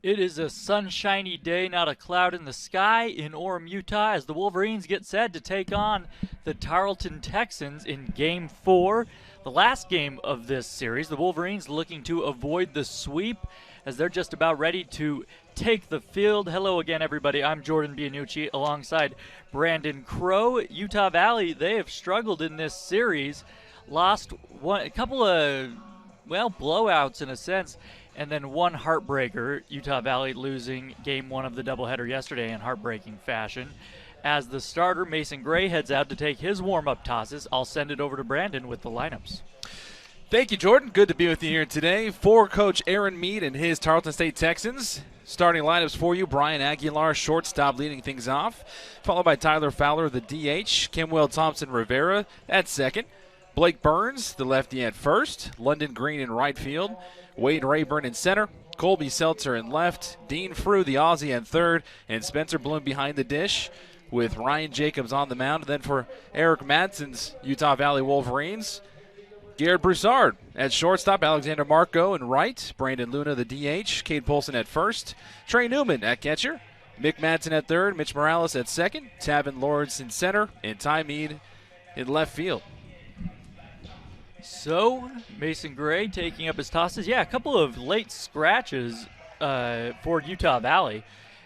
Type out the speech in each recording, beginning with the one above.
It is a sunshiny day, not a cloud in the sky in Orem, Utah, as the Wolverines get set to take on the Tarleton Texans in Game 4. The last game of this series, the Wolverines looking to avoid the sweep as they're just about ready to take the field. Hello again, everybody. I'm Jordan Bianucci alongside Brandon Crow. Utah Valley, they have struggled in this series, lost a couple of blowouts in a sense, and then one heartbreaker, Utah Valley losing game one of the doubleheader yesterday in heartbreaking fashion. As the starter, Mason Gray, heads out to take his warm-up tosses. I'll send it over to Brandon with the lineups. Thank you, Jordan. Good to be with you here today. For Coach Aaron Mead and his Tarleton State Texans. Starting lineups for you: Brian Aguilar, shortstop, leading things off, followed by Tyler Fowler, the DH, Kimwell Thompson Rivera at second, Blake Burns, the lefty, at first, London Green in right field, Wade Rayburn in center, Colby Seltzer in left, Dean Frew, the Aussie, in third, and Spencer Bloom behind the dish with Ryan Jacobs on the mound. And then for Eric Madsen's Utah Valley Wolverines, Garrett Broussard at shortstop, Alexander Marco in right, Brandon Luna, the DH, Cade Polson at first, Trey Newman at catcher, Mick Madsen at third, Mitch Morales at second, Tavin Lawrence in center, and Ty Mead in left field. So, Mason Gray taking up his tosses. Yeah, a couple of late scratches for Utah Valley.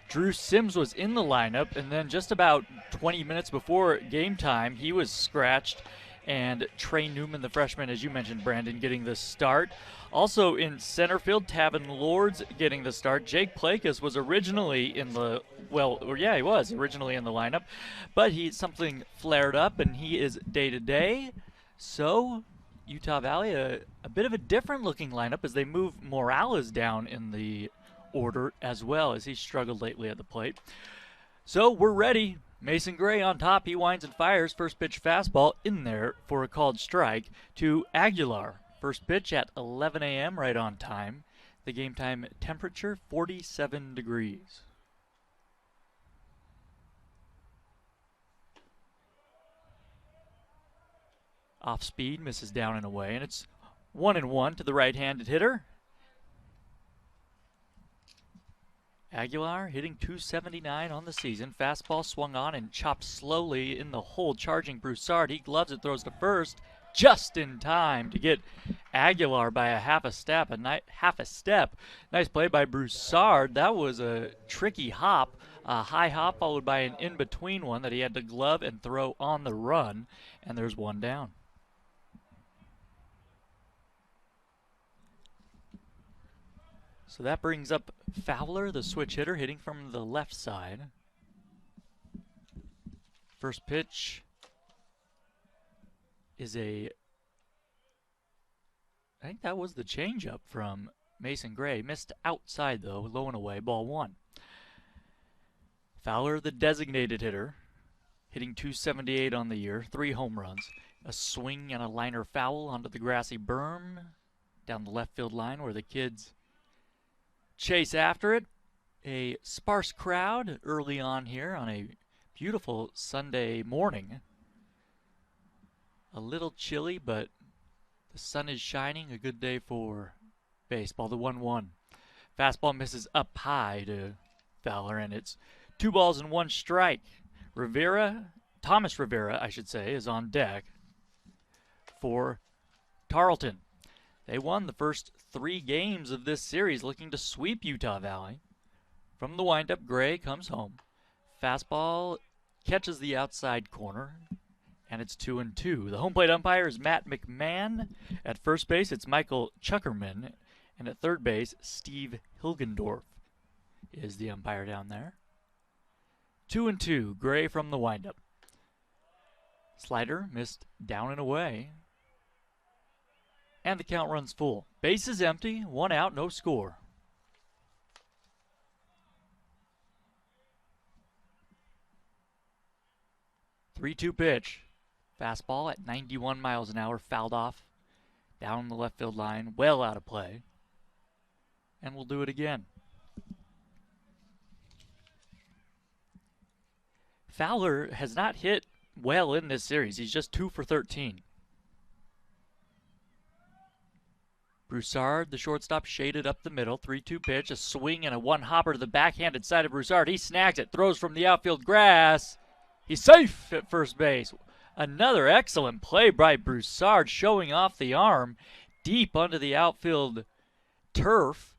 Drew Sims was in the lineup, and then just about 20 minutes before game time, he was scratched. And Trey Newman, the freshman, as you mentioned, Brandon, getting the start. Also in center field, Tavin Lords getting the start. Jake Plakas was originally in the, he was originally in the lineup, but something flared up, and he is day-to-day. So Utah Valley, a bit of a different looking lineup as they move Morales down in the order as well, as he's struggled lately at the plate. So we're ready. Mason Gray on top. He winds and fires. First pitch fastball in there for a called strike to Aguilar. First pitch at 11 a.m. right on time. The game time temperature 47 degrees. Off speed, misses down and away, and it's 1-1 to the right-handed hitter. Aguilar hitting .279 on the season. Fastball swung on and chopped slowly in the hole, charging Broussard. He gloves it, throws to first, just in time to get Aguilar by a half a step. Nice play by Broussard. That was a tricky hop, a high hop followed by an in-between one that he had to glove and throw on the run, and there's one down. So that brings up Fowler, the switch hitter, hitting from the left side. First pitch is I think that was the changeup from Mason Gray. Missed outside though, low and away, ball one. Fowler, the designated hitter, hitting .278 on the year, 3 home runs. A swing and a liner foul onto the grassy berm down the left field line where the kids chase after it. A sparse crowd early on here on a beautiful Sunday morning. A little chilly, but the sun is shining. A good day for baseball. The 1-1. Fastball misses up high to Fowler, and it's 2 balls and 1 strike. Thomas Rivera, I should say, is on deck for Tarleton. They won the first 3 games of this series, looking to sweep Utah Valley. From the windup, Gray comes home. Fastball catches the outside corner, and it's 2-2. The home plate umpire is Matt McMahon. At first base, it's Michael Chuckerman. And at third base, Steve Hilgendorf is the umpire down there. 2-2, Gray from the windup. Slider missed down and away. And the count runs full. Base is empty, 1 out, no score. Three-two pitch. Fastball at 91 miles an hour, fouled off down the left field line, well out of play. And we'll do it again. Fowler has not hit well in this series. He's just 2 for 13. Broussard, the shortstop, shaded up the middle. 3-2 pitch, a swing and a one-hopper to the backhanded side of Broussard. He snags it, throws from the outfield grass. He's safe at first base. Another excellent play by Broussard, showing off the arm deep under the outfield turf.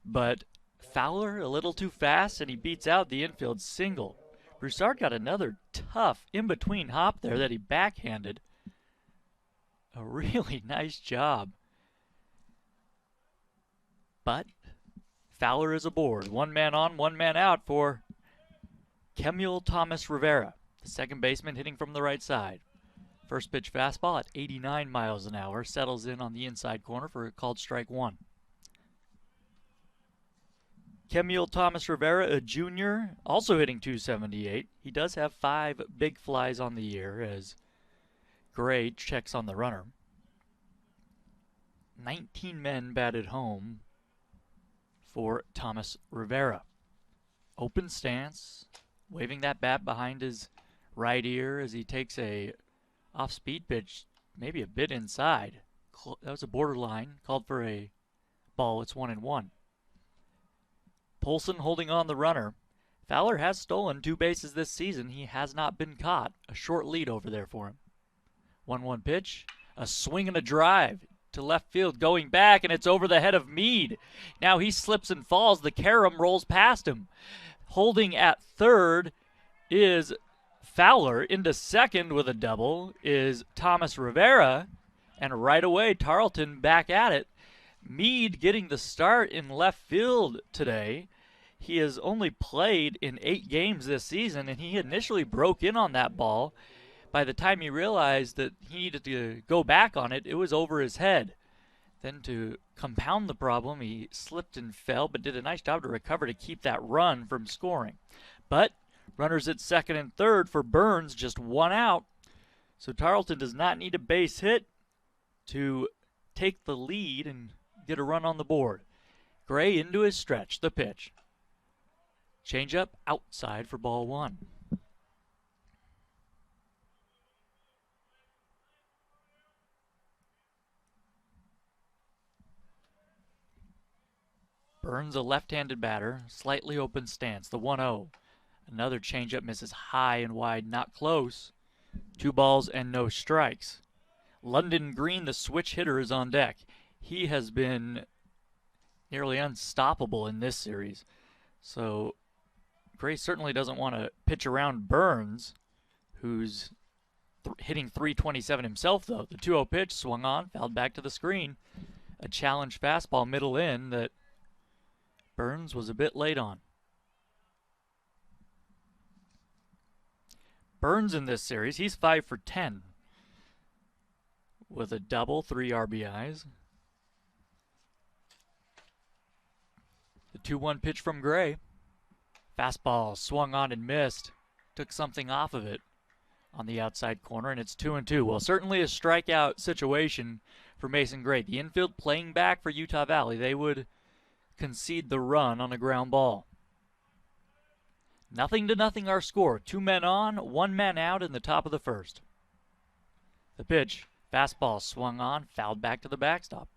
But Fowler a little too fast, and he beats out the infield single. Broussard got another tough in-between hop there that he backhanded. A really nice job. But Fowler is aboard. One man on, one man out for Kemuel Thomas Rivera, the second baseman hitting from the right side. First pitch fastball at 89 miles an hour, settles in on the inside corner for a called strike one. Kemuel Thomas Rivera, a junior, also hitting .278. He does have 5 big flies on the year as Gray checks on the runner. 19 men batted home for Thomas Rivera. Open stance, waving that bat behind his right ear as he takes a off-speed pitch, maybe a bit inside. That was a borderline, called for a ball. It's 1-1. Polson holding on the runner. Fowler has stolen 2 bases this season. He has not been caught. A short lead over there for him. 1-1 pitch, a swing and a drive to left field, going back, and it's over the head of Meade. Now he slips and falls. The carom rolls past him. Holding at third is Fowler. Into second with a double is Thomas Rivera. And right away, Tarleton back at it. Meade getting the start in left field today. He has only played in 8 games this season, and he initially broke in on that ball. By the time he realized that he needed to go back on it, it was over his head. Then to compound the problem, he slipped and fell, but did a nice job to recover to keep that run from scoring. But runners at second and third for Burns, just 1 out. So Tarleton does not need a base hit to take the lead and get a run on the board. Gray into his stretch, the pitch. Changeup outside for ball 1. Burns, a left-handed batter, slightly open stance, the 1-0. Another changeup misses high and wide, not close. 2 balls and no strikes. London Green, the switch hitter, is on deck. He has been nearly unstoppable in this series. So Gray certainly doesn't want to pitch around Burns, who's hitting .327 himself, though. The 2-0 pitch swung on, fouled back to the screen. A challenge fastball middle in that Burns was a bit late on. Burns in this series, he's 5 for 10 with a double, 3 RBIs. The 2-1 pitch from Gray. Fastball swung on and missed. Took something off of it on the outside corner, and it's 2-2. Well, certainly a strikeout situation for Mason Gray. The infield playing back for Utah Valley. They would concede the run on a ground ball. 0-0 our score. 2 men on, 1 man out in the top of the first. The pitch, fastball swung on, fouled back to the backstop.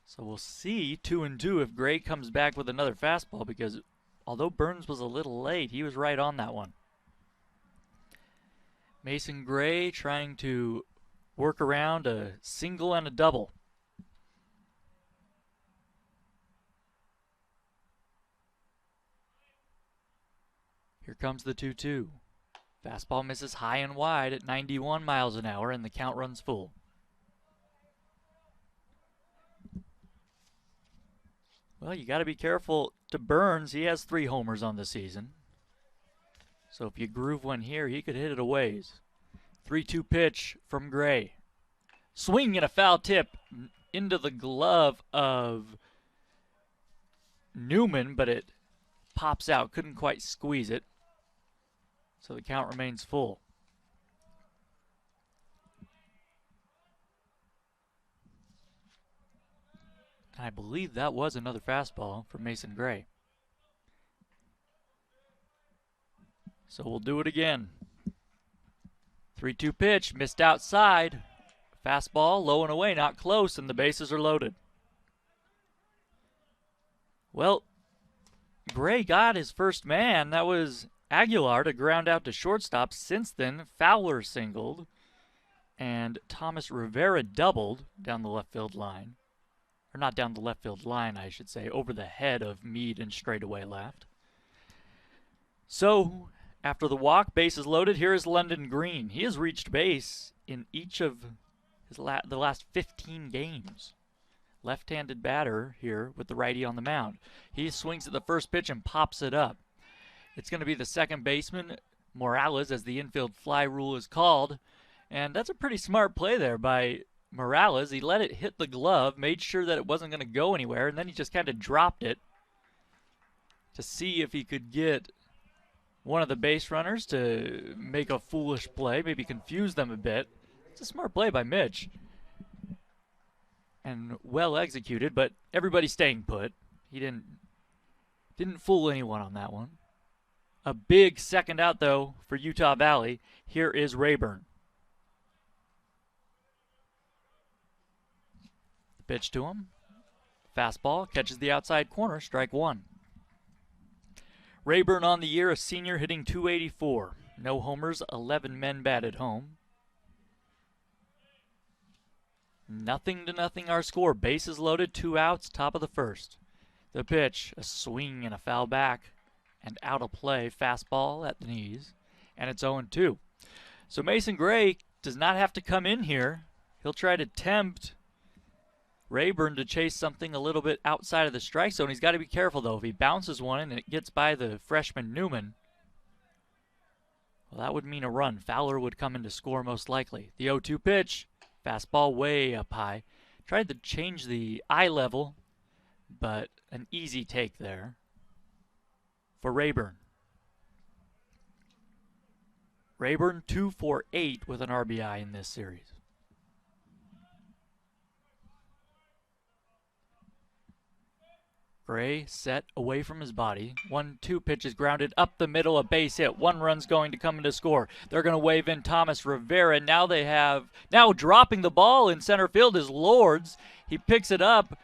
So we'll see 2-2 if Gray comes back with another fastball, because although Burns was a little late, he was right on that one. Mason Gray trying to work around a single and a double. Here comes the 2-2. Fastball misses high and wide at 91 miles an hour, and the count runs full. Well, you got to be careful to Burns. He has 3 homers on the season. So if you groove one here, he could hit it a ways. 3-2 pitch from Gray. Swing and a foul tip into the glove of Newman, but it pops out. Couldn't quite squeeze it. So the count remains full. I believe that was another fastball from Mason Gray. So we'll do it again. 3-2 pitch, missed outside. Fastball, low and away, not close, and the bases are loaded. Well, Gray got his first man. That was Aguilar to ground out to shortstop. Since then, Fowler singled, and Thomas Rivera doubled down the left field line. Or not down the left field line, I should say, over the head of Meade and straightaway left. So, after the walk, bases loaded, here is London Green. He has reached base in each of the last 15 games. Left-handed batter here with the righty on the mound. He swings at the first pitch and pops it up. It's going to be the second baseman, Morales, as the infield fly rule is called. And that's a pretty smart play there by Morales. He let it hit the glove, made sure that it wasn't going to go anywhere, and then he just kind of dropped it to see if he could get one of the base runners to make a foolish play, maybe confuse them a bit. It's a smart play by Mitch. And well executed, but everybody's staying put. He didn't fool anyone on that one. A big second out, though, for Utah Valley. Here is Rayburn. The pitch to him. Fastball, catches the outside corner, strike one. Rayburn on the year, a senior, hitting .284. No homers, 11 men batted home. 0-0 our score. Bases loaded, 2 outs, top of the first. The pitch, a swing and a foul back, and out of play. Fastball at the knees, and it's 0-2. So Mason Gray does not have to come in here. He'll try to tempt Rayburn to chase something a little bit outside of the strike zone. He's got to be careful, though. If he bounces one and it gets by the freshman Newman, well, that would mean a run. Fowler would come in to score most likely. The 0-2 pitch. Fastball way up high. Tried to change the eye level, but an easy take there for Rayburn. Rayburn 2 for 8 with an RBI in this series. Gray set away from his body. 1-2 pitch is grounded up the middle, a base hit. One run's going to come in to score. They're going to wave in Thomas Rivera. Now dropping the ball in center field is Lords. He picks it up,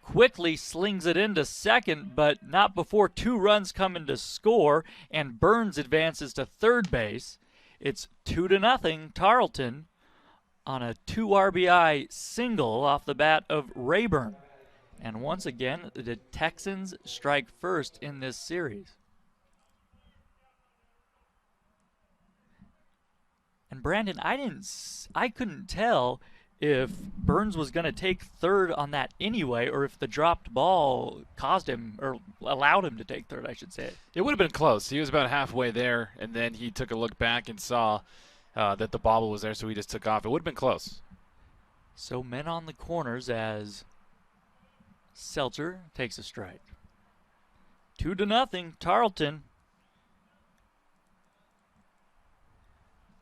quickly slings it into second, but not before 2 runs come in to score, and Burns advances to third base. It's 2-0 Tarleton on a 2 RBI single off the bat of Rayburn. And once again, the Texans strike first in this series. And Brandon, I couldn't tell if Burns was going to take third on that anyway, or if the dropped ball caused him, or allowed him to take third, I should say. It would have been close. He was about halfway there, and then he took a look back and saw that the bobble was there, so he just took off. It would have been close. So men on the corners as Seltzer takes a strike. 2-0 Tarleton.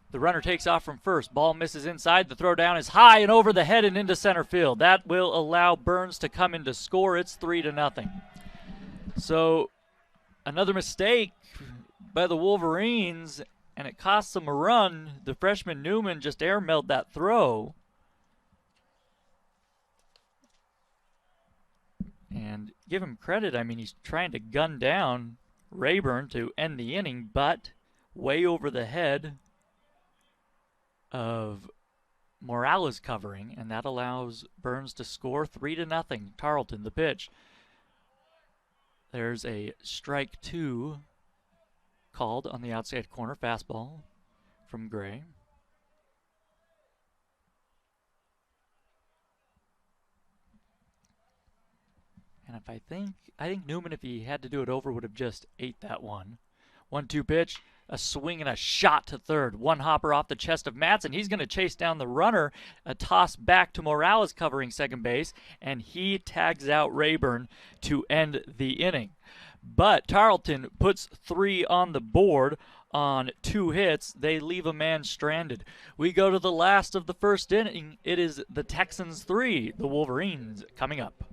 The runner takes off from first. Ball misses inside. The throw down is high and over the head and into center field. That will allow Burns to come in to score. It's 3-0. So another mistake by the Wolverines, and it costs them a run. The freshman Newman just airmailed that throw. And give him credit. I mean, he's trying to gun down Rayburn to end the inning, but way over the head of Morales covering, and that allows Burns to score. 3-0 Tarleton. The pitch. There's a strike 2 called on the outside corner. Fastball from Gray. And I think Newman, if he had to do it over, would have just ate that one. 1-2 pitch, a swing and a shot to third. One hopper off the chest of Madsen. He's going to chase down the runner. A toss back to Morales covering second base, and he tags out Rayburn to end the inning. But Tarleton puts 3 on the board on 2 hits. They leave a man stranded. We go to the last of the first inning. It is the Texans 3, the Wolverines coming up.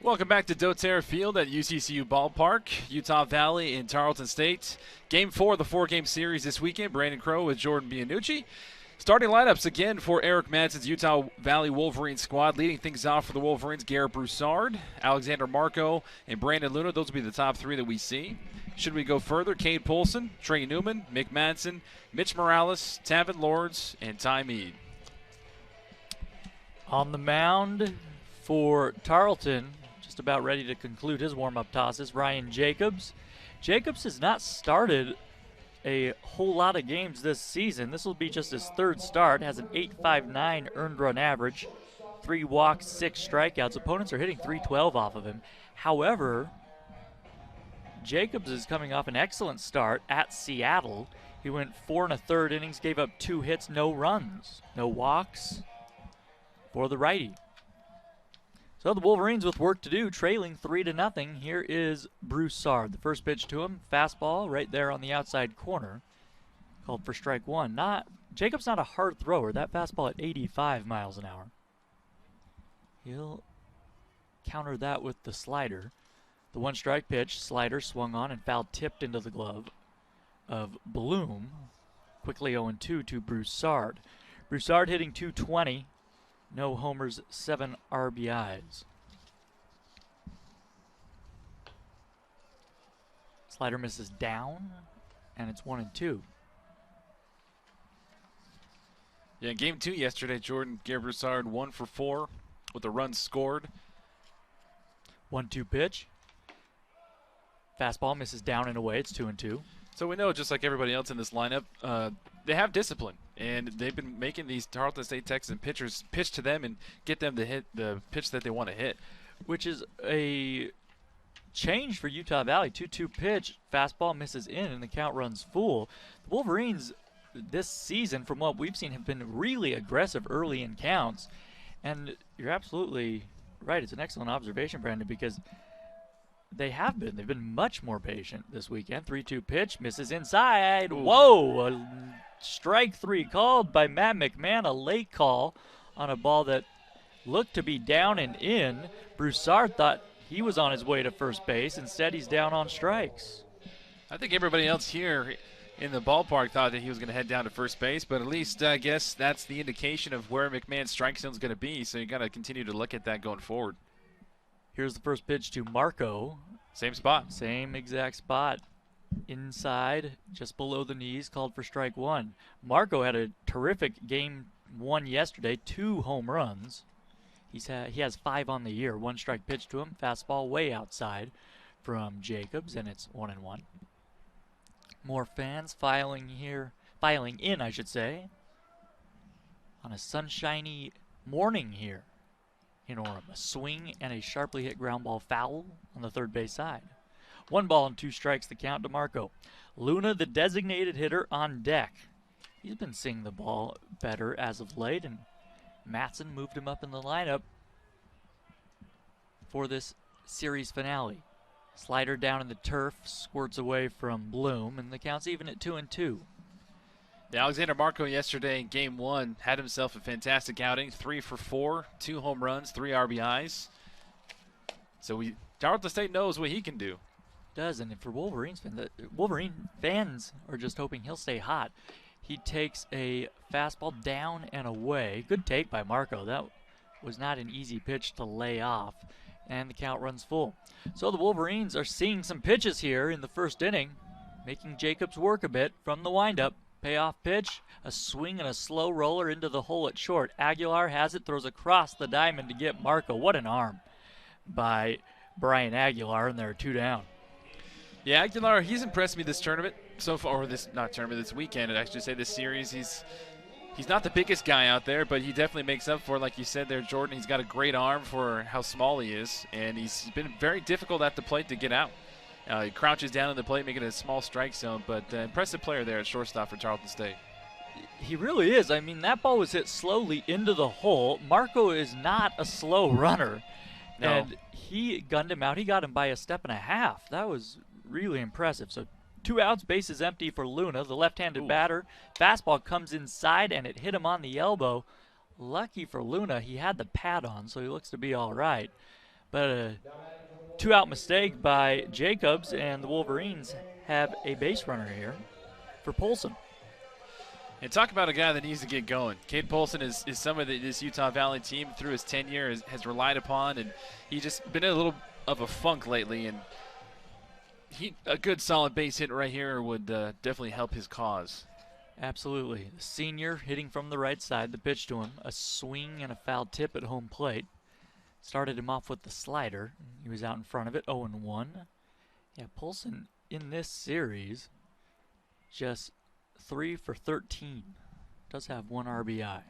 Welcome back to doTERRA Field at UCCU Ballpark, Utah Valley in Tarleton State. Game 4 of the 4-game series this weekend. Brandon Crowe with Jordan Bianucci. Starting lineups again for Eric Madsen's Utah Valley Wolverines squad. Leading things off for the Wolverines, Garrett Broussard, Alexander Marco, and Brandon Luna. Those will be the top 3 that we see. Should we go further, Cade Polson, Trey Newman, Mick Madsen, Mitch Morales, Tavin Lords, and Ty Mead. On the mound for Tarleton, just about ready to conclude his warm-up tosses, Ryan Jacobs. Jacobs has not started a whole lot of games this season. This will be just his 3rd start. Has an .859 earned run average, 3 walks, 6 strikeouts. Opponents are hitting .312 off of him. However, Jacobs is coming off an excellent start at Seattle. He went 4 1/3 innings, gave up 2 hits, no runs, no walks for the righty. So the Wolverines with work to do, trailing 3-0. Here is Broussard. The first pitch to him, fastball right there on the outside corner, called for strike 1. Jacob's not a hard thrower. That fastball at 85 miles an hour. He'll counter that with the slider. The 1-strike pitch, slider swung on and foul tipped into the glove of Bloom. Quickly 0-2 to Broussard. Broussard hitting .220. No homers, 7 RBIs. Slider misses down, and it's 1-2. Yeah, game 2 yesterday, Jordan, Garrett Broussard 1 for 4 with a run scored. 1-2 pitch. Fastball misses down and away. It's 2-2. So we know, just like everybody else in this lineup, they have discipline, and they've been making these Tarleton State Texan pitchers pitch to them and get them to hit the pitch that they want to hit. Which is a change for Utah Valley. 2-2 pitch, fastball misses in, and the count runs full. The Wolverines this season, from what we've seen, have been really aggressive early in counts. And you're absolutely right. It's an excellent observation, Brandon, because they have been. They've been much more patient this weekend. 3-2 pitch, misses inside. Ooh. Whoa! Strike 3 called by Matt McMahon. A late call on a ball that looked to be down and in. Broussard thought he was on his way to first base. Instead, he's down on strikes. I think everybody else here in the ballpark thought that he was going to head down to first base, but at least I guess that's the indication of where McMahon's strike zone is going to be, so you got to continue to look at that going forward. Here's the first pitch to Marco. Same spot. Same exact spot. Inside, just below the knees, called for strike 1. Marco had a terrific game 1 yesterday, 2 home runs. He has 5 on the year. 1-strike pitch to him, fastball way outside from Jacobs, and it's 1-1. More fans filing in, I should say, on a sunshiny morning here in Orem. A swing and a sharply hit ground ball foul on the third base side. 1 ball and 2 strikes the count to Marco. Luna, the designated hitter, on deck. He's been seeing the ball better as of late, and Madsen moved him up in the lineup for this series finale. Slider down in the turf, squirts away from Bloom, and the count's even at 2-2. Yeah, Alexander Marco yesterday in game 1 had himself a fantastic outing. 3 for 4, 2 home runs, 3 RBIs. So Tarleton State knows what he can do. Does, and for Wolverines fans, the Wolverine fans are just hoping he'll stay hot. He takes a fastball down and away. Good take by Marco. That was not an easy pitch to lay off, and the count runs full. So the Wolverines are seeing some pitches here in the first inning, making Jacobs work a bit from the windup. Payoff pitch, a swing and a slow roller into the hole at short. Aguilar has it, throws across the diamond to get Marco. What an arm by Brian Aguilar, and there are 2 down. Yeah, Aguilar, he's impressed me this tournament so far, or this weekend. I should say this series. He's not the biggest guy out there, but he definitely makes up for it, like you said there, Jordan. He's got a great arm for how small he is, and he's been very difficult at the plate to get out. He crouches down at the plate, making it a small strike zone, but impressive player there at shortstop for Tarleton State. He really is. I mean, that ball was hit slowly into the hole. Marco is not a slow runner. No. And he gunned him out. He got him by 1.5 steps. That was really impressive. So 2 outs, bases empty for Luna, the left-handed batter. Fastball comes inside, and it hit him on the elbow. Lucky for Luna, he had the pad on, so he looks to be all right. But a two-out mistake by Jacobs, and the Wolverines have a base runner here for Polson. And talk about a guy that needs to get going. Cade Polson is somebody that this Utah Valley team through his tenure has relied upon, and he's just been in a little of a funk lately, and a good solid base hit right here would definitely help his cause. Absolutely. The senior hitting from the right side, the pitch to him, a swing and a foul tip at home plate. Started him off with the slider. He was out in front of it, 0-1. Yeah, Polson in this series just 3 for 13. Does have 1 RBI.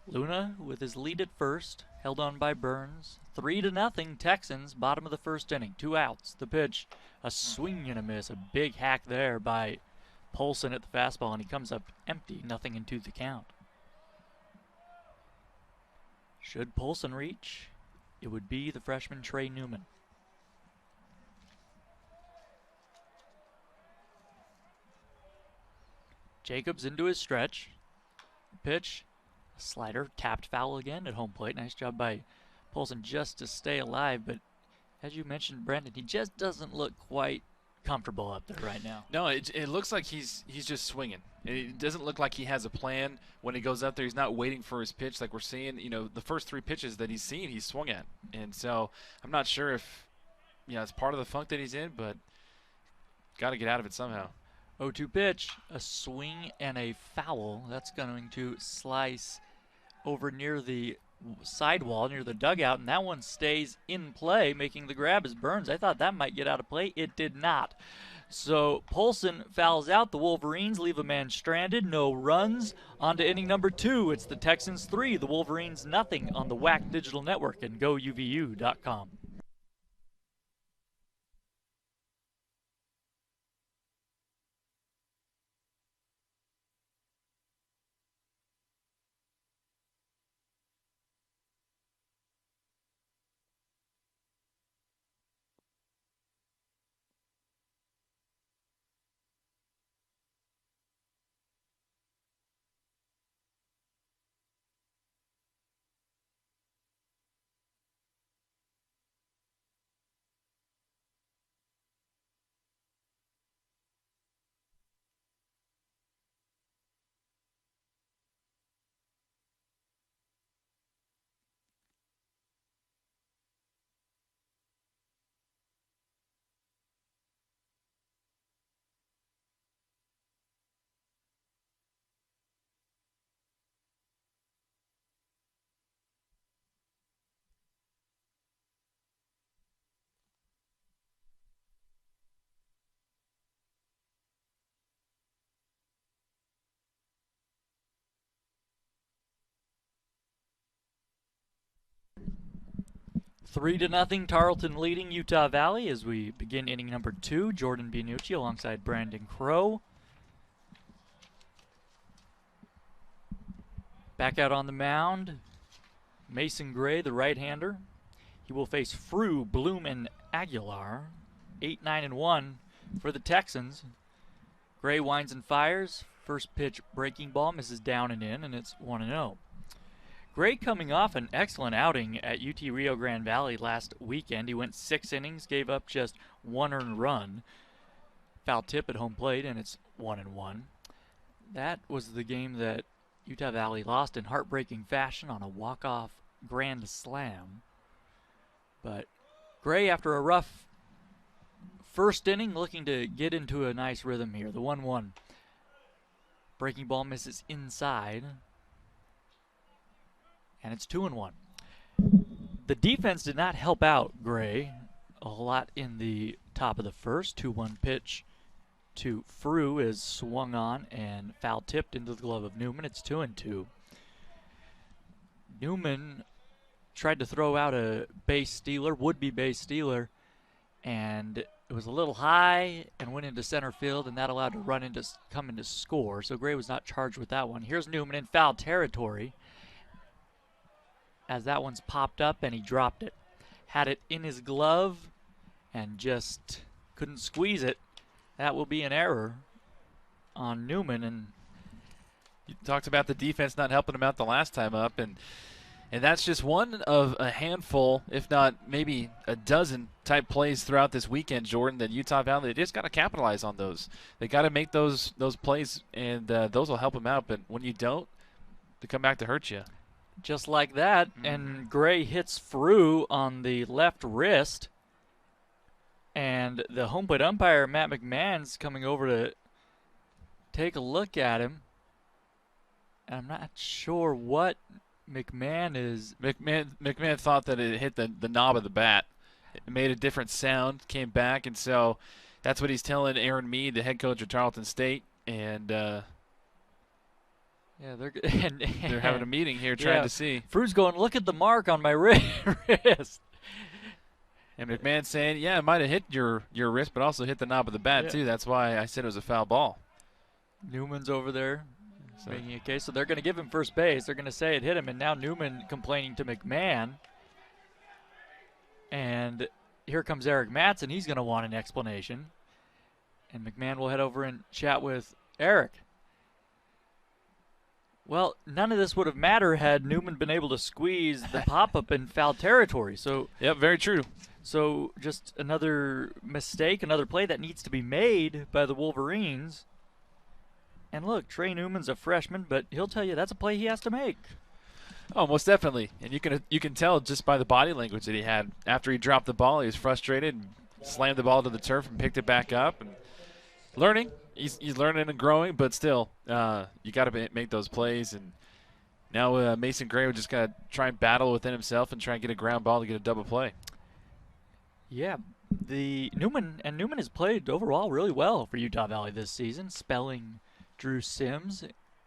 Luna with his lead at first, held on by Burns. 3-0 Texans, bottom of the first inning. 2 outs. The pitch, a swing and a miss. A big hack there by Polson at the fastball, and he comes up empty, 0-2 the count. Should Polson reach, it would be the freshman Trey Newman. Jacobs into his stretch. Pitch, a slider, tapped foul again at home plate. Nice job by Polson just to stay alive, but as you mentioned, Brendan, he just doesn't look quite comfortable up there right now. No, it looks like he's just swinging. It doesn't look like he has a plan when he goes up there. He's not waiting for his pitch like we're seeing. You know, the first 3 pitches that he's seen, he's swung at. And so I'm not sure if, it's part of the funk that he's in, but got to get out of it somehow. 0-2 pitch, a swing and a foul. That's going to slice over near the sidewall, near the dugout, and that one stays in play, making the grab as Burns. I thought that might get out of play. It did not. So Polson fouls out. The Wolverines leave a man stranded. No runs. On to inning number 2. It's the Texans 3, the Wolverines nothing on the WAC Digital Network and GoUVU.com. Three to nothing, Tarleton leading Utah Valley as we begin inning number 2. Jordan Bianucci alongside Brandon Crow. Back out on the mound, Mason Gray, the right-hander. He will face Frew, Bloom, and Aguilar. 8-9-1 for the Texans. Gray winds and fires. First pitch breaking ball misses down and in, and it's 1-0. Gray coming off an excellent outing at UT Rio Grande Valley last weekend. He went 6 innings, gave up just 1 earned run. Foul tip at home plate, and it's 1-1. That was the game that Utah Valley lost in heartbreaking fashion on a walk-off grand slam. But Gray, after a rough first inning, looking to get into a nice rhythm here. The 1-1. Breaking ball misses inside. And it's 2-1. The defense did not help out Gray a lot in the top of the first. 2-1 pitch to Frew is swung on and foul tipped into the glove of Newman. It's 2-2. Newman tried to throw out a base stealer, would-be base stealer, and it was a little high and went into center field, and that allowed to come into score. So Gray was not charged with that one. Here's Newman in foul territory, as that one's popped up and he dropped it. Had it in his glove and just couldn't squeeze it. That will be an error on Newman, and You talked about the defense not helping him out the last time up, and that's just one of a handful, if not maybe a dozen type plays throughout this weekend, Jordan, that Utah Valley, they just got to capitalize on those. They got to make those plays, and those will help them out. But when you don't, they come back to hurt you. Just like that, and Gray hits Frew on the left wrist. And the home plate umpire, Matt McMahon's coming over to take a look at him. And I'm not sure what McMahon is. McMahon thought that it hit the knob of the bat. It made a different sound, came back, and so that's what he's telling Aaron Mead, the head coach of Tarleton State. And yeah, they're having a meeting here trying to see. Frew's going, look at the mark on my wrist. And McMahon's saying, yeah, it might have hit your wrist, but also hit the knob of the bat, too. That's why I said it was a foul ball. Newman's over there making a case. So they're going to give him first base. They're going to say it hit him, and now Newman complaining to McMahon. And here comes Eric Mattson. He's going to want an explanation. And McMahon will head over and chat with Eric. Well, none of this would have mattered had Newman been able to squeeze the pop-up in foul territory. So, yep, very true. So just another mistake, another play that needs to be made by the Wolverines. And look, Trey Newman's a freshman, but he'll tell you that's a play he has to make. Oh, most definitely. And you can tell just by the body language that he had. After he dropped the ball, he was frustrated, and slammed the ball to the turf and picked it back up. And learning. He's learning and growing, but still, you got to make those plays. And now Mason Gray will just got to try and battle within himself and try and get a ground ball to get a double play. Yeah, Newman has played overall really well for Utah Valley this season, spelling Drew Sims,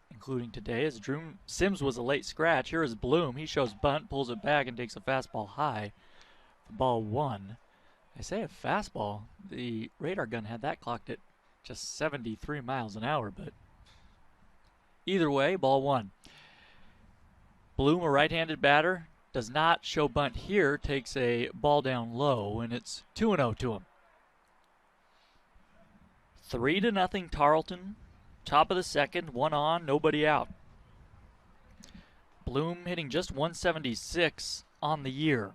including today, as Drew Sims was a late scratch. Here is Bloom. He shows bunt, pulls it back, and takes a fastball high for ball one. I say a fastball. The radar gun had that clocked at just 73 miles an hour, but either way, ball one. Bloom, a right-handed batter, does not show bunt here, takes a ball down low, and it's 2-0 to him. 3-0 Tarleton. Top of the second, one on, nobody out. Bloom hitting just 176 on the year.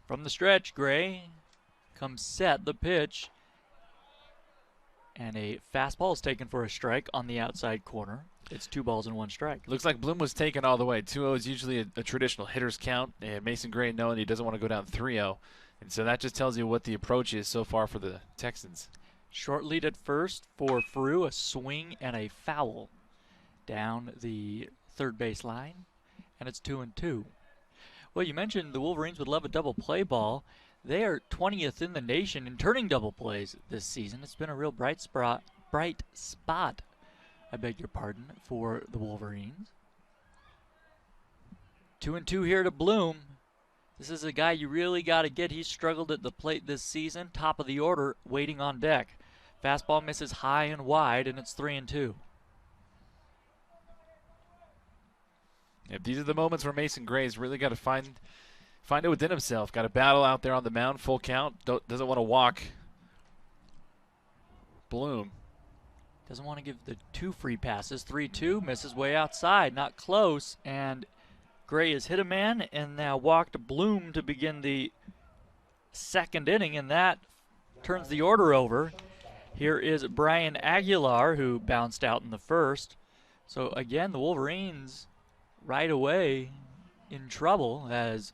From the stretch, Gray comes set the pitch. And a fastball is taken for a strike on the outside corner. It's 2 balls and 1 strike. Looks like Bloom was taken all the way. 2-0 is usually a traditional hitter's count, and Mason Gray knowing he doesn't want to go down 3-0. And so that just tells you what the approach is so far for the Texans. Short lead at first for Frew, a swing and a foul down the third base line, and it's 2-2. Well, you mentioned the Wolverines would love a double play ball. They are 20th in the nation in turning double plays this season. It's been a real bright spot, I beg your pardon, for the Wolverines. 2-2 here to Bloom. This is a guy you really got to get. He's struggled at the plate this season. Top of the order, waiting on deck. Fastball misses high and wide, and it's 3-2. Yep, these are the moments where Mason Gray's really got to find it within himself. Got to battle out there on the mound, full count. Doesn't want to walk Bloom. Doesn't want to give the 2 free passes. 3-2, misses way outside, not close, and Gray has hit a man and now walked Bloom to begin the second inning, and that turns the order over. Here is Brian Aguilar, who bounced out in the first. So again, the Wolverines right away in trouble as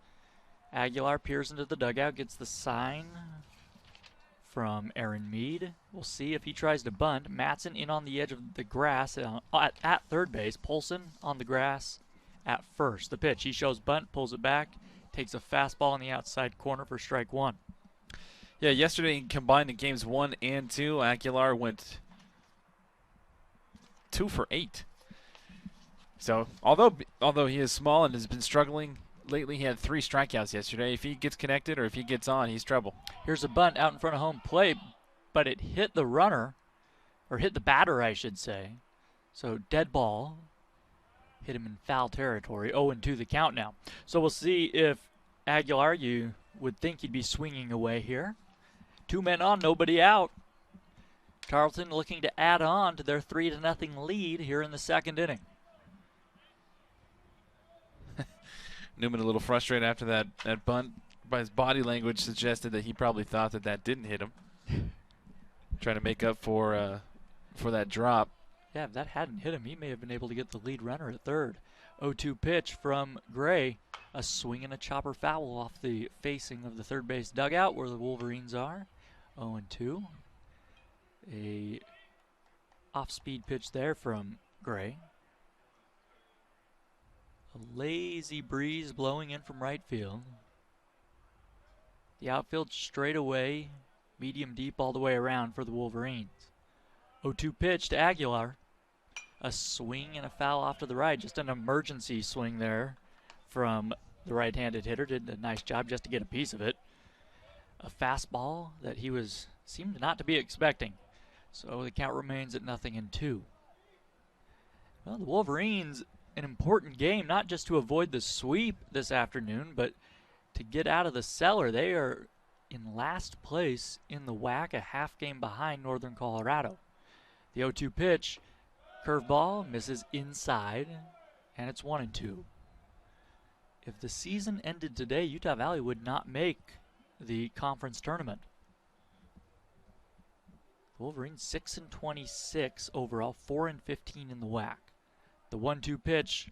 Aguilar peers into the dugout, gets the sign from Aaron Mead. We'll see if he tries to bunt. Mattson in on the edge of the grass at third base. Polson on the grass at first. The pitch, he shows bunt, pulls it back, takes a fastball on the outside corner for strike 1. Yeah, yesterday combined in games 1 and 2, Aguilar went 2 for 8. So although he is small and has been struggling lately, he had 3 strikeouts yesterday. If he gets connected or if he gets on, he's trouble. Here's a bunt out in front of home plate, but it hit the runner, or hit the batter, I should say. So dead ball. Hit him in foul territory. 0-2 the count now. So we'll see if Aguilar, you would think he'd be swinging away here. 2 men on, nobody out. Tarleton looking to add on to their 3-0 lead here in the second inning. Newman a little frustrated after that bunt, but his body language suggested that he probably thought that didn't hit him. Trying to make up for that drop. Yeah, if that hadn't hit him, he may have been able to get the lead runner at third. 0-2 pitch from Gray. A swing and a chopper foul off the facing of the third base dugout where the Wolverines are. 0-2. A off-speed pitch there from Gray. A lazy breeze blowing in from right field. The outfield straight away, medium deep all the way around for the Wolverines. 0-2 pitch to Aguilar. A swing and a foul off to the right. Just an emergency swing there from the right-handed hitter. Did a nice job just to get a piece of it. A fastball that he seemed not to be expecting. So the count remains at 0-2. Well, the Wolverines, an important game, not just to avoid the sweep this afternoon, but to get out of the cellar. They are in last place in the WAC, a half game behind Northern Colorado. The 0-2 pitch, curveball, misses inside, and it's 1-2. If the season ended today, Utah Valley would not make the conference tournament. The Wolverines 6-26 overall, 4-15 in the WAC. The 1-2 pitch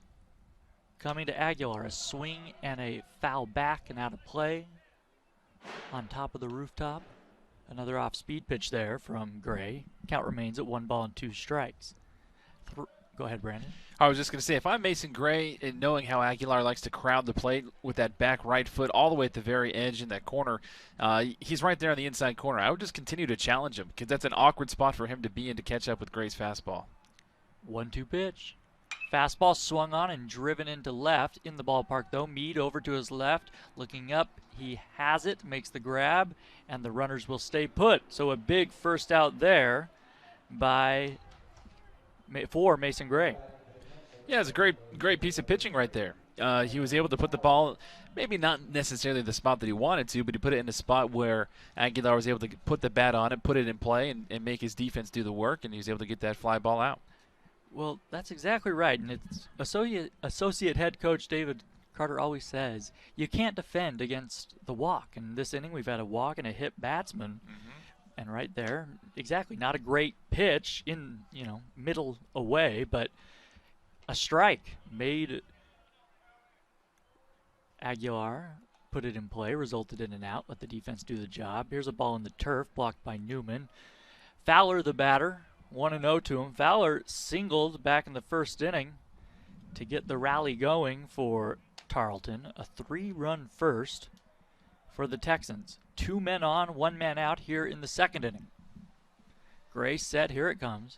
coming to Aguilar, a swing and a foul back and out of play on top of the rooftop. Another off-speed pitch there from Gray. Count remains at 1-2 strikes. Go ahead, Brandon. I was just going to say, if I'm Mason Gray and knowing how Aguilar likes to crowd the plate with that back right foot all the way at the very edge in that corner, he's right there on the inside corner. I would just continue to challenge him because that's an awkward spot for him to be in to catch up with Gray's fastball. 1-2 pitch. Fastball swung on and driven into left in the ballpark, though. Meade over to his left, looking up. He has it, makes the grab, and the runners will stay put. So a big first out there for Mason Gray. Yeah, it's a great piece of pitching right there. He was able to put the ball, maybe not necessarily the spot that he wanted to, but he put it in a spot where Aguilar was able to put the bat on it, put it in play, and make his defense do the work, and he was able to get that fly ball out. Well, that's exactly right, and it's associate head coach David Carter always says, you can't defend against the walk. And this inning we've had a walk and a hit batsman. Mm-hmm. And right there, exactly, not a great pitch in, middle away, but a strike made Aguilar put it in play, resulted in an out, let the defense do the job. Here's a ball in the turf, blocked by Newman. Fowler, the batter, 1-0 to him. Fowler singled back in the first inning to get the rally going for Tarleton. A 3-run first for the Texans. 2 men on, 1 man out here in the second inning. Gray set, here it comes.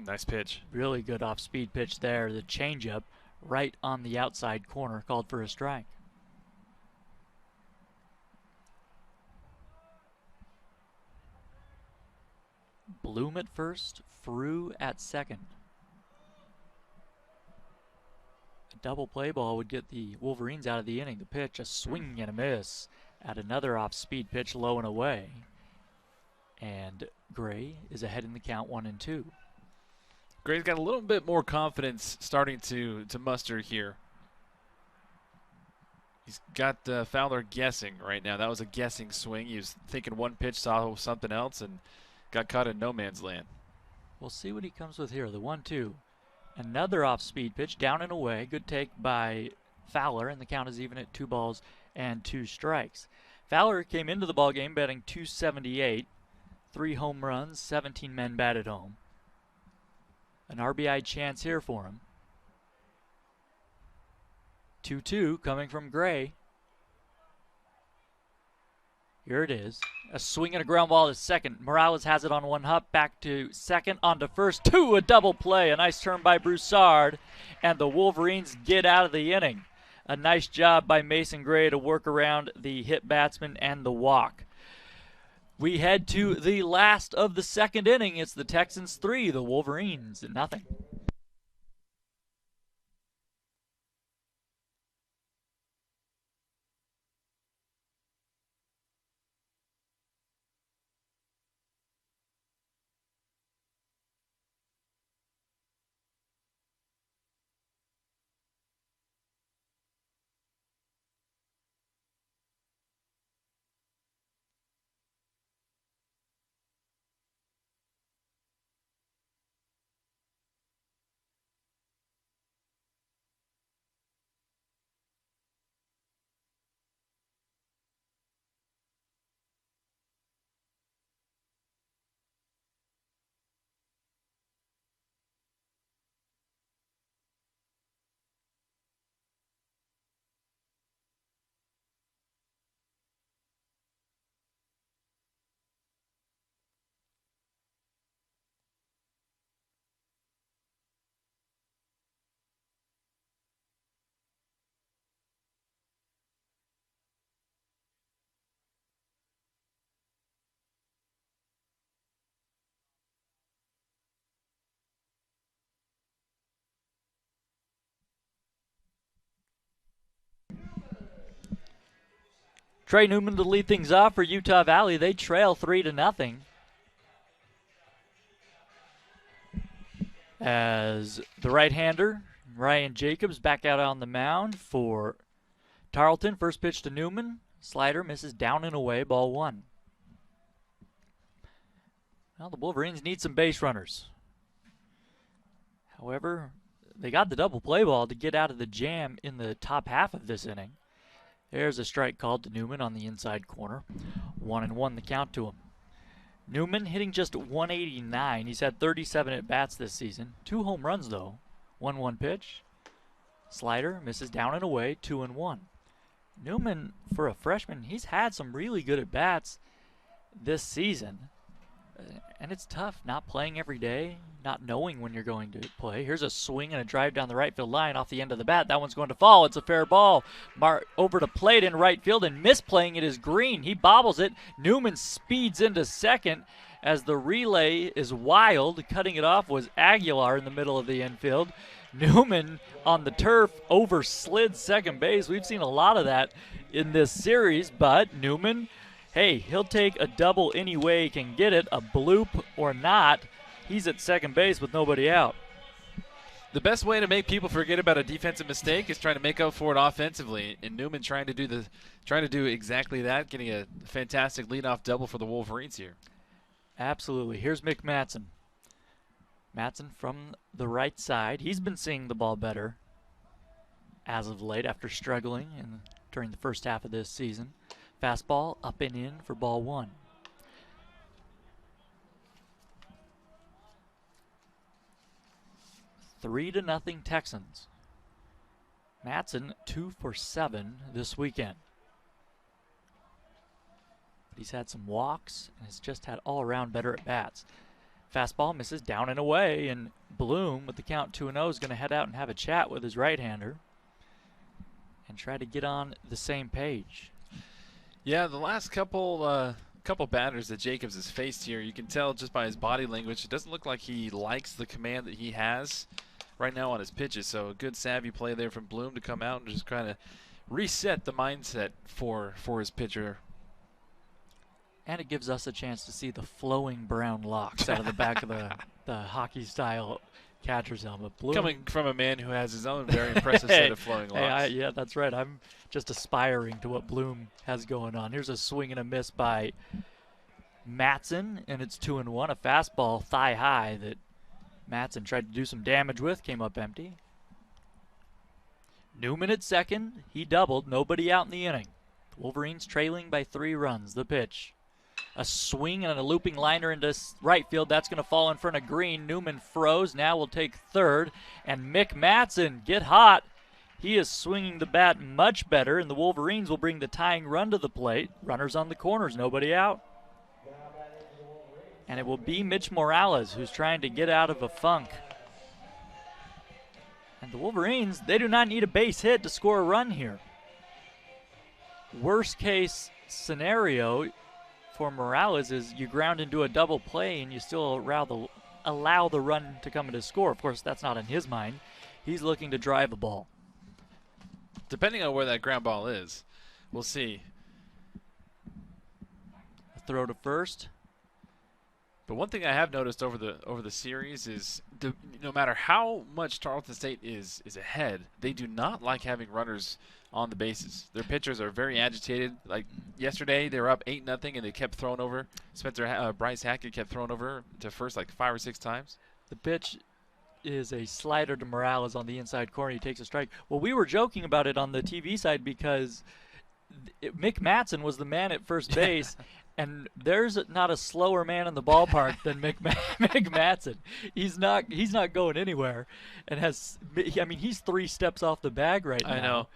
Nice pitch. Really good off-speed pitch there. The changeup right on the outside corner, called for a strike. Bloom at first, Frew at second. A double play ball would get the Wolverines out of the inning. The pitch, a swing and a miss at another off-speed pitch, low and away. And Gray is ahead in the count, 1-2. Gray's got a little bit more confidence starting to muster here. He's got Fowler guessing right now. That was a guessing swing. He was thinking one pitch, saw something else, and got caught in no man's land. We'll see what he comes with here. The 1-2. Another off-speed pitch, down and away. Good take by Fowler, and the count is even at 2-2 strikes. Fowler came into the ballgame batting .278, 3 home runs, 17 men batted home. An RBI chance here for him. 2-2 coming from Gray. Here it is. A swing and a ground ball to second. Morales has it on one hop. Back to second. On to first. A double play. A nice turn by Broussard. And the Wolverines get out of the inning. A nice job by Mason Gray to work around the hit batsman and the walk. We head to the last of the second inning. It's the Texans 3, the Wolverines 0. Trey Newman to lead things off for Utah Valley. They trail 3-0. As the right-hander, Ryan Jacobs, back out on the mound for Tarleton. First pitch to Newman. Slider misses down and away, ball 1. Well, the Wolverines need some base runners. However, they got the double play ball to get out of the jam in the top half of this inning. There's a strike called to Newman on the inside corner. 1-1 the count to him. Newman hitting just 189. He's had 37 at-bats this season. 2 home runs, though. 1-1 pitch. Slider misses down and away, 2-1. Newman, for a freshman, he's had some really good at-bats this season. And it's tough not playing every day, not knowing when you're going to play. Here's a swing and a drive down the right field line off the end of the bat. That one's going to fall. It's a fair ball. Over to plate in right field, and misplaying it is Green. He bobbles it. Newman speeds into second as the relay is wild. Cutting it off was Aguilar in the middle of the infield. Newman on the turf overslid second base. We've seen a lot of that in this series, but Newman, hey, he'll take a double any way he can get it, a bloop or not. He's at second base with nobody out. The best way to make people forget about a defensive mistake is trying to make up for it offensively. And Newman trying to do exactly that, getting a fantastic leadoff double for the Wolverines here. Absolutely. Here's Mick Matson. Matson from the right side. He's been seeing the ball better as of late after struggling during the first half of this season. Fastball up and in for ball 1. Three to nothing Texans. Matson 2 for 7 this weekend. But he's had some walks and has just had all around better at bats. Fastball misses down and away, and Bloom with the count 2-0 is going to head out and have a chat with his right-hander and try to get on the same page. Yeah, the last couple batters that Jacobs has faced here, you can tell just by his body language, it doesn't look like he likes the command that he has right now on his pitches. So a good savvy play there from Bloom to come out and just kind of reset the mindset for his pitcher. And it gives us a chance to see the flowing brown locks out of the back of the hockey-style catcher's helmet. Bloom, coming from a man who has his own very impressive set of flowing locks. Yeah, that's right. I'm just aspiring to what Bloom has going on. Here's a swing and a miss by Matson, and it's 2-1. A fastball thigh high that Matson tried to do some damage with, came up empty. Newman at second. He doubled. Nobody out in the inning. The Wolverines trailing by 3 runs. The pitch. A swing and a looping liner into right field. That's going to fall in front of Green. Newman froze. Now will take third. And Mick Matson, get hot. He is swinging the bat much better, and the Wolverines will bring the tying run to the plate. Runners on the corners, nobody out. And it will be Mitch Morales who's trying to get out of a funk. And the Wolverines, they do not need a base hit to score a run here. Worst case scenario for Morales is you ground into a double play and you still allow the run to come into score. Of course, that's not in his mind. He's looking to drive a ball. Depending on where that ground ball is, we'll see. A throw to first. But one thing I have noticed over the series is no matter how much Tarleton State is ahead, they do not like having runners on the bases. Their pitchers are very agitated. Like yesterday, they were up 8-0 and they kept throwing over. Bryce Hackett kept throwing over to first like 5 or 6 times. The pitch is a slider to Morales on the inside corner. He takes a strike. Well, we were joking about it on the TV side because Mick Matson was the man at first base. And there's not a slower man in the ballpark than Mick Matson. He's not going anywhere, and he's 3 steps off the bag right now. I know.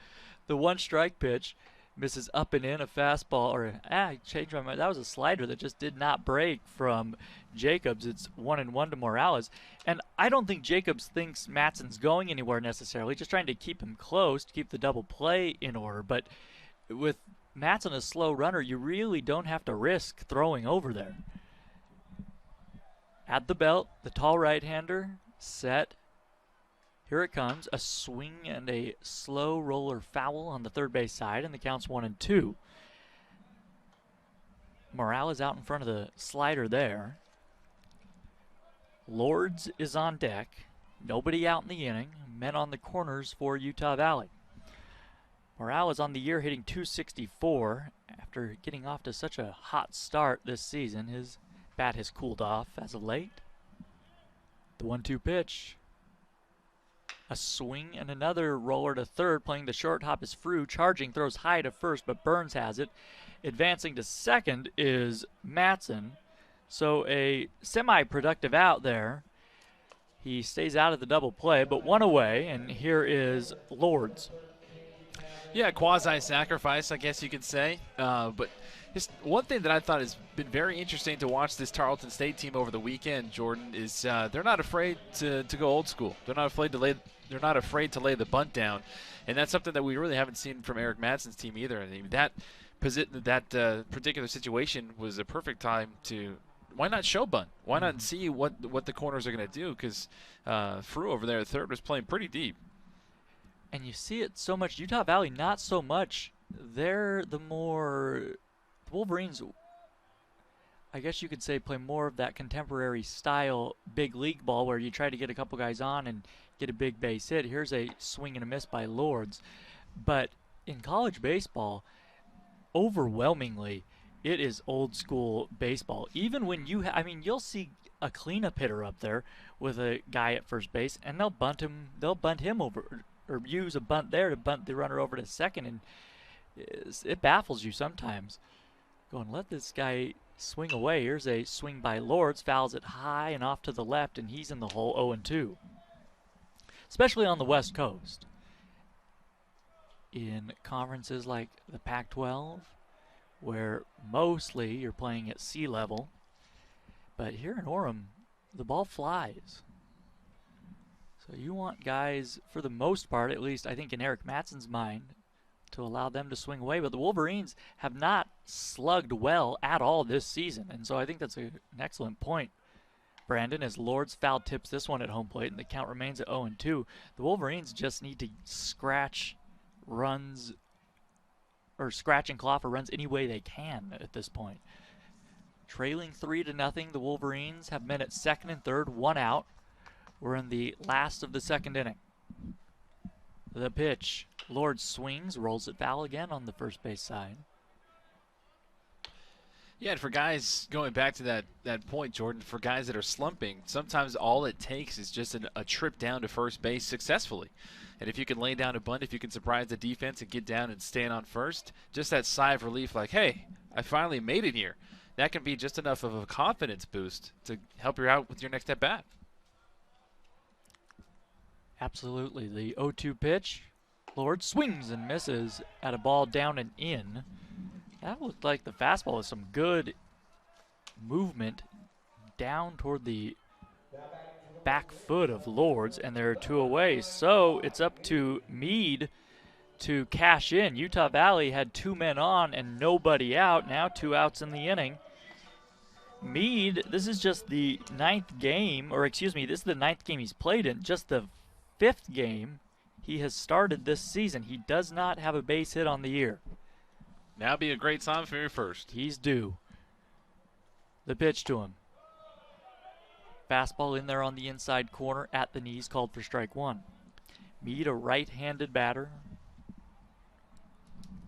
The 1 strike pitch misses up and in, a fastball, I changed my mind. That was a slider that just did not break from Jacobs. It's 1-1 to Morales, and I don't think Jacobs thinks Matson's going anywhere necessarily. Just trying to keep him close, to keep the double play in order. But with Matson a slow runner, you really don't have to risk throwing over there. At the belt, the tall right-hander, set. Here it comes, a swing and a slow roller foul on the third base side, and the count's 1-2. Morale is out in front of the slider there. Lords is on deck. Nobody out in the inning. Men on the corners for Utah Valley. Morale is on the year hitting .264. After getting off to such a hot start this season, his bat has cooled off as of late. The 1-2 pitch. A swing and another roller to third. Playing the short hop is Frew. Charging, throws high to first, but Burns has it. Advancing to second is Matson. So a semi-productive out there. He stays out of the double play, but one away, and here is Lords. Yeah, quasi-sacrifice, I guess you could say. But just one thing that I thought has been very interesting to watch this Tarleton State team over the weekend, Jordan, is they're not afraid to go old school. They're not afraid to lay the bunt down, and that's something that we really haven't seen from Eric Madsen's team either. I mean, that particular situation was a perfect time to. Why not show bunt? Why not see what the corners are going to do? Because Frew over there at third was playing pretty deep. And you see it so much. Utah Valley, not so much. They're the Wolverines, I guess you could say, play more of that contemporary style big league ball where you try to get a couple guys on and get a big base hit. Here's a swing and a miss by Lords. But in college baseball, overwhelmingly, it is old school baseball. Even when you'll see a cleanup hitter up there with a guy at first base, and they'll bunt him over, or use a bunt there to bunt the runner over to second, and it baffles you sometimes. Going, let this guy swing away. Here's a swing by Lords, fouls it high and off to the left, and he's in the hole 0-2. Especially on the West Coast. In conferences like the Pac-12, where mostly you're playing at sea level, but here in Orem, the ball flies. So you want guys, for the most part, at least I think in Eric Matsen's mind, to allow them to swing away. But the Wolverines have not slugged well at all this season, and so I think that's an excellent point, Brandon, as Lords foul tips this one at home plate, and the count remains at 0-2. The Wolverines just need to scratch runs, or scratch and claw for runs any way they can at this point. Trailing 3-0, the Wolverines have men at second and third, one out. We're in the last of the second inning. The pitch. Lord swings, rolls it foul again on the first base side. Yeah, and for guys, going back to that point, Jordan, for guys that are slumping, sometimes all it takes is just a trip down to first base successfully. And if you can lay down a bunt, if you can surprise the defense and get down and stand on first, just that sigh of relief like, hey, I finally made it here. That can be just enough of a confidence boost to help you out with your next at-bat. Absolutely. The 0-2 pitch. Lord swings and misses at a ball down and in. That looked like the fastball with some good movement down toward the back foot of Lords, and there are two away. So it's up to Meade to cash in. Utah Valley had two men on and nobody out. Now 2 outs in the inning. Meade, this is just the 9th game, or excuse me, this is the 9th game he's played in. Just the 5th game he has started this season. He does not have a base hit on the year. Now be a great time for your first. He's due. The pitch to him. Fastball in there on the inside corner at the knees, called for strike one. Meade, a right-handed batter.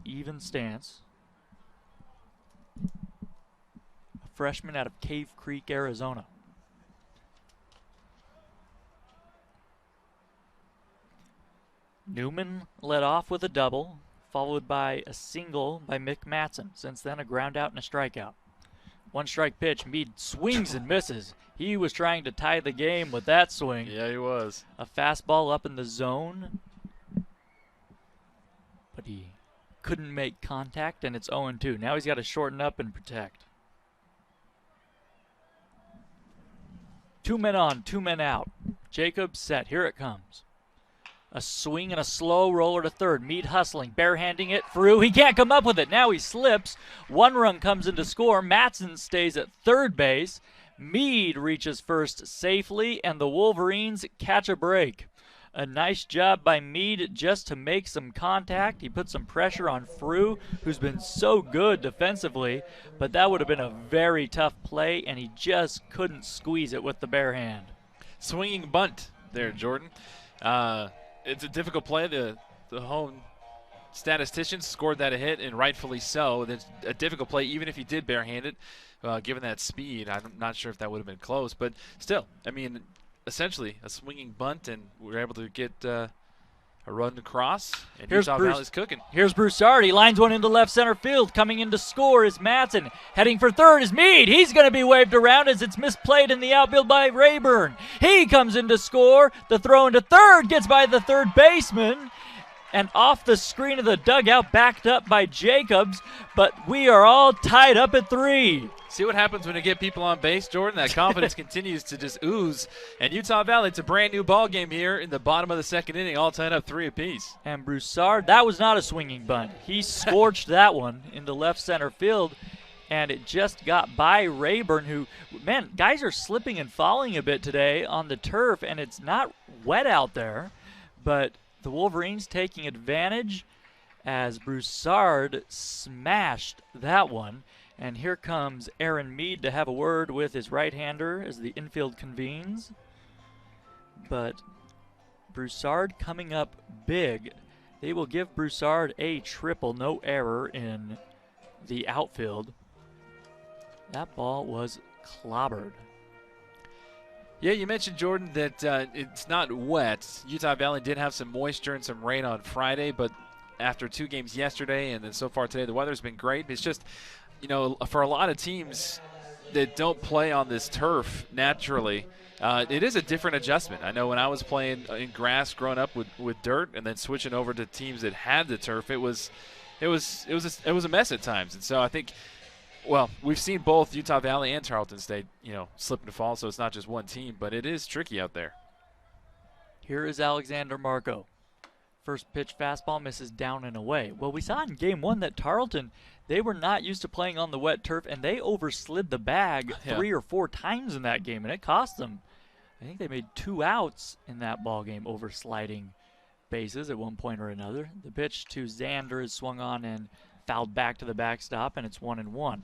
Even stance. A freshman out of Cave Creek, Arizona. Newman led off with a double, followed by a single by Mick Matson. Since then, a ground out and a strikeout. 1 strike pitch. Meade swings and misses. He was trying to tie the game with that swing. Yeah, he was. A fastball up in the zone, but he couldn't make contact, and it's 0-2. Now he's got to shorten up and protect. 2 men on, 2 men out. Jacobs set. Here it comes. A swing and a slow roller to third. Meade hustling, barehanding it through. He can't come up with it. Now he slips. 1 run comes in to score. Matson stays at third base. Meade reaches first safely, and the Wolverines catch a break. A nice job by Meade just to make some contact. He put some pressure on Frew, who's been so good defensively, but that would have been a very tough play, and he just couldn't squeeze it with the bare hand. Swinging bunt there, Jordan. It's a difficult play. The home statisticians scored that a hit, and rightfully so. It's a difficult play, even if he did barehand it. Given that speed, I'm not sure if that would have been close. But still, I mean, essentially a swinging bunt, and we were able to get a run across, and Utah Valley's cooking. Here's Broussard. He lines one into left center field. Coming in to score is Matson. Heading for third is Meade. He's going to be waved around as it's misplayed in the outfield by Rayburn. He comes in to score. The throw into third gets by the third baseman, and off the screen of the dugout, backed up by Jacobs, but we are all tied up at 3. See what happens when you get people on base, Jordan? That confidence continues to just ooze. And Utah Valley, it's a brand new ball game here in the bottom of the second inning, all tied up 3 apiece. And Broussard, that was not a swinging bunt. He scorched that one into left center field, and it just got by Rayburn, who, man, guys are slipping and falling a bit today on the turf, and it's not wet out there, but the Wolverines taking advantage as Broussard smashed that one. And here comes Aaron Meade to have a word with his right-hander as the infield convenes. But Broussard coming up big. They will give Broussard a triple, no error in the outfield. That ball was clobbered. Yeah, you mentioned, Jordan, that it's not wet. Utah Valley did have some moisture and some rain on Friday, but after 2 games yesterday and then so far today, the weather's been great. It's just, you know, for a lot of teams that don't play on this turf naturally, it is a different adjustment. I know when I was playing in grass growing up with dirt and then switching over to teams that had the turf, it was a mess at times. And so I think, well, we've seen both Utah Valley and Tarleton State, you know, slip and fall, so it's not just one team, but it is tricky out there. Here is Alexander Marco. First pitch fastball misses down and away. Well, we saw in game 1 that Tarleton, they were not used to playing on the wet turf, and they overslid the bag 3 or 4 times in that game, and it cost them. I think they made 2 outs in that ball game over sliding bases at one point or another. The pitch to Xander is swung on and fouled back to the backstop, and it's 1-1.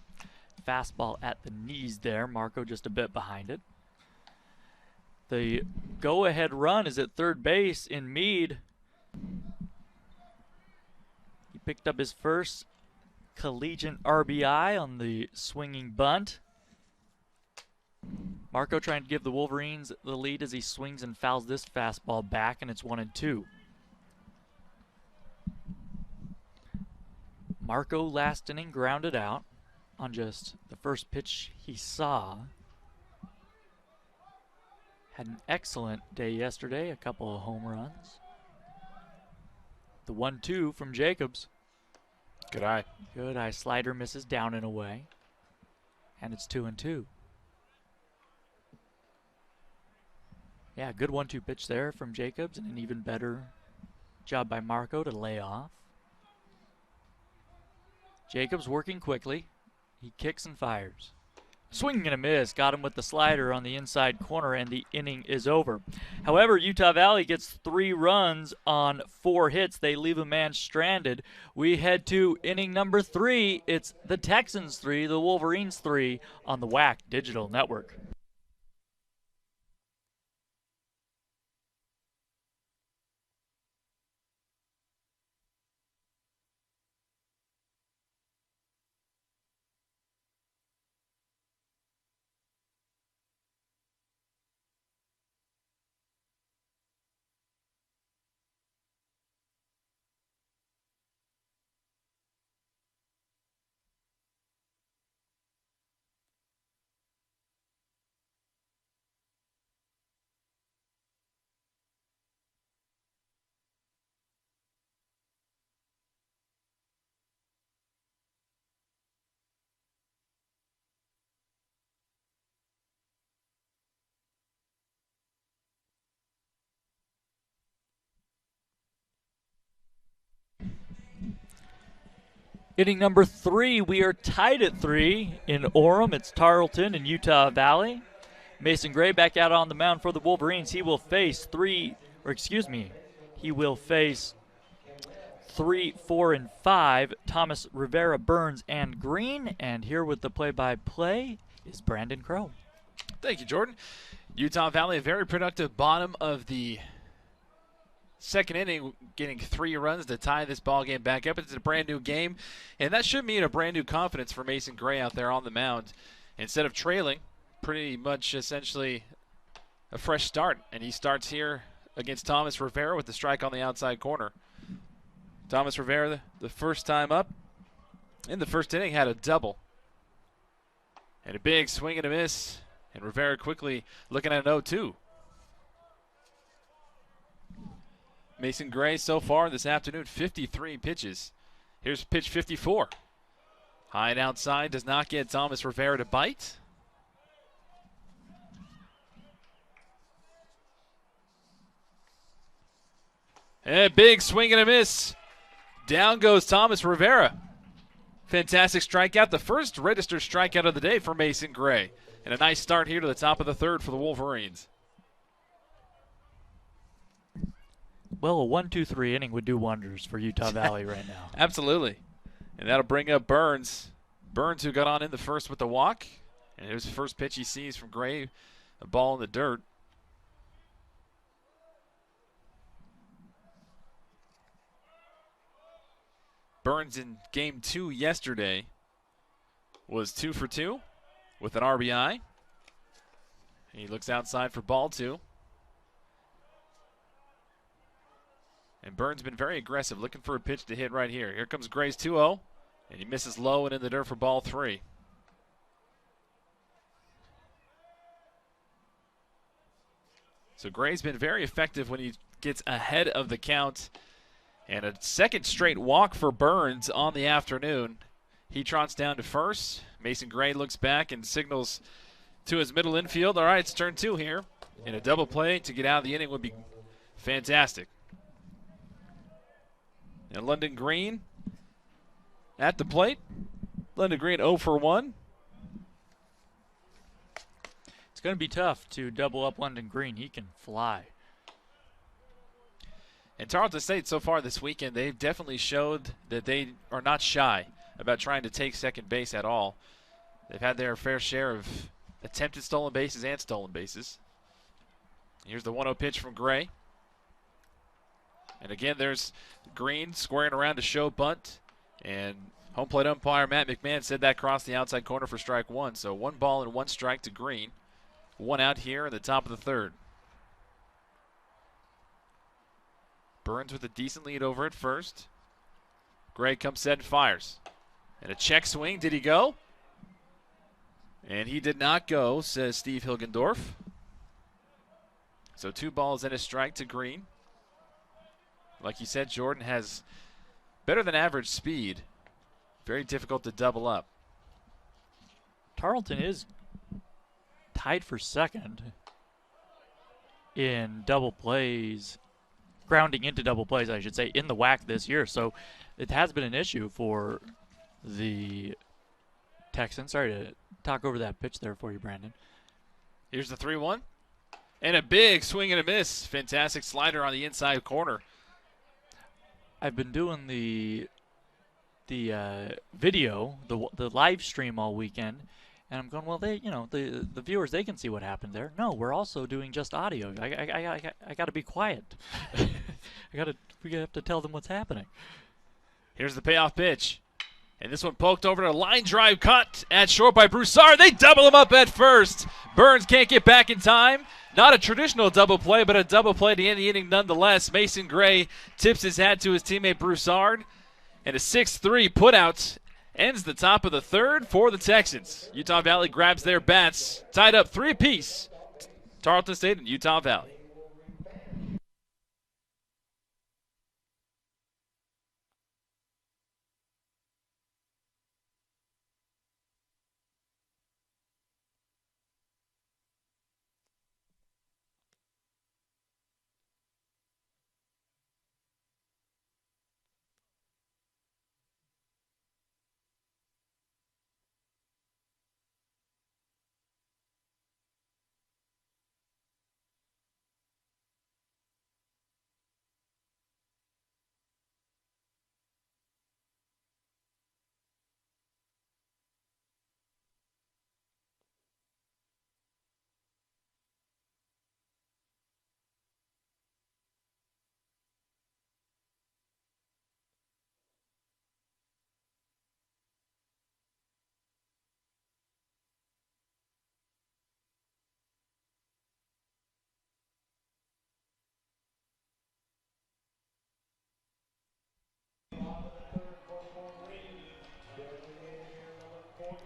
Fastball at the knees there. Marco just a bit behind it. The go-ahead run is at third base in Meade. He picked up his first collegiate RBI on the swinging bunt. Marco trying to give the Wolverines the lead as he swings and fouls this fastball back, and it's 1-2. Marco last inning grounded out on just the first pitch he saw. Had an excellent day yesterday, a couple of home runs. The 1-2 from Jacobs. Good eye. Good eye. Slider misses down and away. And it's 2-2. Yeah, good 1-2 pitch there from Jacobs, and an even better job by Marco to lay off. Jacobs working quickly. He kicks and fires. Swing and a miss. Got him with the slider on the inside corner, and the inning is over. However, Utah Valley gets 3 runs on 4 hits. They leave a man stranded. We head to inning number 3. It's the Texans 3, the Wolverines 3 on the WAC Digital Network. Inning number 3, we are tied at 3 in Orem. It's Tarleton and Utah Valley. Mason Gray back out on the mound for the Wolverines. He will face 3 or excuse me, he will face 3, 4, and 5, Thomas, Rivera, Burns, and Green. And here with the play-by-play is Brandon Crow. Thank you, Jordan. Utah Valley, a very productive bottom of the second inning, getting 3 runs to tie this ball game back up. It's a brand new game, and that should mean a brand new confidence for Mason Gray out there on the mound. Instead of trailing, pretty much essentially a fresh start, and he starts here against Thomas Rivera with the strike on the outside corner. Thomas Rivera, the first time up in the first inning, had a double. And a big swing and a miss, and Rivera quickly looking at an 0-2. Mason Gray so far this afternoon, 53 pitches. Here's pitch 54. High and outside, does not get Thomas Rivera to bite. And a big swing and a miss. Down goes Thomas Rivera. Fantastic strikeout, the first registered strikeout of the day for Mason Gray. And a nice start here to the top of the third for the Wolverines. Well, a 1-2-3 inning would do wonders for Utah Valley right now. Absolutely. And that'll bring up Burns. Burns, who got on in the first with the walk. And here's the first pitch he sees from Gray, a ball in the dirt. Burns in game 2 yesterday was 2 for 2 with an RBI. He looks outside for ball 2. And Burns been very aggressive, looking for a pitch to hit right here. Here comes Gray's 2-0, and he misses low and in the dirt for ball 3. So Gray's been very effective when he gets ahead of the count. And a second straight walk for Burns on the afternoon. He trots down to first. Mason Gray looks back and signals to his middle infield. All right, it's turn 2 here. And a double play to get out of the inning would be fantastic. And London Green at the plate. London Green 0 for 1. It's going to be tough to double up London Green. He can fly. And Tarleton State so far this weekend, they've definitely showed that they are not shy about trying to take second base at all. They've had their fair share of attempted stolen bases and stolen bases. Here's the 1-0 pitch from Gray. And again, there's Green squaring around to show bunt. And home plate umpire Matt McMahon said that crossed the outside corner for strike 1. So 1 ball and 1 strike to Green. 1 out here in the top of the third. Burns with a decent lead over at first. Gray comes set and fires. And a check swing. Did he go? And he did not go, says Steve Hilgendorf. So 2 balls and a strike to Green. Like you said, Jordan has better than average speed. Very difficult to double up. Tarleton is tied for second in double plays. Grounding into double plays, I should say, in the WAC this year. So it has been an issue for the Texans. Sorry to talk over that pitch there for you, Brandon. Here's the 3-1. And a big swing and a miss. Fantastic slider on the inside corner. I've been doing the video, the live stream all weekend, and I'm going, well, the viewers, they can see what happened there. No, we're also doing just audio. I got to be quiet. We have to tell them what's happening. Here's the payoff pitch. And this one poked over to a line drive cut at short by Broussard. They double him up at first. Burns can't get back in time. Not a traditional double play, but a double play to end the inning nonetheless. Mason Gray tips his hat to his teammate Broussard. And a 6-3 putout ends the top of the third for the Texans. Utah Valley grabs their bats, tied up 3 apiece. Tarleton State and Utah Valley.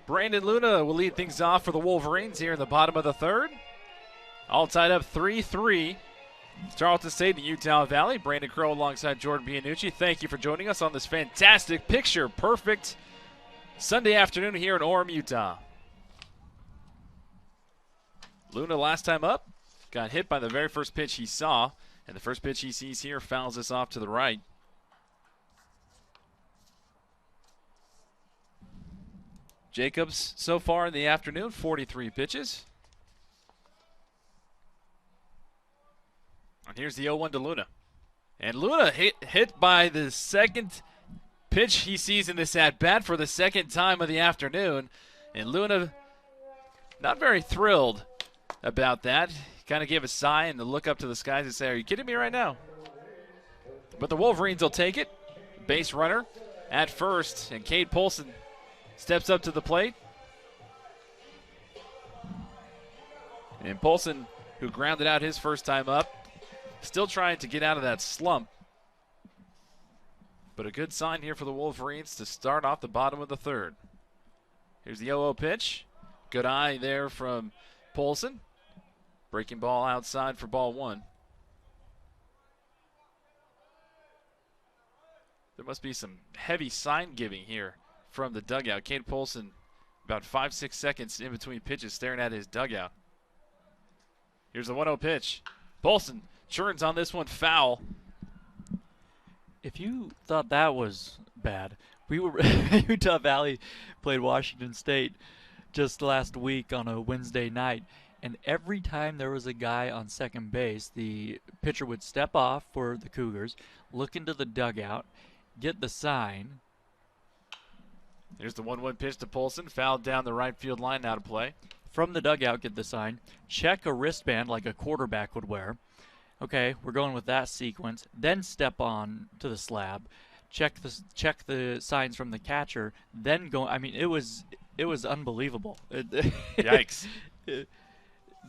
Brandon Luna will lead things off for the Wolverines here in the bottom of the third. All tied up 3-3. Tarleton State and Utah Valley. Brandon Crow alongside Jordan Bianucci. Thank you for joining us on this fantastic picture-perfect Sunday afternoon here in Orem, Utah. Luna last time up got hit by the very first pitch he saw, and the first pitch he sees here fouls us off to the right. Jacobs so far in the afternoon, 43 pitches. And here's the 0-1 to Luna. And Luna hit by the second pitch he sees in this at-bat for the second time of the afternoon. And Luna not very thrilled about that. He kind of gave a sigh and a look up to the skies and say, "Are you kidding me right now?" But the Wolverines will take it. Base runner at first, and Cade Polson steps up to the plate. And Polson, who grounded out his first time up, still trying to get out of that slump. But a good sign here for the Wolverines to start off the bottom of the third. Here's the 0-0 pitch. Good eye there from Polson. Breaking ball outside for ball one. There must be some heavy sign giving here from the dugout. Cade Polson, about 5-6 seconds in between pitches, staring at his dugout. Here's the 1-0 pitch. Polson churns on this one, foul. If you thought that was bad, Utah Valley played Washington State just last week on a Wednesday night, and every time there was a guy on second base, the pitcher would step off for the Cougars, look into the dugout, get the sign. Here's the 1-1 pitch to Polson, fouled down the right field line, out of play. From the dugout, get the sign, check a wristband like a quarterback would wear. Okay, we're going with that sequence. Then step on to the slab, check the signs from the catcher. Then go. I mean, it was unbelievable. Yikes! The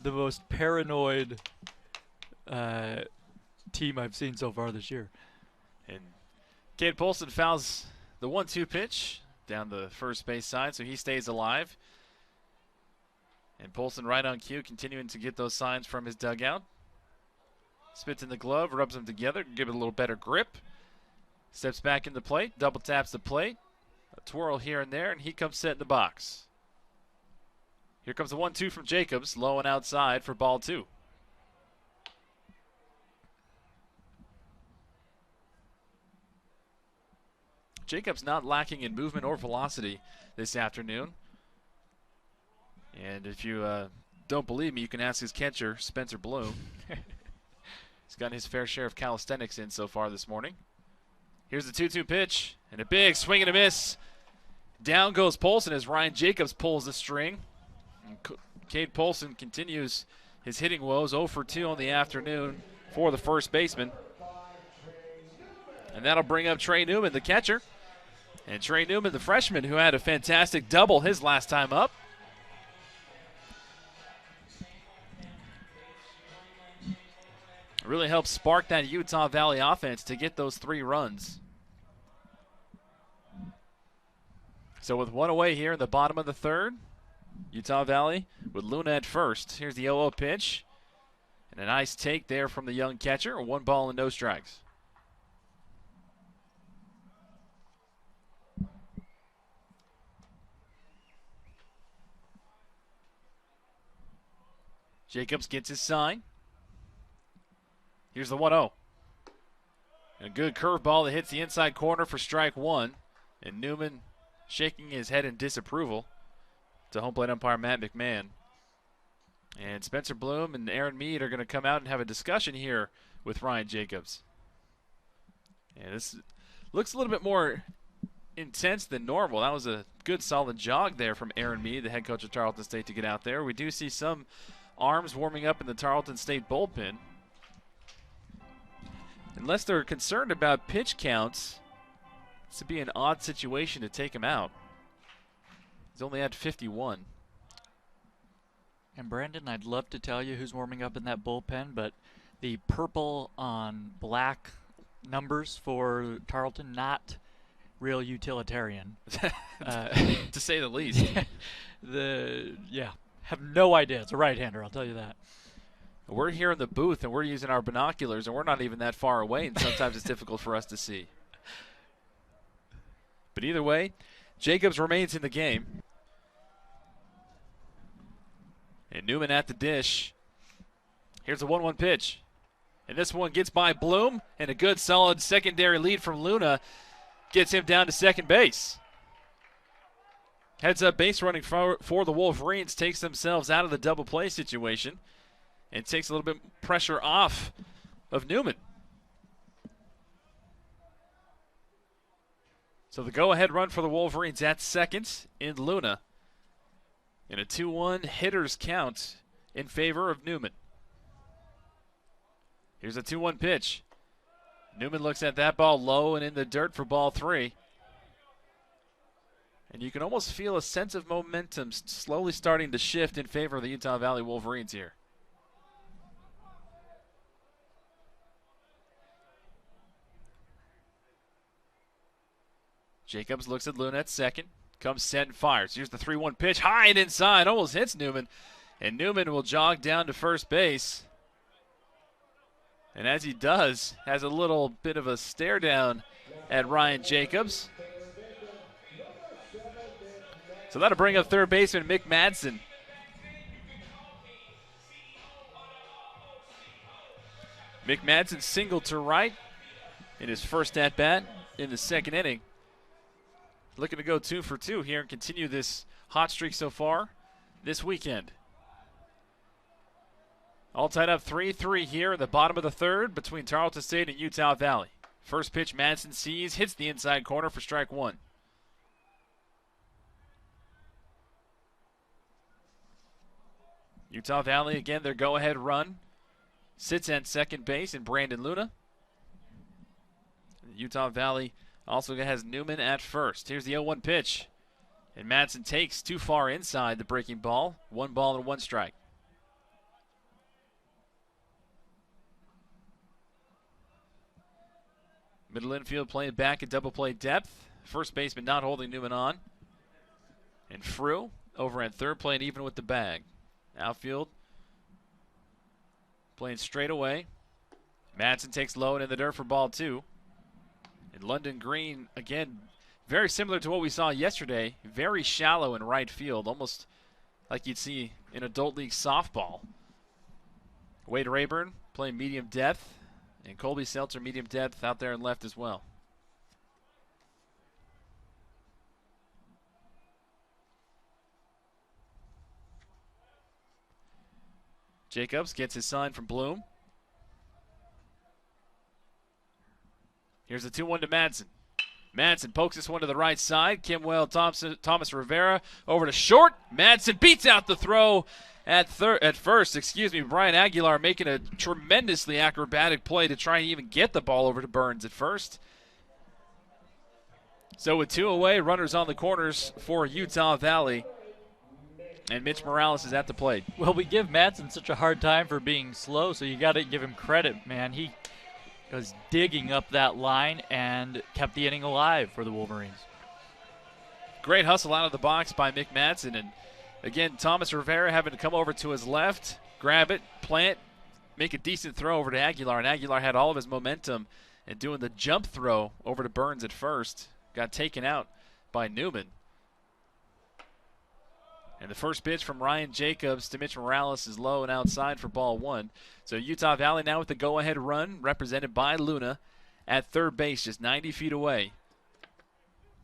most paranoid team I've seen so far this year. And Cade Polson fouls the 1-2 pitch down the first base side, so he stays alive. And Polson right on cue, continuing to get those signs from his dugout. Spits in the glove, rubs them together, give it a little better grip. Steps back in the plate, double taps the plate. A twirl here and there, and he comes set in the box. Here comes the 1-2 from Jacobs, low and outside for ball two. Jacobs not lacking in movement or velocity this afternoon. And if you don't believe me, you can ask his catcher, Spencer Bloom. He's gotten his fair share of calisthenics in so far this morning. Here's the 2-2 pitch, and a big swing and a miss. Down goes Polson as Ryan Jacobs pulls the string. And Cade Polson continues his hitting woes, 0 for 2 on the afternoon for the first baseman. And that'll bring up Trey Newman, the catcher. And Trey Newman, the freshman, who had a fantastic double his last time up. Really helped spark that Utah Valley offense to get those 3 runs. So with 1 away here in the bottom of the third, Utah Valley with Luna at first. Here's the 0-0 pitch. And a nice take there from the young catcher. 1 ball and no strikes. Jacobs gets his sign. Here's the 1-0. And a good curveball that hits the inside corner for strike 1. And Newman shaking his head in disapproval to home plate umpire Matt McMahon. And Spencer Bloom and Aaron Mead are going to come out and have a discussion here with Ryan Jacobs. And this looks a little bit more intense than normal. That was a good solid jog there from Aaron Mead, the head coach of Tarleton State, to get out there. We do see some arms warming up in the Tarleton State bullpen. Unless they're concerned about pitch counts, this would be an odd situation to take him out. He's only had 51. And Brandon, I'd love to tell you who's warming up in that bullpen, but the purple on black numbers for Tarleton, not real utilitarian. To say the least. Have no idea. It's a right-hander, I'll tell you that. We're here in the booth, and we're using our binoculars, and we're not even that far away, and sometimes it's difficult for us to see. But either way, Jacobs remains in the game. And Newman at the dish. Here's a 1-1 pitch. And this one gets by Bloom, and a good, solid secondary lead from Luna gets him down to second base. Heads up base running for the Wolverines takes themselves out of the double play situation and takes a little bit pressure off of Newman. So the go-ahead run for the Wolverines at second in Luna. And a 2-1 hitters count in favor of Newman. Here's a 2-1 pitch. Newman looks at that ball low and in the dirt for ball 3. And you can almost feel a sense of momentum slowly starting to shift in favor of the Utah Valley Wolverines here. Jacobs looks at Luna at second. Comes set and fires. Here's the 3-1 pitch. High and inside. Almost hits Newman. And Newman will jog down to first base. And as he does, has a little bit of a stare down at Ryan Jacobs. So that'll bring up third baseman Mick Madsen. Mick Madsen singled to right in his first at-bat in the second inning. Looking to go 2 for 2 here and continue this hot streak so far this weekend. All tied up 3-3 here in the bottom of the third between Tarleton State and Utah Valley. First pitch Madsen sees, hits the inside corner for strike 1. Utah Valley, again, their go-ahead run. Sits at second base in Brandon Luna. Utah Valley also has Newman at first. Here's the 0-1 pitch. And Madsen takes too far inside the breaking ball. 1 ball and 1 strike. Middle infield playing back at double play depth. First baseman not holding Newman on. And Frew over at third playing even with the bag. Outfield playing straight away. Madsen takes low and in the dirt for ball 2. And London Green, again, very similar to what we saw yesterday. Very shallow in right field, almost like you'd see in adult league softball. Wade Rayburn playing medium depth. And Colby Seltzer medium depth out there in left as well. Jacobs gets his sign from Bloom. Here's a 2-1 to Madsen. Madsen pokes this one to the right side. Kimwell Thomas Rivera over to short. Madsen beats out the throw at first. Brian Aguilar making a tremendously acrobatic play to try and even get the ball over to Burns at first. So with 2 away, runners on the corners for Utah Valley. And Mitch Morales is at the plate. Well, we give Madsen such a hard time for being slow, so you got to give him credit, man. He was digging up that line and kept the inning alive for the Wolverines. Great hustle out of the box by Mick Madsen. And again, Thomas Rivera having to come over to his left, grab it, plant, make a decent throw over to Aguilar. And Aguilar had all of his momentum and doing the jump throw over to Burns at first. Got taken out by Newman. And the first pitch from Ryan Jacobs to Mitch Morales is low and outside for ball 1. So Utah Valley now with the go-ahead run, represented by Luna at third base, just 90 feet away.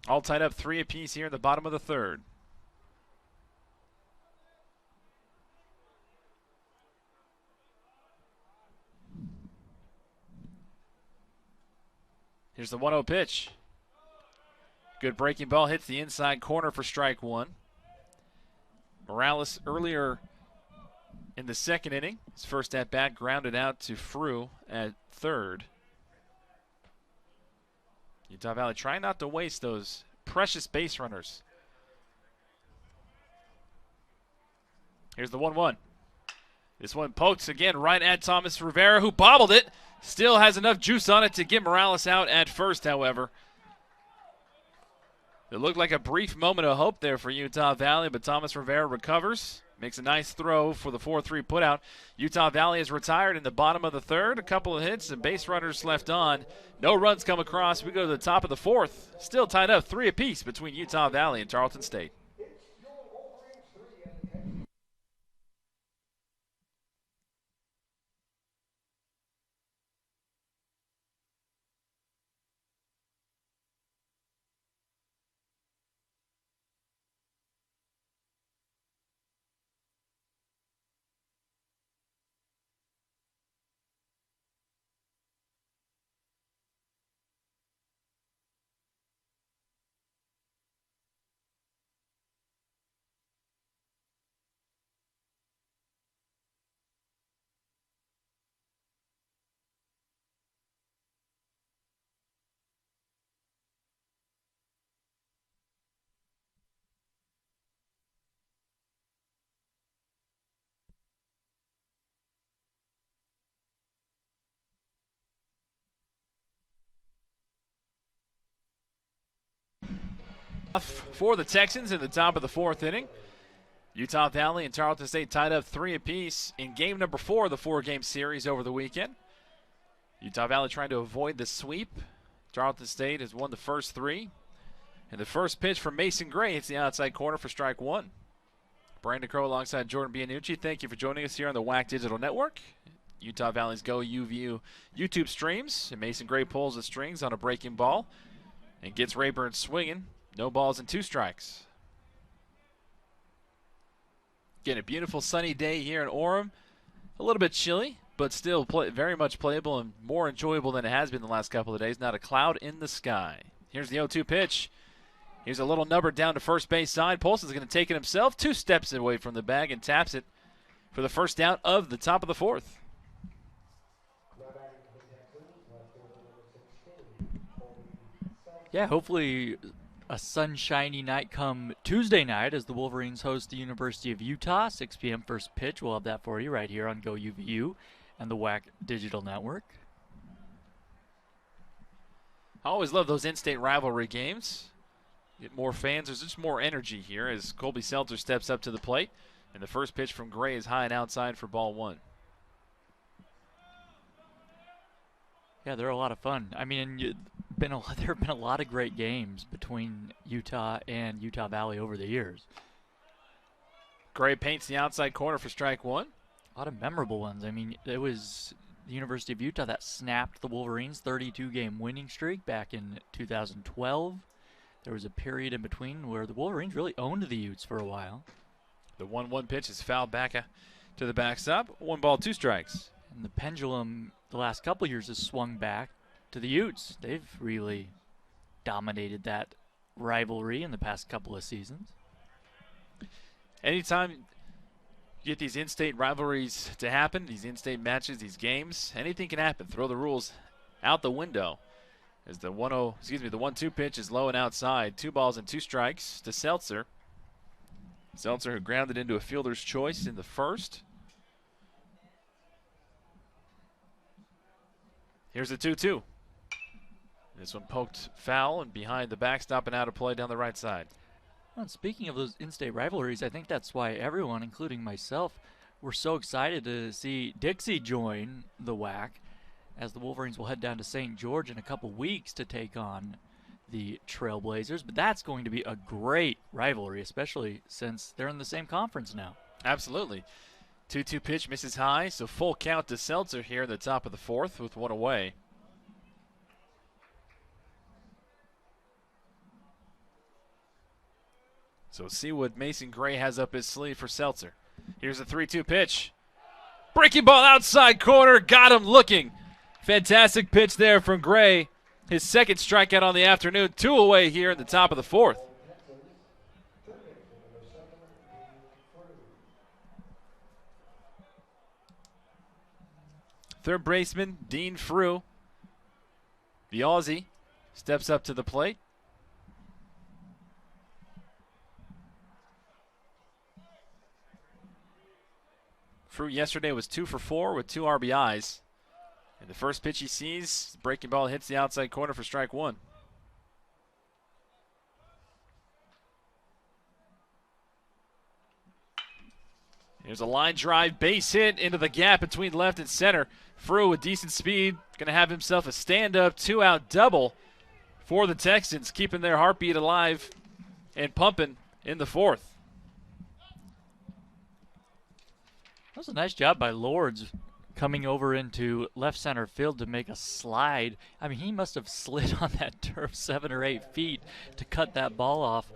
All tied up 3 apiece here in the bottom of the third. Here's the 1-0 pitch. Good breaking ball, hits the inside corner for strike 1. Morales earlier in the second inning, his first at-bat grounded out to Frew at third. Utah Valley trying not to waste those precious base runners. Here's the 1-1. This one pokes again right at Thomas Rivera, who bobbled it. Still has enough juice on it to get Morales out at first, however. It looked like a brief moment of hope there for Utah Valley, but Thomas Rivera recovers. Makes a nice throw for the 4-3 putout. Utah Valley is retired in the bottom of the third. A couple of hits and base runners left on. No runs come across. We go to the top of the fourth. Still tied up 3 apiece between Utah Valley and Tarleton State. For the Texans in the top of the fourth inning. Utah Valley and Tarleton State tied up 3 apiece in game number 4 of the 4-game series over the weekend. Utah Valley trying to avoid the sweep. Tarleton State has won the first 3. And the first pitch from Mason Gray hits the outside corner for strike 1. Brandon Crow alongside Jordan Bianucci. Thank you for joining us here on the WAC Digital Network. Utah Valley's GoUVU YouTube streams. And Mason Gray pulls the strings on a breaking ball and gets Rayburn swinging. No balls and 2 strikes. Again, a beautiful sunny day here in Orem. A little bit chilly, but still very much playable and more enjoyable than it has been the last couple of days. Not a cloud in the sky. Here's the 0-2 pitch. Here's a little number down to first base side. Polson's going to take it himself. 2 steps away from the bag and taps it for the first out of the top of the fourth. Yeah, hopefully a sunshiny night come Tuesday night as the Wolverines host the University of Utah. 6 p.m. first pitch. We'll have that for you right here on GoUVU and the WAC Digital Network. I always love those in-state rivalry games. Get more fans. There's just more energy here as Colby Seltzer steps up to the plate. And the first pitch from Gray is high and outside for ball 1. Yeah, they're a lot of fun. I mean, there have been a lot of great games between Utah and Utah Valley over the years. Gray paints the outside corner for strike 1. A lot of memorable ones. I mean, it was the University of Utah that snapped the Wolverines' 32-game winning streak back in 2012. There was a period in between where the Wolverines really owned the Utes for a while. The 1-1 pitch is fouled back to the backstop. 1 ball, 2 strikes. And the pendulum the last couple of years has swung back to the Utes. They've really dominated that rivalry in the past couple of seasons. Anytime you get these in-state rivalries to happen, these in-state matches, these games, anything can happen. Throw the rules out the window. As the 1-2 pitch is low and outside. 2 balls and 2 strikes to Seltzer. Seltzer, who grounded into a fielder's choice in the first. Here's the 2-2. This one poked foul and behind the backstop and out of play down the right side. Well, and speaking of those in-state rivalries, I think that's why everyone, including myself, were so excited to see Dixie join the WAC, as the Wolverines will head down to St. George in a couple weeks to take on the Trailblazers. But that's going to be a great rivalry, especially since they're in the same conference now. Absolutely. 2-2 pitch misses high, so full count to Seltzer here in the top of the fourth with 1 away. So see what Mason Gray has up his sleeve for Seltzer. Here's a 3-2 pitch. Breaking ball outside corner, got him looking. Fantastic pitch there from Gray. His second strikeout on the afternoon. 2 away here in the top of the fourth. Third baseman, Dean Frew, the Aussie, steps up to the plate. Frew yesterday was 2 for 4 with 2 RBIs. And the first pitch he sees, breaking ball hits the outside corner for strike 1. Here's a line drive base hit into the gap between left and center. Frew with decent speed, going to have himself a stand-up 2-out double for the Texans, keeping their heartbeat alive and pumping in the fourth. That was a nice job by Lords coming over into left center field to make a slide. I mean, he must have slid on that turf 7 or 8 feet to cut that ball off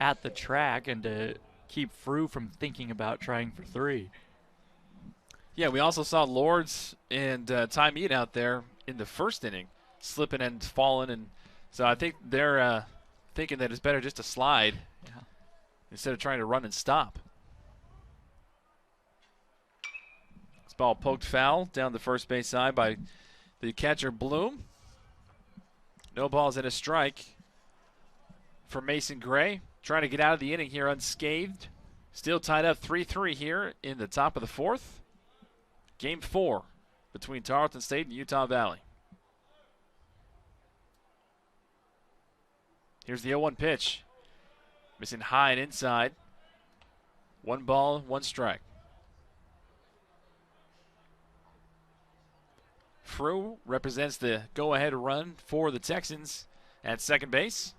at the track and to keep Frew from thinking about trying for 3. Yeah, we also saw Lords and Ty Mead out there in the first inning, slipping and falling, and so I think they're thinking that it's better just to slide instead of trying to run and stop. This ball poked foul down the first base side by the catcher Bloom. No balls and a strike for Mason Gray, trying to get out of the inning here unscathed. Still tied up 3-3 here in the top of the fourth. Game 4 between Tarleton State and Utah Valley. Here's the 0-1 pitch. Missing high and inside. 1 ball, 1 strike. Frew represents the go-ahead run for the Texans at second base.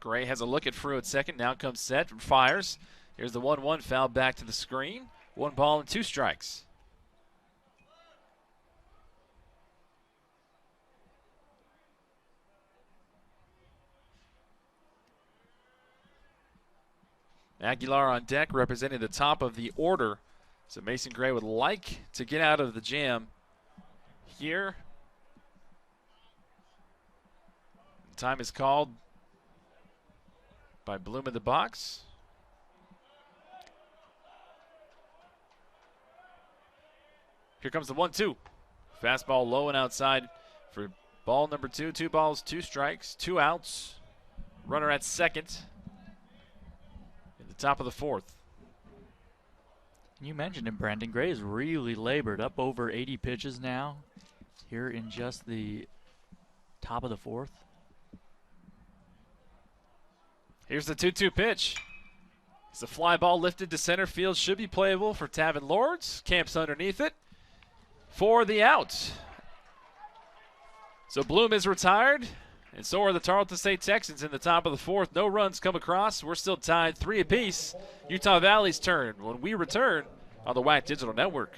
Gray has a look at Frew at second. Now comes set, fires. Here's the 1-1 foul back to the screen. 1 ball and 2 strikes. Aguilar on deck representing the top of the order. So Mason Gray would like to get out of the jam here. Time is called by Bloom in the box. Here comes the 1-2. Fastball low and outside for ball number 2. 2 balls, 2 strikes, 2 outs. Runner at second in the top of the fourth. You mentioned him, Brandon. Gray has really labored, up over 80 pitches now here in just the top of the fourth. Here's the 2-2 pitch. It's a fly ball lifted to center field. Should be playable for Tavin Lords. Camps underneath it for the out. So Bloom is retired, and so are the Tarleton State Texans in the top of the fourth. No runs come across. We're still tied 3 apiece. Utah Valley's turn when we return on the WAC Digital Network.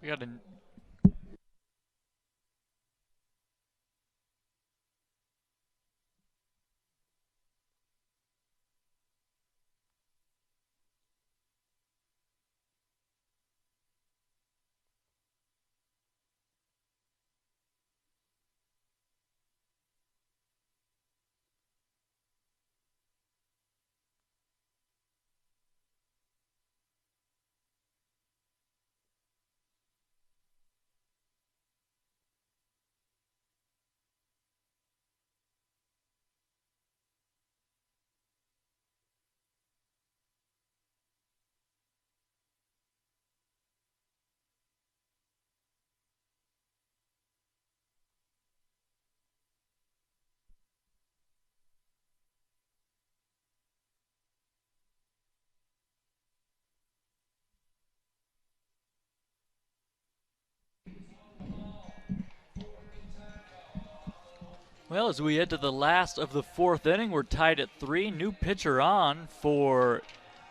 We got a Well, as we head to the last of the fourth inning, we're tied at 3. New pitcher on for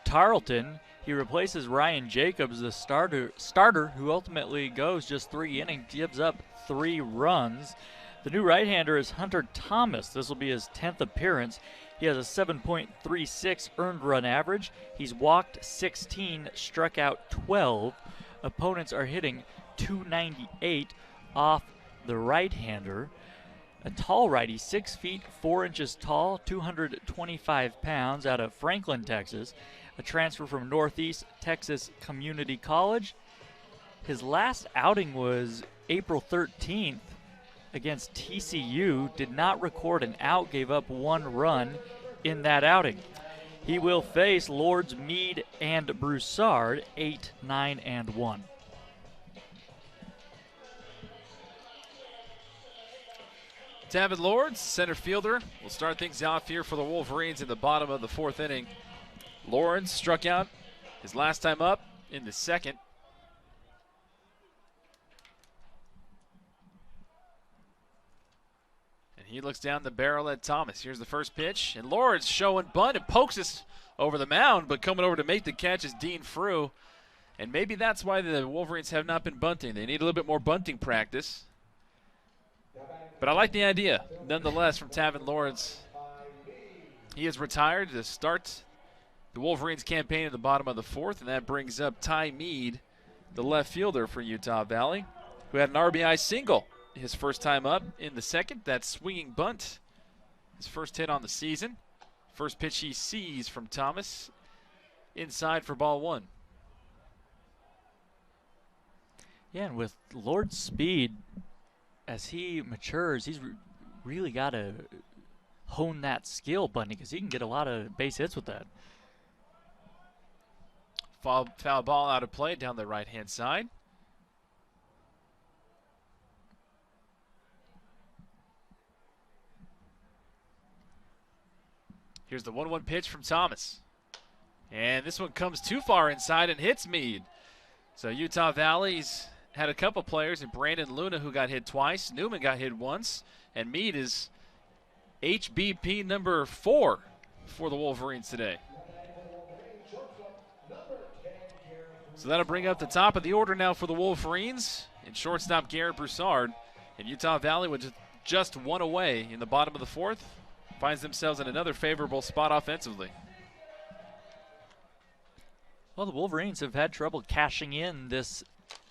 Tarleton. He replaces Ryan Jacobs, the starter who ultimately goes just 3 innings, gives up 3 runs. The new right-hander is Hunter Thomas. This will be his 10th appearance. He has a 7.36 earned run average. He's walked 16, struck out 12. Opponents are hitting .298 off the right-hander. A tall righty, 6 feet 4 inches tall, 225 pounds, out of Franklin, Texas. A transfer from Northeast Texas Community College. His last outing was April 13th against TCU. Did not record an out, gave up 1 run in that outing. He will face Lords, Meade, and Broussard, 8, 9, and 1. Tavin Lords, center fielder, will start things off here for the Wolverines in the bottom of the 4th inning. Lawrence struck out his last time up in the 2nd. And he looks down the barrel at Thomas. Here's the first pitch, and Lawrence showing bunt and pokes us over the mound, but coming over to make the catch is Dean Frew. And maybe that's why the Wolverines have not been bunting. They need a little bit more bunting practice. But I like the idea, nonetheless, from Tavin Lawrence. He is retired to start the Wolverines campaign in the bottom of the 4th, and that brings up Ty Meade, the left fielder for Utah Valley, who had an RBI single his first time up in the 2nd. That swinging bunt, his first hit on the season. First pitch he sees from Thomas, inside for ball 1. Yeah, and with Lord's speed, as he matures, he's really got to hone that skill, bunting, because he can get a lot of base hits with that. Foul ball out of play down the right-hand side. Here's the 1-1 pitch from Thomas. And this one comes too far inside and hits Meade. So Utah Valley's had a couple players, and Brandon Luna, who got hit twice. Newman got hit once. And Meade is HBP number 4 for the Wolverines today. So that'll bring up the top of the order now for the Wolverines. And shortstop Garrett Broussard. And Utah Valley, with just 1 away in the bottom of the 4th, finds themselves in another favorable spot offensively. Well, the Wolverines have had trouble cashing in this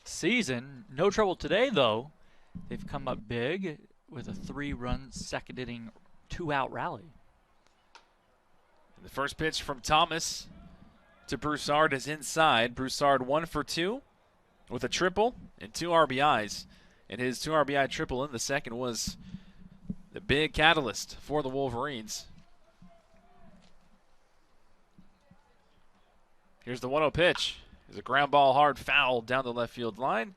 season. No trouble today, though. They've come up big with a 3-run second inning 2-out rally. And the first pitch from Thomas to Broussard is inside. Broussard 1 for 2 with a triple and 2 RBIs. And his 2 RBI triple in the 2nd was the big catalyst for the Wolverines. Here's the 1-0 pitch. There's a ground ball hard foul down the left field line.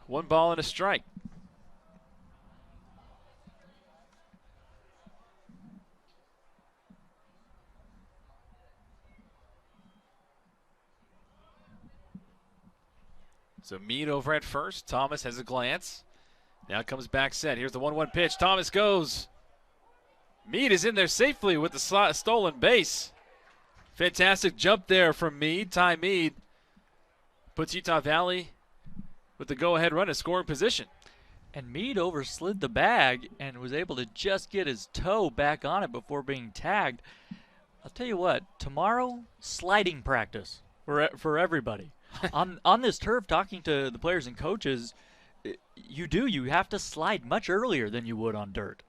1 ball and a strike. So Meade over at first. Thomas has a glance. Now comes back set. Here's the 1-1 pitch. Thomas goes. Meade is in there safely with the stolen base. Fantastic jump there from Meade. Ty Meade puts Utah Valley with the go-ahead run in scoring position. And Meade overslid the bag and was able to just get his toe back on it before being tagged. I'll tell you what, tomorrow, sliding practice for everybody. on this turf, talking to the players and coaches, you have to slide much earlier than you would on dirt.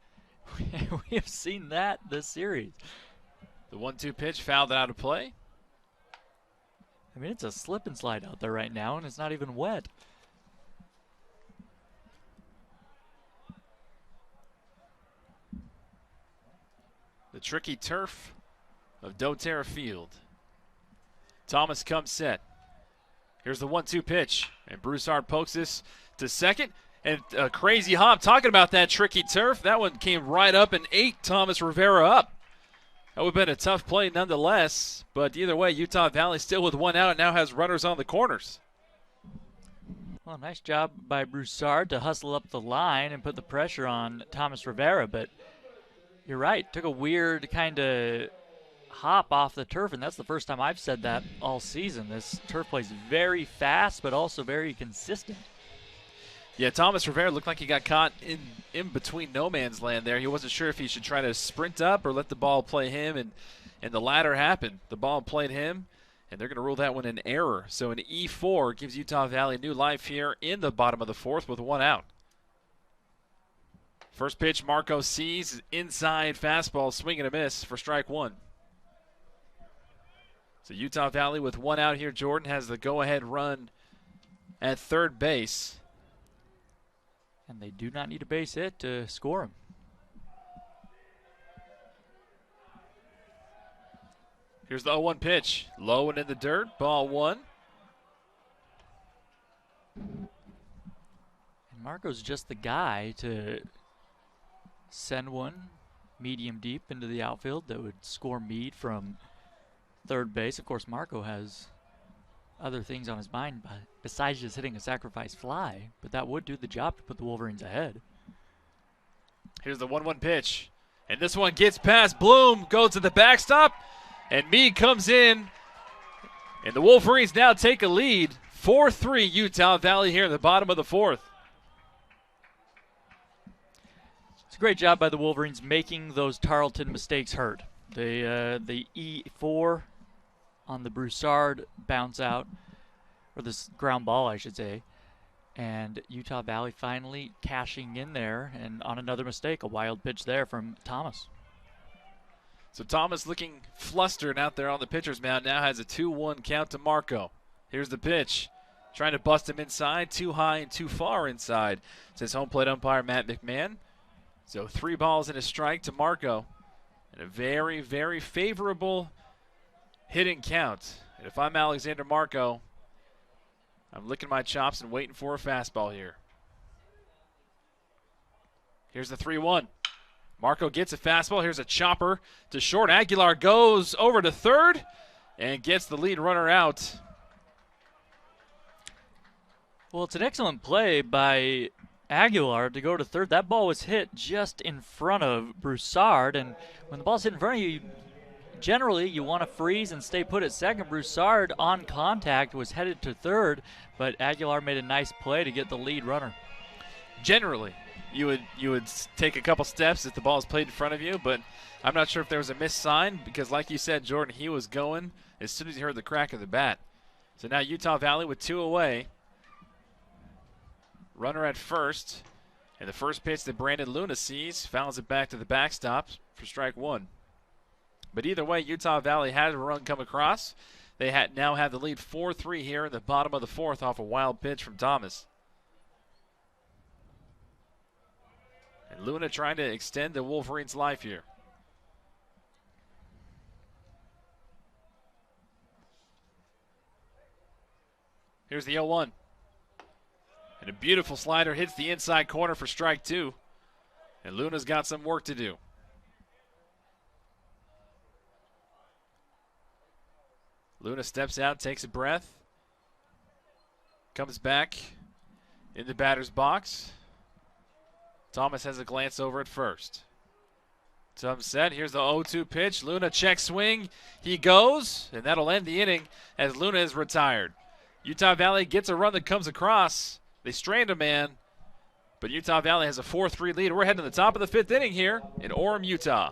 We have seen that this series. The 1-2 pitch fouled out of play. I mean, it's a slip and slide out there right now, and it's not even wet. The tricky turf of doTERRA Field. Thomas comes set. Here's the 1-2 pitch, and Broussard pokes this to second, and a crazy hop. Talking about that tricky turf, that one came right up and ate Thomas Rivera up. That would have been a tough play nonetheless, but either way, Utah Valley still with 1 out and now has runners on the corners. Well, nice job by Broussard to hustle up the line and put the pressure on Thomas Rivera, but you're right, took a weird kind of hop off the turf, and that's the first time I've said that all season. This turf plays very fast, but also very consistent. Yeah, Thomas Rivera looked like he got caught in between no man's land there. He wasn't sure if he should try to sprint up or let the ball play him, and the latter happened. The ball played him, and they're going to rule that one an error. So an E4 gives Utah Valley new life here in the bottom of the 4th with 1 out. First pitch, Marco sees inside fastball, swing and a miss for strike 1. So Utah Valley with 1 out here. Jordan has the go-ahead run at third base. And they do not need a base hit to score him. Here's the 0-1 pitch. Low and in the dirt. Ball 1. And Marco's just the guy to send one medium deep into the outfield that would score Meade from third base. Of course, Marco has other things on his mind besides just hitting a sacrifice fly, but that would do the job to put the Wolverines ahead. Here's the 1-1 pitch. And this one gets past Bloom, goes to the backstop, and Meade comes in. And the Wolverines now take a lead. 4-3 Utah Valley here in the bottom of the 4th. It's a great job by the Wolverines making those Tarleton mistakes hurt. The E4 on the Broussard bounce out, or this ground ball, I should say, and Utah Valley finally cashing in there, and on another mistake, a wild pitch there from Thomas. So Thomas looking flustered out there on the pitcher's mound, now has a 2-1 count to Marco. Here's the pitch. Trying to bust him inside, too high and too far inside, says home plate umpire Matt McMahon. So 3 balls and a strike to Marco. And a very, very favorable hitting count. And if I'm Alexander Marco, I'm licking my chops and waiting for a fastball here. Here's the 3-1. Marco gets a fastball. Here's a chopper to short. Aguilar goes over to third and gets the lead runner out. Well, it's an excellent play by Aguilar to go to third. That ball was hit just in front of Broussard, and when the ball's hit in front of you, generally you want to freeze and stay put at second. Broussard on contact was headed to third, but Aguilar made a nice play to get the lead runner. Generally, you would take a couple steps if the ball is played in front of you, but I'm not sure if there was a missed sign because, like you said, Jordan, he was going as soon as he heard the crack of the bat. So now Utah Valley with 2 away. Runner at first, and the first pitch that Brandon Luna sees fouls it back to the backstop for strike 1. But either way, Utah Valley had a run come across. They now have the lead 4-3 here in the bottom of the 4th off a wild pitch from Thomas. And Luna trying to extend the Wolverines' life here. Here's the 0-1. And a beautiful slider hits the inside corner for strike 2. And Luna's got some work to do. Luna steps out, takes a breath. Comes back in the batter's box. Thomas has a glance over at first. Some set. Here's the 0-2 pitch. Luna check swing. He goes, and that'll end the inning as Luna is retired. Utah Valley gets a run that comes across. They strand a man, but Utah Valley has a 4-3 lead. We're heading to the top of the 5th inning here in Orem, Utah.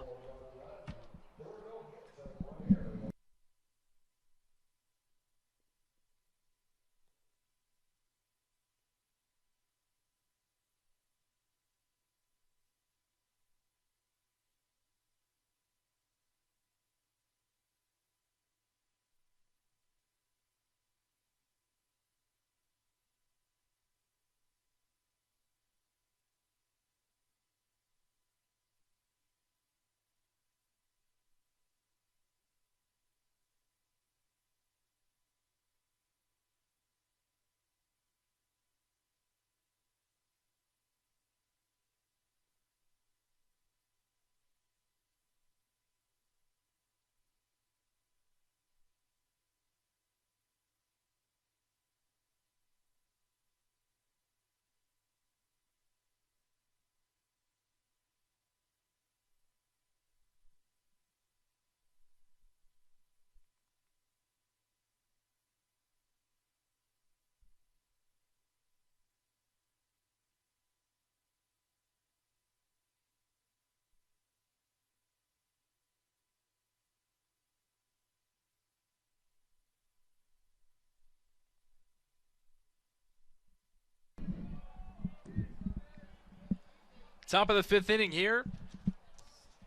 Top of the 5th inning here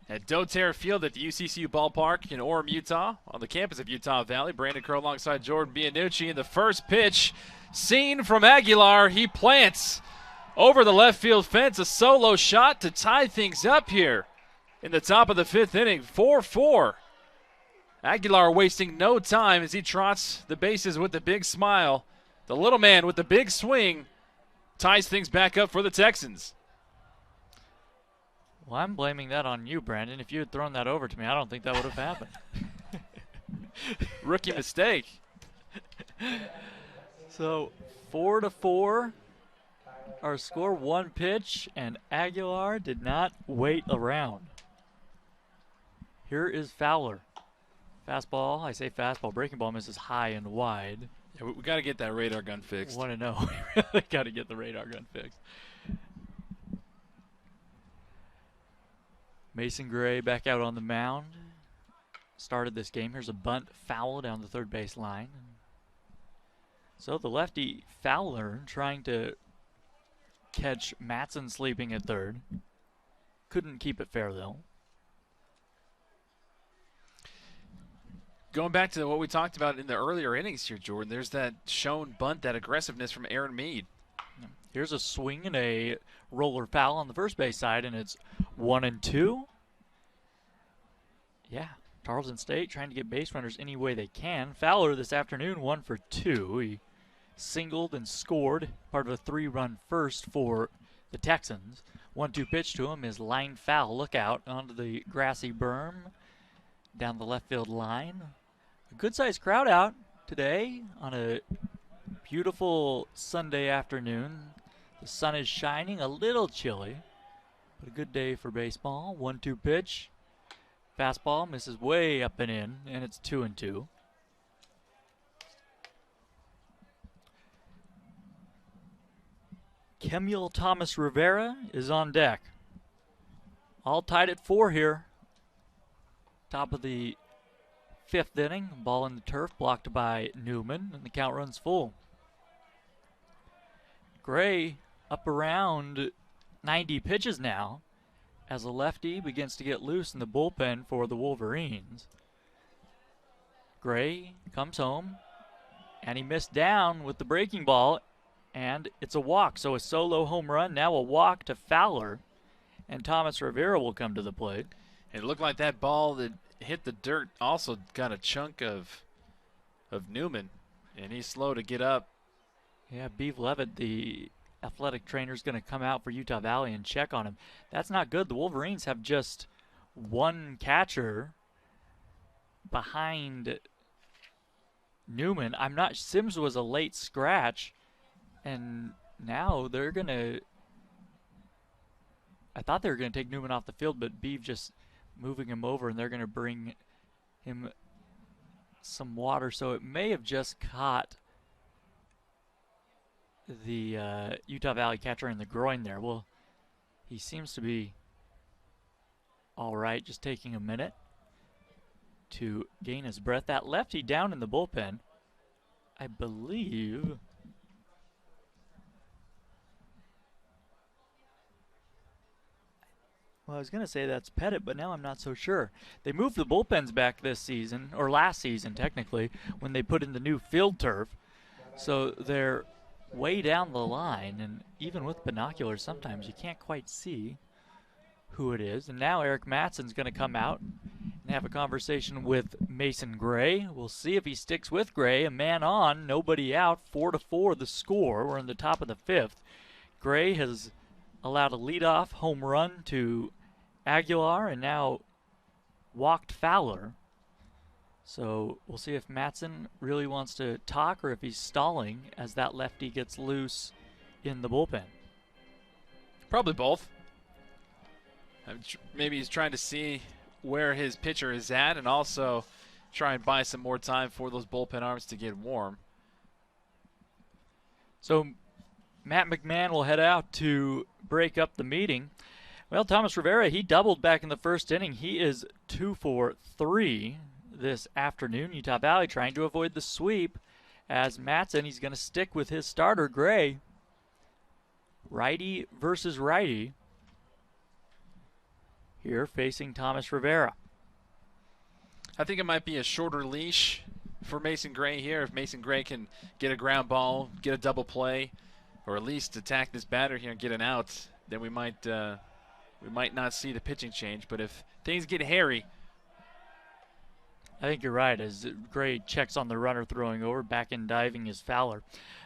at Doterra Field at the UCCU Ballpark in Orem, Utah, on the campus of Utah Valley. Brandon Crow alongside Jordan Bianucci. In the first pitch, seen from Aguilar. He plants over the left field fence, a solo shot to tie things up here in the top of the 5th inning, 4-4. Aguilar wasting no time as he trots the bases with the big smile. The little man with the big swing ties things back up for the Texans. Well, I'm blaming that on you, Brandon. If you had thrown that over to me, I don't think that would have happened. Rookie mistake. So 4-4. Our score, one pitch, and Aguilar did not wait around. Here is Fowler. Fastball, I say fastball, breaking ball misses high and wide. Yeah, we got to get that radar gun fixed. Want to know? We really got to get the radar gun fixed. Mason Gray back out on the mound. Started this game. Here's a bunt foul down the third base line. So the lefty Fowler trying to catch Matson sleeping at third. Couldn't keep it fair though. Going back to what we talked about in the earlier innings here, Jordan, there's that shown bunt, that aggressiveness from Aaron Mead. Here's a swing and a roller foul on the first base side, and it's 1-2. Yeah, Tarleton State trying to get base runners any way they can. Fowler this afternoon 1 for 2. He singled and scored, part of a 3-run first for the Texans. 1-2 pitch to him is line foul. Look out onto the grassy berm down the left field line. A good-sized crowd out today on a beautiful Sunday afternoon. The sun is shining, a little chilly, but a good day for baseball. 1-2 pitch. Fastball misses way up and in, and it's 2-2. Kemuel Thomas Rivera is on deck. All tied at 4 here. Top of the 5th inning. Ball in the turf blocked by Newman, and the count runs full. Gray up around 90 pitches now as a lefty begins to get loose in the bullpen for the Wolverines. Gray comes home, and he missed down with the breaking ball, and it's a walk. So a solo home run, now a walk to Fowler, and Thomas Rivera will come to the plate. It looked like that ball that hit the dirt also got a chunk of Newman, and he's slow to get up. Yeah, Beeve Levitt, the athletic trainer, is going to come out for Utah Valley and check on him. That's not good. The Wolverines have just one catcher behind Newman. Sims was a late scratch, and now they're going to, I thought they were going to take Newman off the field, but Beeve just moving him over, and they're going to bring him some water. So it may have just caught the Utah Valley catcher in the groin there. Well, he seems to be all right, just taking a minute to gain his breath. That lefty down in the bullpen, I believe, well, I was going to say that's Pettit, but now I'm not so sure. They moved the bullpens back this season, or last season technically, when they put in the new field turf. So they're way down the line, and even with binoculars sometimes you can't quite see who it is. And now Eric Matson's going to come out and have a conversation with Mason Gray. We'll see if he sticks with Gray. A man on, nobody out, 4-4 the score. We're in the top of the 5th. Gray has allowed a leadoff home run to Aguilar and now walked Fowler. So we'll see if Matson really wants to talk or if he's stalling as that lefty gets loose in the bullpen. Probably both. Maybe he's trying to see where his pitcher is at and also try and buy some more time for those bullpen arms to get warm. So Matt McMahon will head out to break up the meeting. Well, Thomas Rivera, he doubled back in the first inning. He is 2 for 3 this afternoon. Utah Valley trying to avoid the sweep as Matson, he's going to stick with his starter, Gray. Righty versus righty here facing Thomas Rivera. I think it might be a shorter leash for Mason Gray here. If Mason Gray can get a ground ball, get a double play, or at least attack this batter here and get an out, then we might not see the pitching change. But if things get hairy, I think you're right. As Gray checks on the runner throwing over, back in diving is Fowler.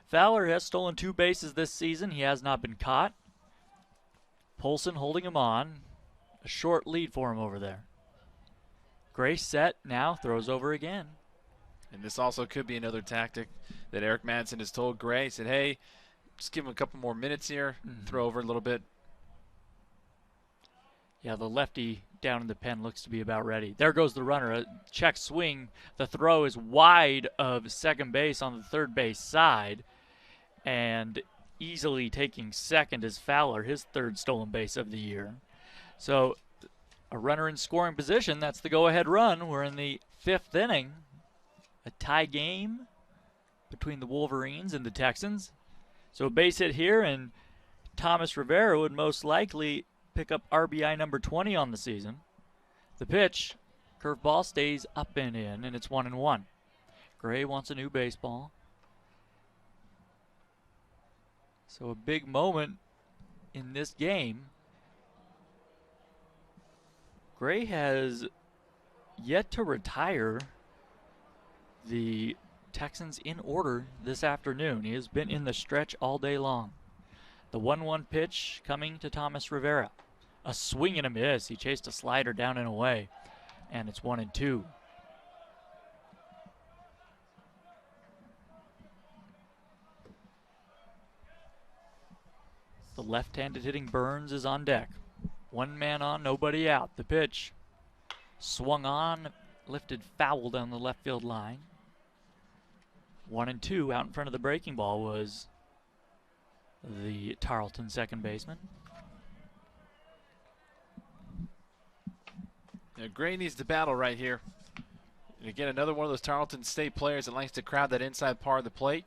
Fowler has stolen 2 bases this season. He has not been caught. Polson holding him on. A short lead for him over there. Gray set now, throws over again. And this also could be another tactic that Eric Madsen has told Gray. He said, hey, just give him a couple more minutes here, throw over a little bit. Yeah, the lefty down in the pen looks to be about ready. There goes the runner. A check swing. The throw is wide of second base on the third base side. And easily taking second is Fowler, his 3rd stolen base of the year. So a runner in scoring position. That's the go-ahead run. We're in the 5th inning. A tie game between the Wolverines and the Texans. So a base hit here, and Thomas Rivera would most likely pick up RBI number 20 on the season. The pitch, curveball, stays up and in, and it's 1-1. Gray wants a new baseball. So a big moment in this game. Gray has yet to retire the Texans in order this afternoon. He has been in the stretch all day long. The 1-1 pitch coming to Thomas Rivera. A swing and a miss. He chased a slider down and away, and it's 1-2. The left-handed hitting Burns is on deck. 1 man on, nobody out. The pitch swung on, lifted foul down the left field line. 1-2. Out in front of the breaking ball was the Tarleton second baseman. Now, Gray needs to battle right here. And again, another one of those Tarleton State players that likes to crowd that inside part of the plate.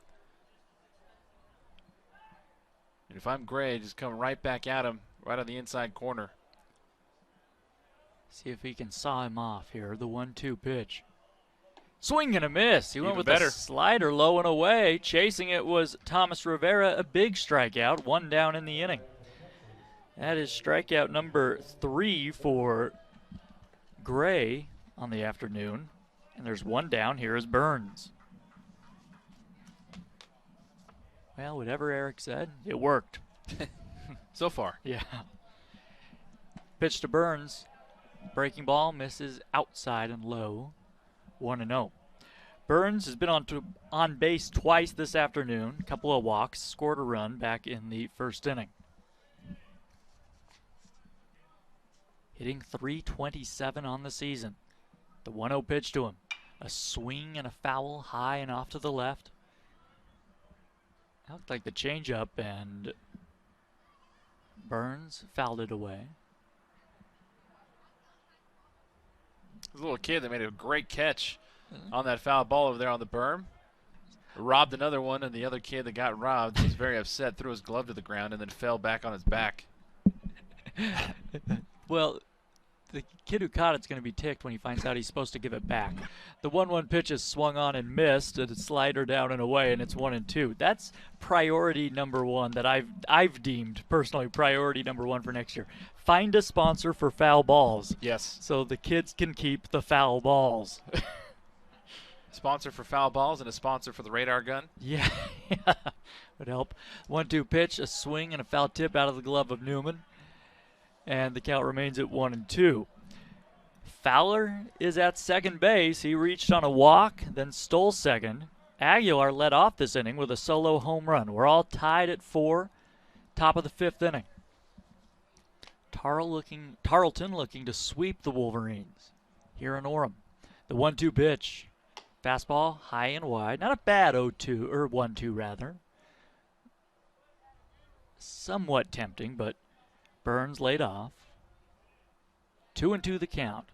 And if I'm Gray, just come right back at him, right on the inside corner. See if he can saw him off here. The 1-2 pitch. Swing and a miss. He went with a slider low and away. Chasing it was Thomas Rivera. A big strikeout. 1 down in the inning. That is strikeout number 3 for Gray on the afternoon. And there's 1 down. Here is Burns. Well, whatever Eric said, it worked. So far. Yeah. Pitch to Burns. Breaking ball misses outside and low. 1-0. Burns has been on base twice this afternoon. A couple of walks, scored a run back in the 1st inning. Hitting .327 on the season. The 1-0 pitch to him. A swing and a foul high and off to the left. That looked like the changeup, and Burns fouled it away. This little kid that made a great catch on that foul ball over there on the berm. Robbed another one, and the other kid that got robbed was very upset, threw his glove to the ground, and then fell back on his back. Well, the kid who caught it's going to be ticked when he finds out he's supposed to give it back. The 1-1 pitch is swung on and missed, and a slider down and away, and it's 1-2. That's priority number 1 that I've deemed personally priority number 1 for next year. Find a sponsor for foul balls. Yes. So the kids can keep the foul balls. Sponsor for foul balls and a sponsor for the radar gun. Yeah, would help. 1-2 pitch, a swing and a foul tip out of the glove of Newman. And the count remains at 1-2. Fowler is at second base. He reached on a walk, then stole second. Aguilar led off this inning with a solo home run. We're all tied at 4, top of the 5th inning. Tarleton looking to sweep the Wolverines here in Orem. The 1-2 pitch. Fastball high and wide. Not a bad 0-2, or 1-2 rather. Somewhat tempting, but Burns laid off. 2-2 the count.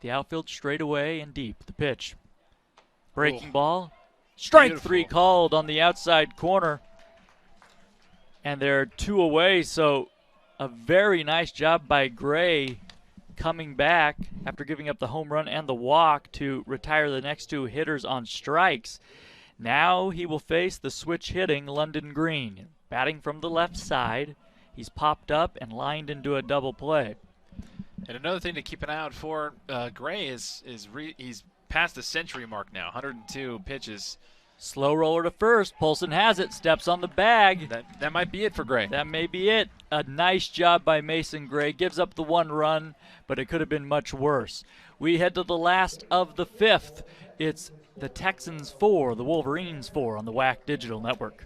The outfield straight away and deep. The pitch. Breaking ball. Strike Beautiful. 3 called on the outside corner. And they're 2 away, so a very nice job by Gray coming back after giving up the home run and the walk to retire the next 2 hitters on strikes. Now he will face the switch hitting London Green. Batting from the left side, he's popped up and lined into a double play. And another thing to keep an eye out for, Gray is he's past the century mark now, 102 pitches. Slow roller to first. Polson has it, steps on the bag. That might be it for Gray. That may be it. A nice job by Mason Gray. Gives up the 1 run, but it could have been much worse. We head to the last of the 5th. It's the Texans 4, the Wolverines 4 on the WAC Digital Network.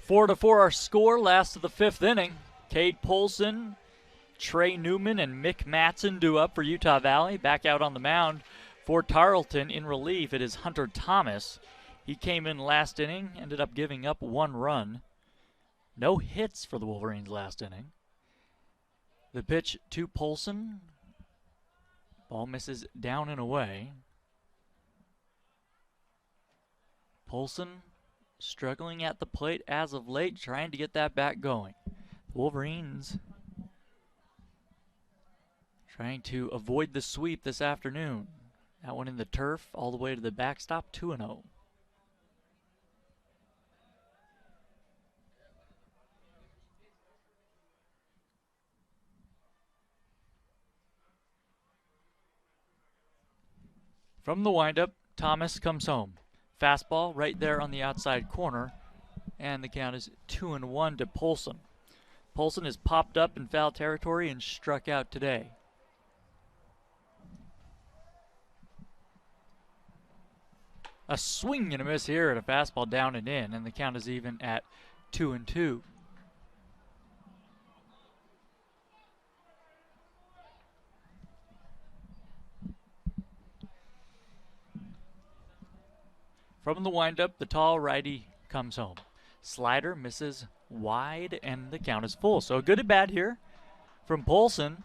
Four to 4 our score, last of the 5th inning. Cade Polson, Trey Newman, and Mick Matson due up for Utah Valley. Back out on the mound for Tarleton in relief. It is Hunter Thomas. He came in last inning, ended up giving up 1 run. No hits for the Wolverines last inning. The pitch to Polson. Ball misses down and away. Polson struggling at the plate as of late, trying to get that bat going. The Wolverines trying to avoid the sweep this afternoon. That one in the turf all the way to the backstop, 2-0. From the windup, Thomas comes home. Fastball right there on the outside corner, and the count is 2-1 to Polson. Polson has popped up in foul territory and struck out today. A swing and a miss here at a fastball down and in, and the count is even at 2-2. From the windup, the tall righty comes home. Slider misses wide, and the count is full. So good at bat here from Polson.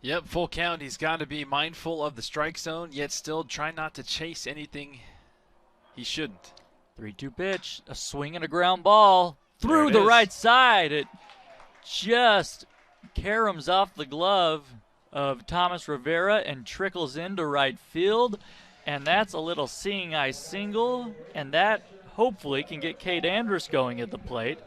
Yep, full count. He's got to be mindful of the strike zone, yet still try not to chase anything he shouldn't. 3-2 pitch, a swing and a ground ball through the right side. It just caroms off the glove of Thomas Rivera and trickles into right field. And that's a little seeing eye single, and that hopefully can get Cade Andrus going at the plate.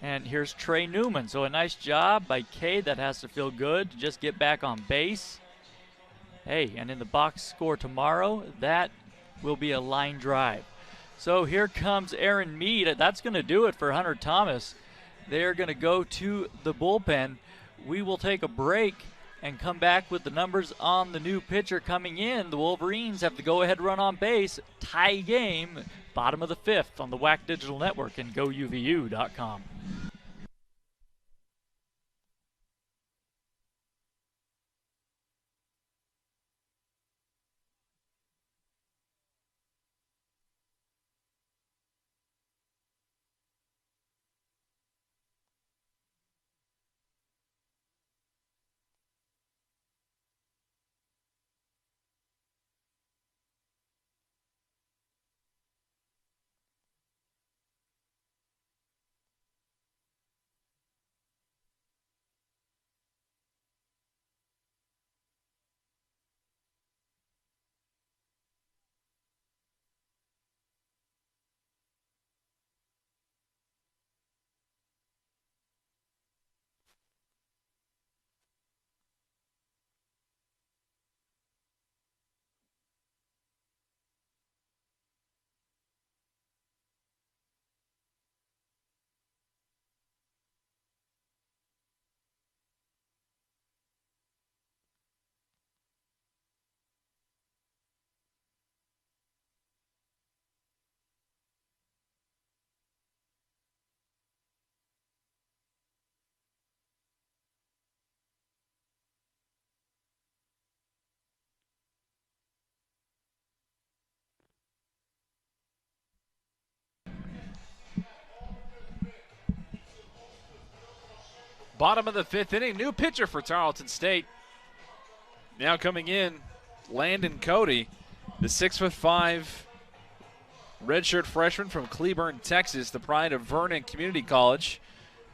And here's Trey Newman. So a nice job by Cade. That has to feel good to just get back on base. Hey, and in the box score tomorrow, that will be a line drive. So here comes Aaron Mead. That's going to do it for Hunter Thomas. They're going to go to the bullpen. We will take a break and come back with the numbers on the new pitcher coming in. The Wolverines have the go-ahead run on base. Tie game, bottom of the 5th on the WAC Digital Network and GoUVU.com. Bottom of the 5th inning, new pitcher for Tarleton State. Now coming in, Landon Cody, the 6'5" redshirt freshman from Cleburne, Texas, the pride of Vernon Community College.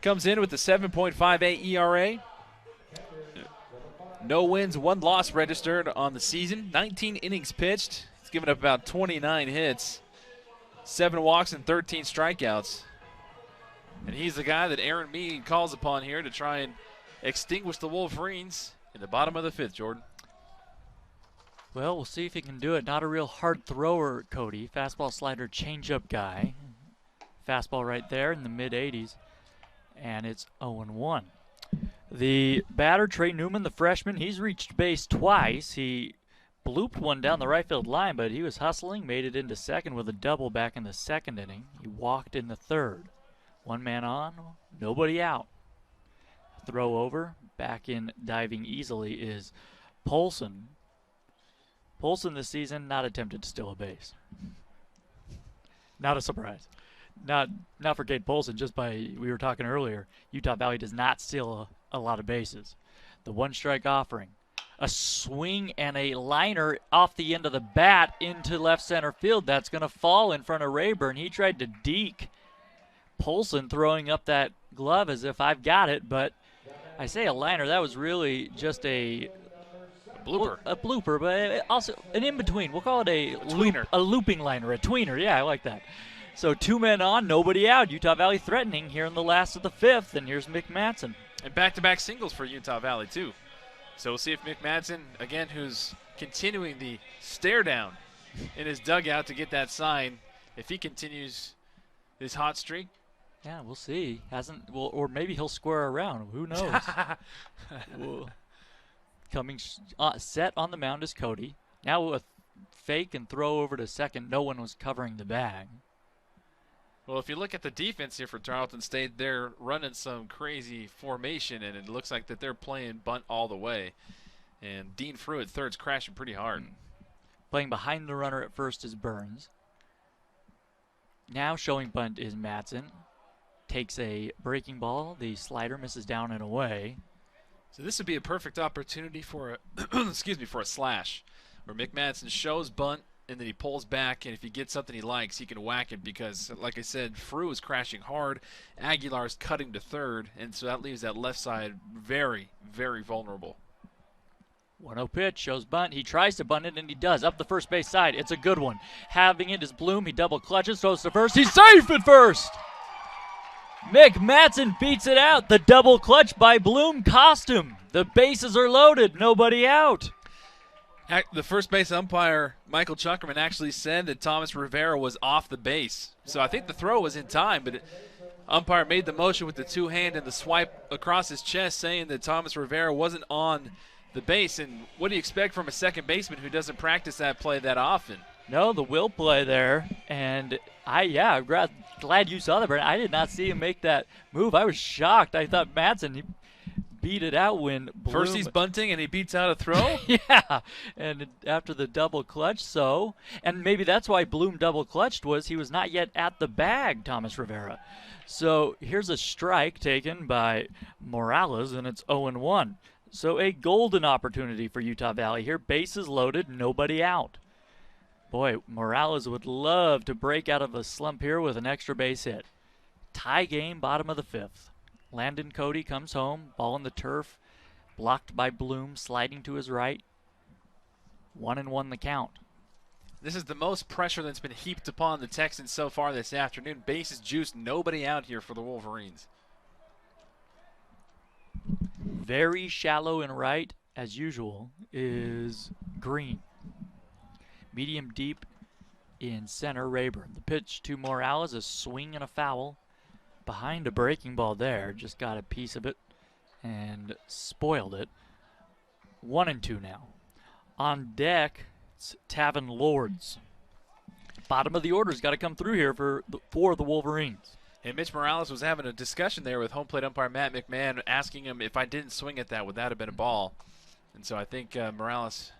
Comes in with the 7.58 ERA. No wins, 1 loss registered on the season. 19 innings pitched. He's given up about 29 hits, 7 walks and 13 strikeouts. And he's the guy that Aaron Mead calls upon here to try and extinguish the Wolverines in the bottom of the 5th, Jordan. Well, we'll see if he can do it. Not a real hard thrower, Cody. Fastball, slider, changeup guy. Fastball right there in the mid-80s. And it's 0-1. The batter, Trey Newman, the freshman, he's reached base twice. He blooped one down the right field line, but he was hustling, made it into second with a double back in the 2nd inning. He walked in the 3rd. 1 man on, nobody out. Throw over, back in diving easily is Polson. Polson this season not attempted to steal a base. Not a surprise. Not for Cade Polson, just by, we were talking earlier, Utah Valley does not steal a lot of bases. The 1-strike offering. A swing and a liner off the end of the bat into left center field. That's going to fall in front of Rayburn. He tried to deke Polson, throwing up that glove as if I've got it, but I say a liner, that was really just a blooper. A blooper, but also an in-between. We'll call it a tweener. A looping liner, a tweener. Yeah, I like that. So 2 men on, nobody out. Utah Valley threatening here in the last of the 5th, and here's Mick Matson. And back-to-back singles for Utah Valley, too. So we'll see if Mick Matson, again, who's continuing the stare down in his dugout to get that sign, if he continues his hot streak. Yeah, we'll see. Or maybe he'll square around. Who knows? Coming set on the mound is Cody. Now a fake and throw over to second. No one was covering the bag. Well, if you look at the defense here for Tarleton State, they're running some crazy formation, and it looks like that they're playing bunt all the way. And Dean Frew at third's crashing pretty hard. Playing behind the runner at first is Burns. Now showing bunt is Matson. Takes a breaking ball. The slider misses down and away. So this would be a perfect opportunity for a for a slash, where Mick Matson shows bunt and then he pulls back, and if he gets something he likes, he can whack it because, like I said, Frew is crashing hard. Aguilar's cutting to third, and so that leaves that left side very, very vulnerable. 1-0 pitch, shows bunt. He tries to bunt it, and he does. Up the first base side. It's a good one. Having it is Bloom. He double clutches, throws to first. He's safe at first! Mick Matson beats it out. The double clutch by Bloom cost him. The bases are loaded. Nobody out. The first base umpire, Michael Chuckerman, actually said that Thomas Rivera was off the base. So I think the throw was in time, but umpire made the motion with the 2-hand and the swipe across his chest saying that Thomas Rivera wasn't on the base. And what do you expect from a second baseman who doesn't practice that play that often? No, the will play there. And I'm glad you saw that, Brent. I did not see him make that move. I was shocked. I thought Matson, he beat it out when Bloom. First he's bunting and he beats out a throw? Yeah, and after the double clutch, and maybe that's why Bloom double clutched was he was not yet at the bag, Thomas Rivera. So here's a strike taken by Morales, and it's 0-1. So a golden opportunity for Utah Valley here. Bases loaded, nobody out. Boy, Morales would love to break out of a slump here with an extra base hit. Tie game, bottom of the 5th. Landon Cody comes home, ball in the turf, blocked by Bloom, sliding to his right. 1-1 the count. This is the most pressure that's been heaped upon the Texans so far this afternoon. Bases juiced, nobody out here for the Wolverines. Very shallow and right, as usual, is Green. Medium deep in center, Rayburn. The pitch to Morales, a swing and a foul. Behind a breaking ball there, just got a piece of it and spoiled it. 1-2 now. On deck, it's Tavin Lords. Bottom of the order's got to come through here for the Wolverines. And Mitch Morales was having a discussion there with home plate umpire Matt McMahon, asking him if I didn't swing at that, would that have been a ball? And so I think Morales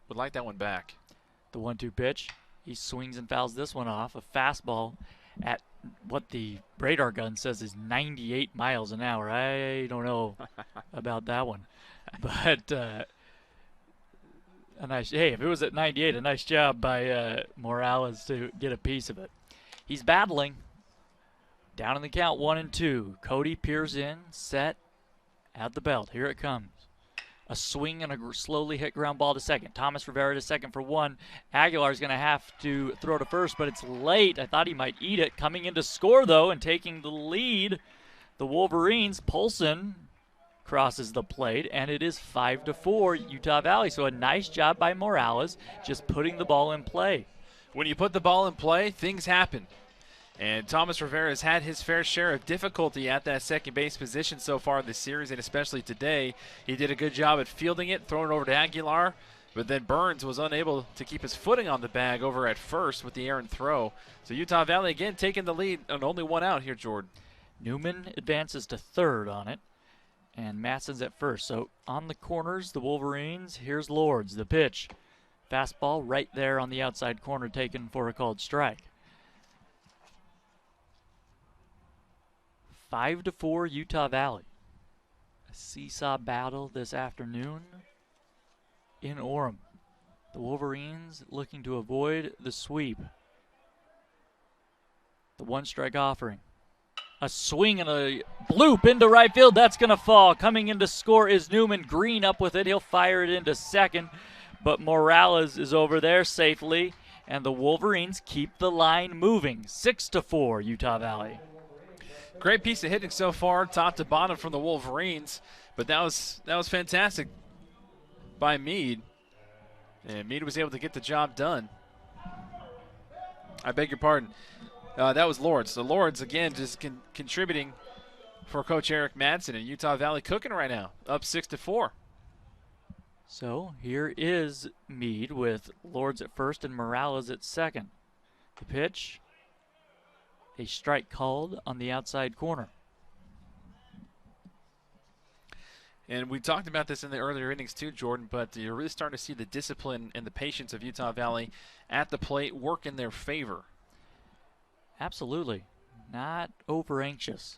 would like that one back. The 1-2 pitch. He swings and fouls this one off. A fastball at what the radar gun says is 98 miles an hour. I don't know about that one. But hey, if it was at 98, a nice job by Morales to get a piece of it. He's battling. Down in the count, 1-2. Cody peers in, set, at the belt. Here it comes. A swing and a slowly hit ground ball to second. Thomas Rivera to second for one. Aguilar's going to have to throw to first, but it's late. I thought he might eat it. Coming in to score, though, and taking the lead, the Wolverines. Polson crosses the plate, and it is 5-4 Utah Valley. So a nice job by Morales just putting the ball in play. When you put the ball in play, things happen. And Thomas Rivera has had his fair share of difficulty at that second base position so far this series, and especially today. He did a good job at fielding it, throwing it over to Aguilar, but then Burns was unable to keep his footing on the bag over at first with the errant throw. So Utah Valley again taking the lead and only one out here, Jordan. Newman advances to third on it, and Matson's at first. So on the corners, the Wolverines, here's Lords, the pitch. Fastball right there on the outside corner taken for a called strike. 5-4 Utah Valley. A seesaw battle this afternoon in Orem. The Wolverines looking to avoid the sweep. The one strike offering. A swing and a bloop into right field. That's going to fall. Coming in to score is Newman. Green up with it. He'll fire it into second. But Morales is over there safely. And the Wolverines keep the line moving. 6-4 Utah Valley. Great piece of hitting so far, top to bottom from the Wolverines, but that was fantastic by Meade, and Meade was able to get the job done. I beg your pardon. That was Lords. So Lords again just contributing for Coach Eric Madsen, and Utah Valley cooking right now, up 6-4. So here is Meade with Lords at first and Morales at second. The pitch. A strike called on the outside corner. And we talked about this in the earlier innings too, Jordan, but you're really starting to see the discipline and the patience of Utah Valley at the plate work in their favor. Absolutely. Not over anxious.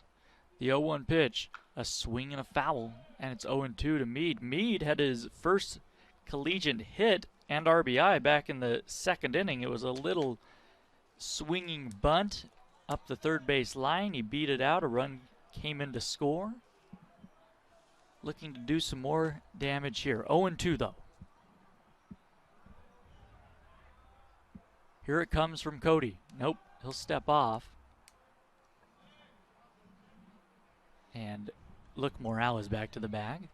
The 0-1 pitch, a swing and a foul, and it's 0-2 to Meade. Meade had his first collegiate hit and RBI back in the second inning. It was a little swinging bunt up the third base line. He beat it out. A run came in to score. Looking to do some more damage here. 0-2 though. Here it comes from Cody. Nope, he'll step off. And look, Morales back to the bag.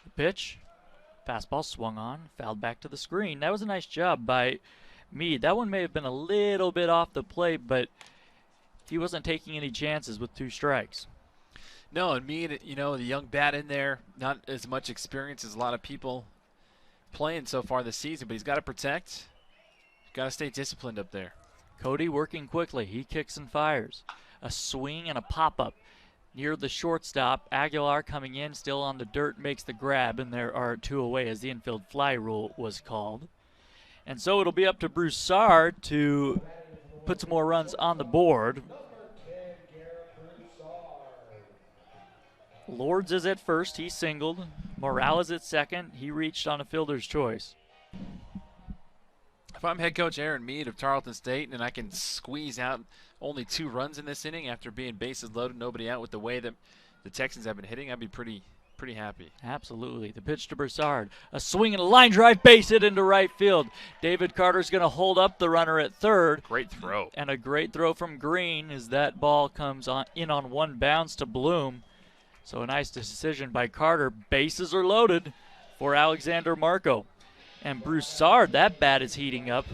The pitch. Fastball swung on, fouled back to the screen. That was a nice job by Meade. That one may have been a little bit off the plate, but he wasn't taking any chances with two strikes. No, and Meade, the young bat in there, not as much experience as a lot of people playing so far this season, but he's got to protect. Got to stay disciplined up there. Cody working quickly. He kicks and fires. A swing and a pop-up near the shortstop. Aguilar coming in, still on the dirt, makes the grab, and there are two away as the infield fly rule was called. And so it'll be up to Broussard to put some more runs on the board. Lords is at first. He singled. Morales at second. He reached on a fielder's choice. If I'm head coach Aaron Meade of Tarleton State and I can squeeze out only 2 runs in this inning after being bases loaded, nobody out with the way that the Texans have been hitting, I'd be pretty happy. Absolutely. The pitch to Broussard. A swing and a line drive, base hit into right field. David Carter's going to hold up the runner at third. Great throw. And a great throw from Green as that ball comes in on one bounce to Bloom. So a nice decision by Carter. Bases are loaded for Alexander Marco. And Broussard, that bat is heating up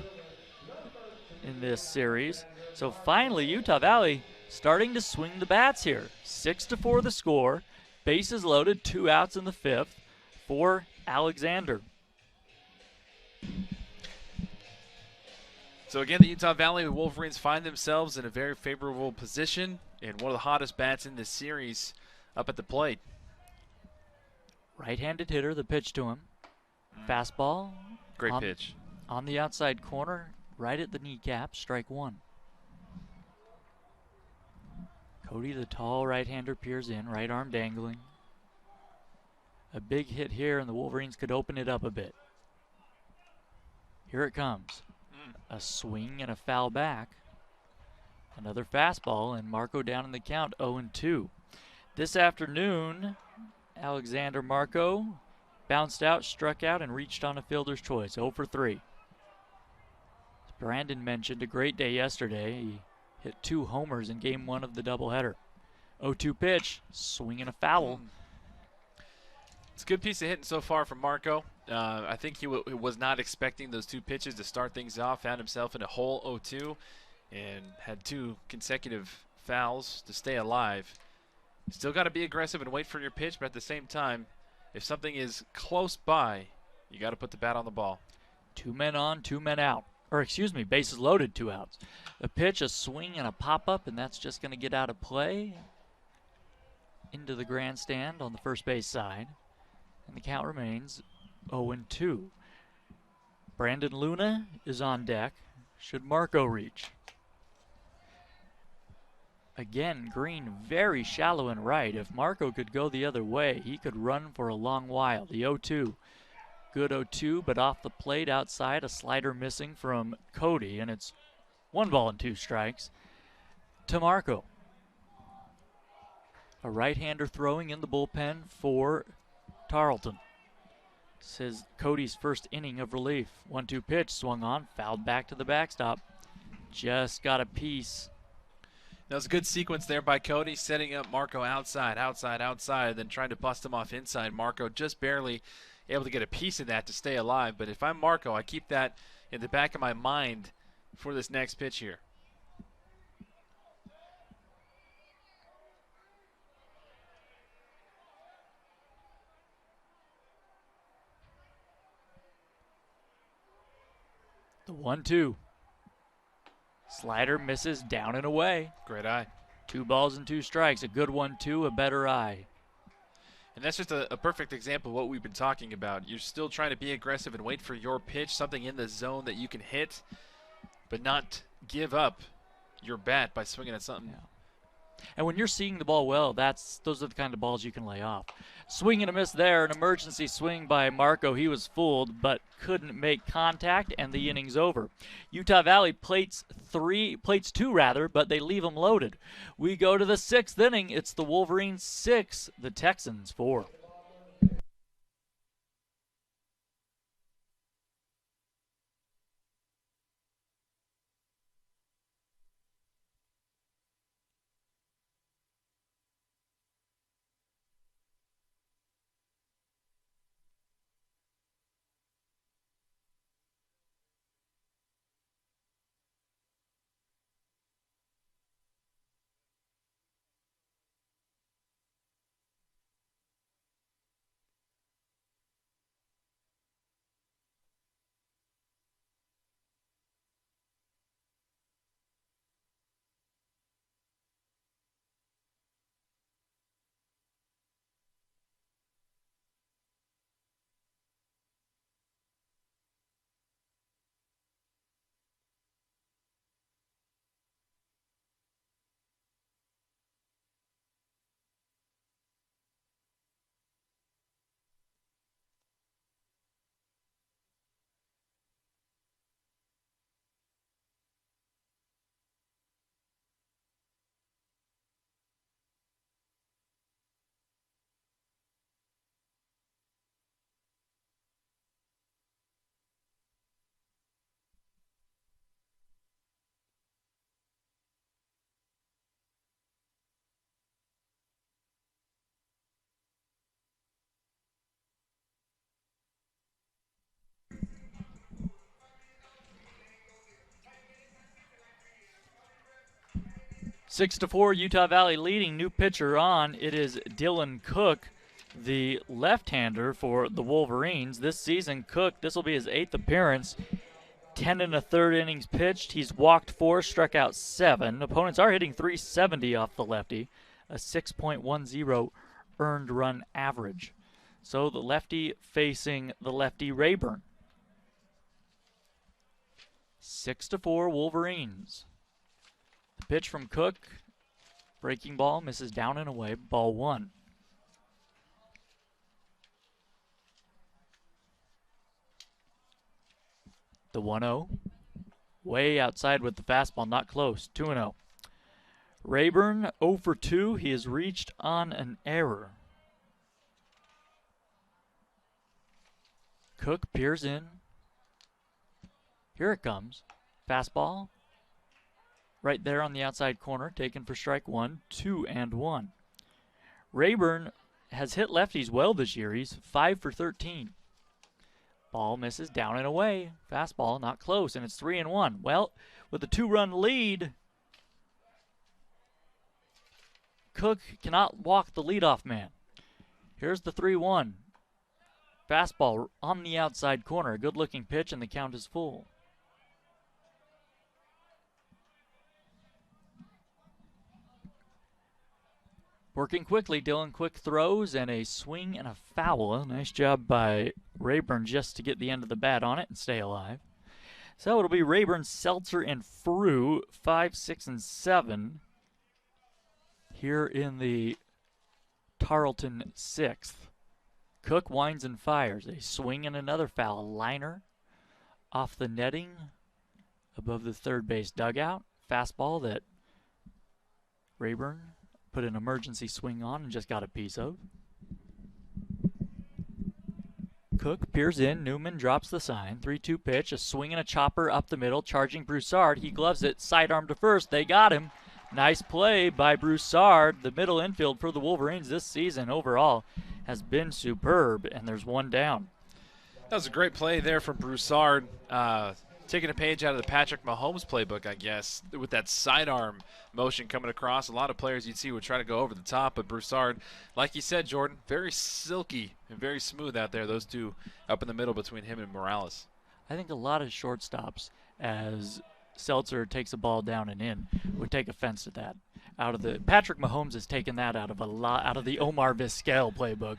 in this series. So finally, Utah Valley starting to swing the bats here. 6-4 the score. Bases loaded, 2 outs in the 5th for Alexander. So again, the Utah Valley Wolverines find themselves in a very favorable position and one of the hottest bats in this series up at the plate. Right-handed hitter, the pitch to him. Fastball. Great pitch. On the outside corner, right at the kneecap, strike one. Cody, the tall right-hander, peers in, right arm dangling. A big hit here, and the Wolverines could open it up a bit. Here it comes. A swing and a foul back. Another fastball, and Marco down in the count, 0-2. This afternoon, Alexander Marco bounced out, struck out, and reached on a fielder's choice, 0 for 3. As Brandon mentioned, a great day yesterday. He hit 2 homers in game 1 of the doubleheader. 0-2 pitch, swing and a foul. It's a good piece of hitting so far from Marco. I think he was not expecting those 2 pitches to start things off. Found himself in a hole 0-2 and had 2 consecutive fouls to stay alive. Still got to be aggressive and wait for your pitch, but at the same time, if something is close by, you got to put the bat on the ball. 2 men on, 2 men out. Or excuse me, bases loaded, 2 outs. A pitch, a swing, and a pop-up, and that's just going to get out of play into the grandstand on the first base side. And the count remains 0-2. Brandon Luna is on deck. Should Marco reach? Again, Green very shallow and right. If Marco could go the other way, he could run for a long while. The 0-2. Good 0-2, but off the plate outside, a slider missing from Cody, and it's 1 ball and 2 strikes to Marco. A right-hander throwing in the bullpen for Tarleton. This is Cody's first inning of relief. 1-2 pitch, swung on, fouled back to the backstop. Just got a piece. That was a good sequence there by Cody, setting up Marco outside, then trying to bust him off inside. Marco just barely able to get a piece of that to stay alive. But if I'm Marco, I keep that in the back of my mind for this next pitch here. The 1-2. Slider misses down and away. Great eye. 2 balls and 2 strikes. A good 1-2, a better eye. And that's just a perfect example of what we've been talking about. You're still trying to be aggressive and wait for your pitch, something in the zone that you can hit, but not give up your bat by swinging at something. Yeah. And when you're seeing the ball well, those are the kind of balls you can lay off. Swing and a miss there, an emergency swing by Marco. He was fooled, but couldn't make contact, and the inning's over. Utah Valley plates 2, but they leave them loaded. We go to the 6th inning. It's the Wolverines 6, the Texans 4. Six to 4, Utah Valley leading. New pitcher on. It is Dylan Cook, the left-hander for the Wolverines. This season, Cook, this will be his 8th appearance. 10 1/3 innings pitched. He's walked 4, struck out 7. Opponents are hitting .370 off the lefty, a 6.10 earned run average. So the lefty facing the lefty Rayburn. 6-4 Wolverines. The pitch from Cook. Breaking ball misses down and away. Ball 1. The 1-0. Way outside with the fastball. Not close. 2-0. Rayburn 0 for 2. He has reached on an error. Cook peers in. Here it comes. Fastball. Right there on the outside corner. Taken for strike 1. 2-1. Rayburn has hit lefties well this year. He's 5 for 13. Ball misses down and away. Fastball not close, and it's 3-1. Well, with a 2-run lead, Cook cannot walk the leadoff man. Here's the 3-1. Fastball on the outside corner. A good-looking pitch, and the count is full. Working quickly, Dylan Quick throws, and a swing and a foul. A nice job by Rayburn just to get the end of the bat on it and stay alive. So it'll be Rayburn, Seltzer, and Frew, 5, 6, and 7 here in the Tarleton 6th. Cook winds and fires. A swing and another foul. A liner off the netting above the third base dugout. Fastball that Rayburn put an emergency swing on and just got a piece of. Cook peers in. Newman drops the sign. 3-2 pitch. A swing and a chopper up the middle. Charging Broussard. He gloves it. Sidearm to first. They got him. Nice play by Broussard. The middle infield for the Wolverines this season overall has been superb, and there's one down. That was a great play there from Broussard. Taking a page out of the Patrick Mahomes playbook, I guess, with that sidearm motion coming across. A lot of players you'd see would try to go over the top, but Broussard, like you said, Jordan, very silky and very smooth out there, those two up in the middle between him and Morales. I think a lot of shortstops, as Seltzer takes a ball down and in, would take offense to that. Patrick Mahomes has taken that out of the Omar Vizquel playbook.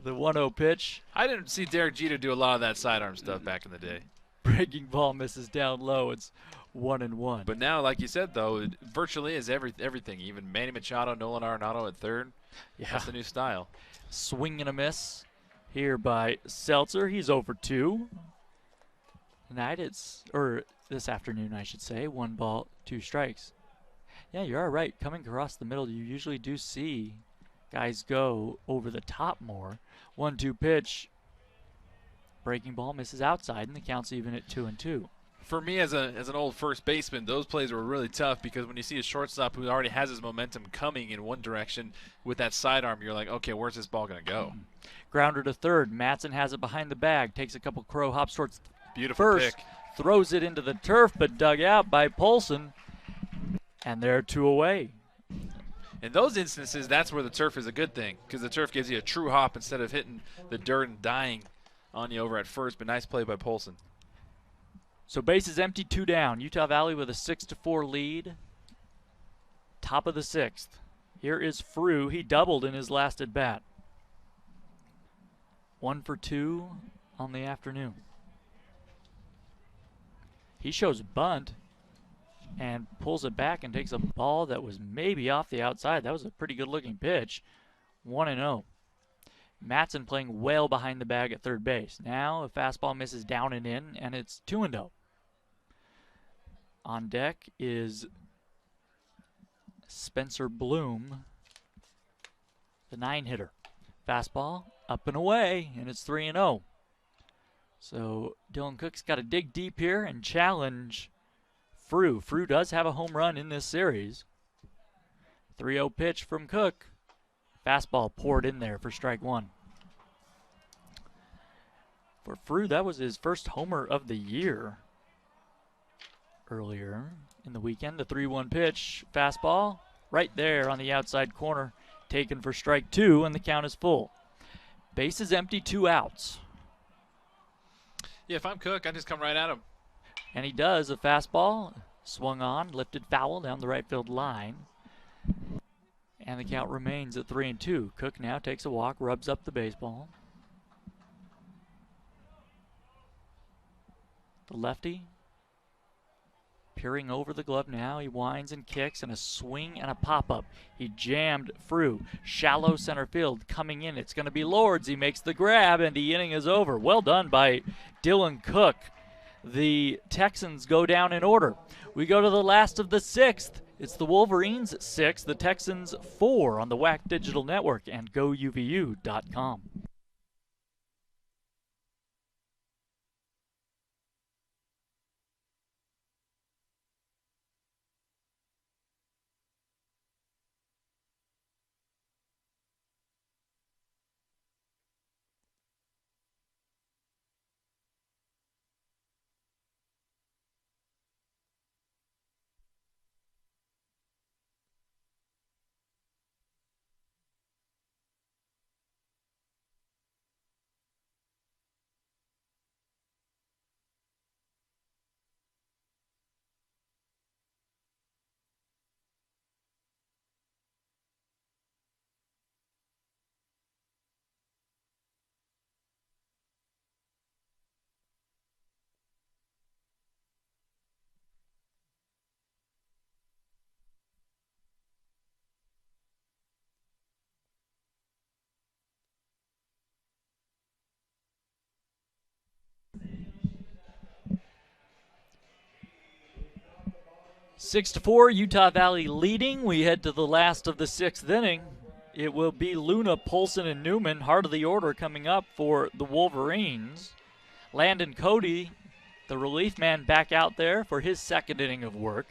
The 1-0 pitch. I didn't see Derek Jeter do a lot of that sidearm stuff back in the day. Breaking ball misses down low. It's 1-1. But now, like you said, though, it virtually is everything. Even Manny Machado, Nolan Arenado at third. Yeah. That's the new style. Swing and a miss here by Seltzer. He's 0 for 2. Tonight this afternoon, I should say. 1 ball, 2 strikes. Yeah, you are right. Coming across the middle, you usually do see guys go over the top more. 1-2 pitch. Breaking ball misses outside, and the count's even at 2-2. For me, as an old first baseman, those plays were really tough because when you see a shortstop who already has his momentum coming in one direction with that sidearm, you're like, okay, where's this ball going to go? Grounder to third. Matson has it behind the bag. Takes a couple crow hops towards Beautiful first. pick. Throws it into the turf, but dug out by Polson. And they're 2 away. In those instances, that's where the turf is a good thing because the turf gives you a true hop instead of hitting the dirt and dying on you over at first. But nice play by Polson. So bases empty, 2 down. Utah Valley with a 6-4 lead. Top of the 6th. Here is Frew. He doubled in his last at bat. 1 for 2 on the afternoon. He shows bunt and pulls it back and takes a ball that was maybe off the outside. That was a pretty good-looking pitch. 1-0. Matson playing well behind the bag at third base. Now a fastball misses down and in, and it's 2-0. On deck is Spencer Bloom, the 9-hitter. Fastball up and away, and it's 3-0. So Dylan Cook's got to dig deep here and challenge Frew. Frew does have a home run in this series. 3-0 pitch from Cook. Fastball poured in there for strike 1. For Frew, that was his first homer of the year earlier in the weekend. The 3-1 pitch. Fastball right there on the outside corner. Taken for strike 2, and the count is full. Bases empty, 2 outs. Yeah, if I'm Cook, I just come right at him. And he does. A fastball swung on, lifted foul down the right field line. And the count remains at 3-2. Cook now takes a walk, rubs up the baseball. The lefty peering over the glove now. He winds and kicks, and a swing and a pop-up. He jammed through shallow center field. Coming in, it's going to be Lords. He makes the grab, and the inning is over. Well done by Dylan Cook. The Texans go down in order. We go to the last of the sixth. It's the Wolverines 6, the Texans 4 on the WAC Digital Network and GoUVU.com. Six to 4, Utah Valley leading. We head to the last of the sixth inning. It will be Luna, Polson, and Newman, heart of the order, coming up for the Wolverines. Landon Cody, the relief man, back out there for his second inning of work.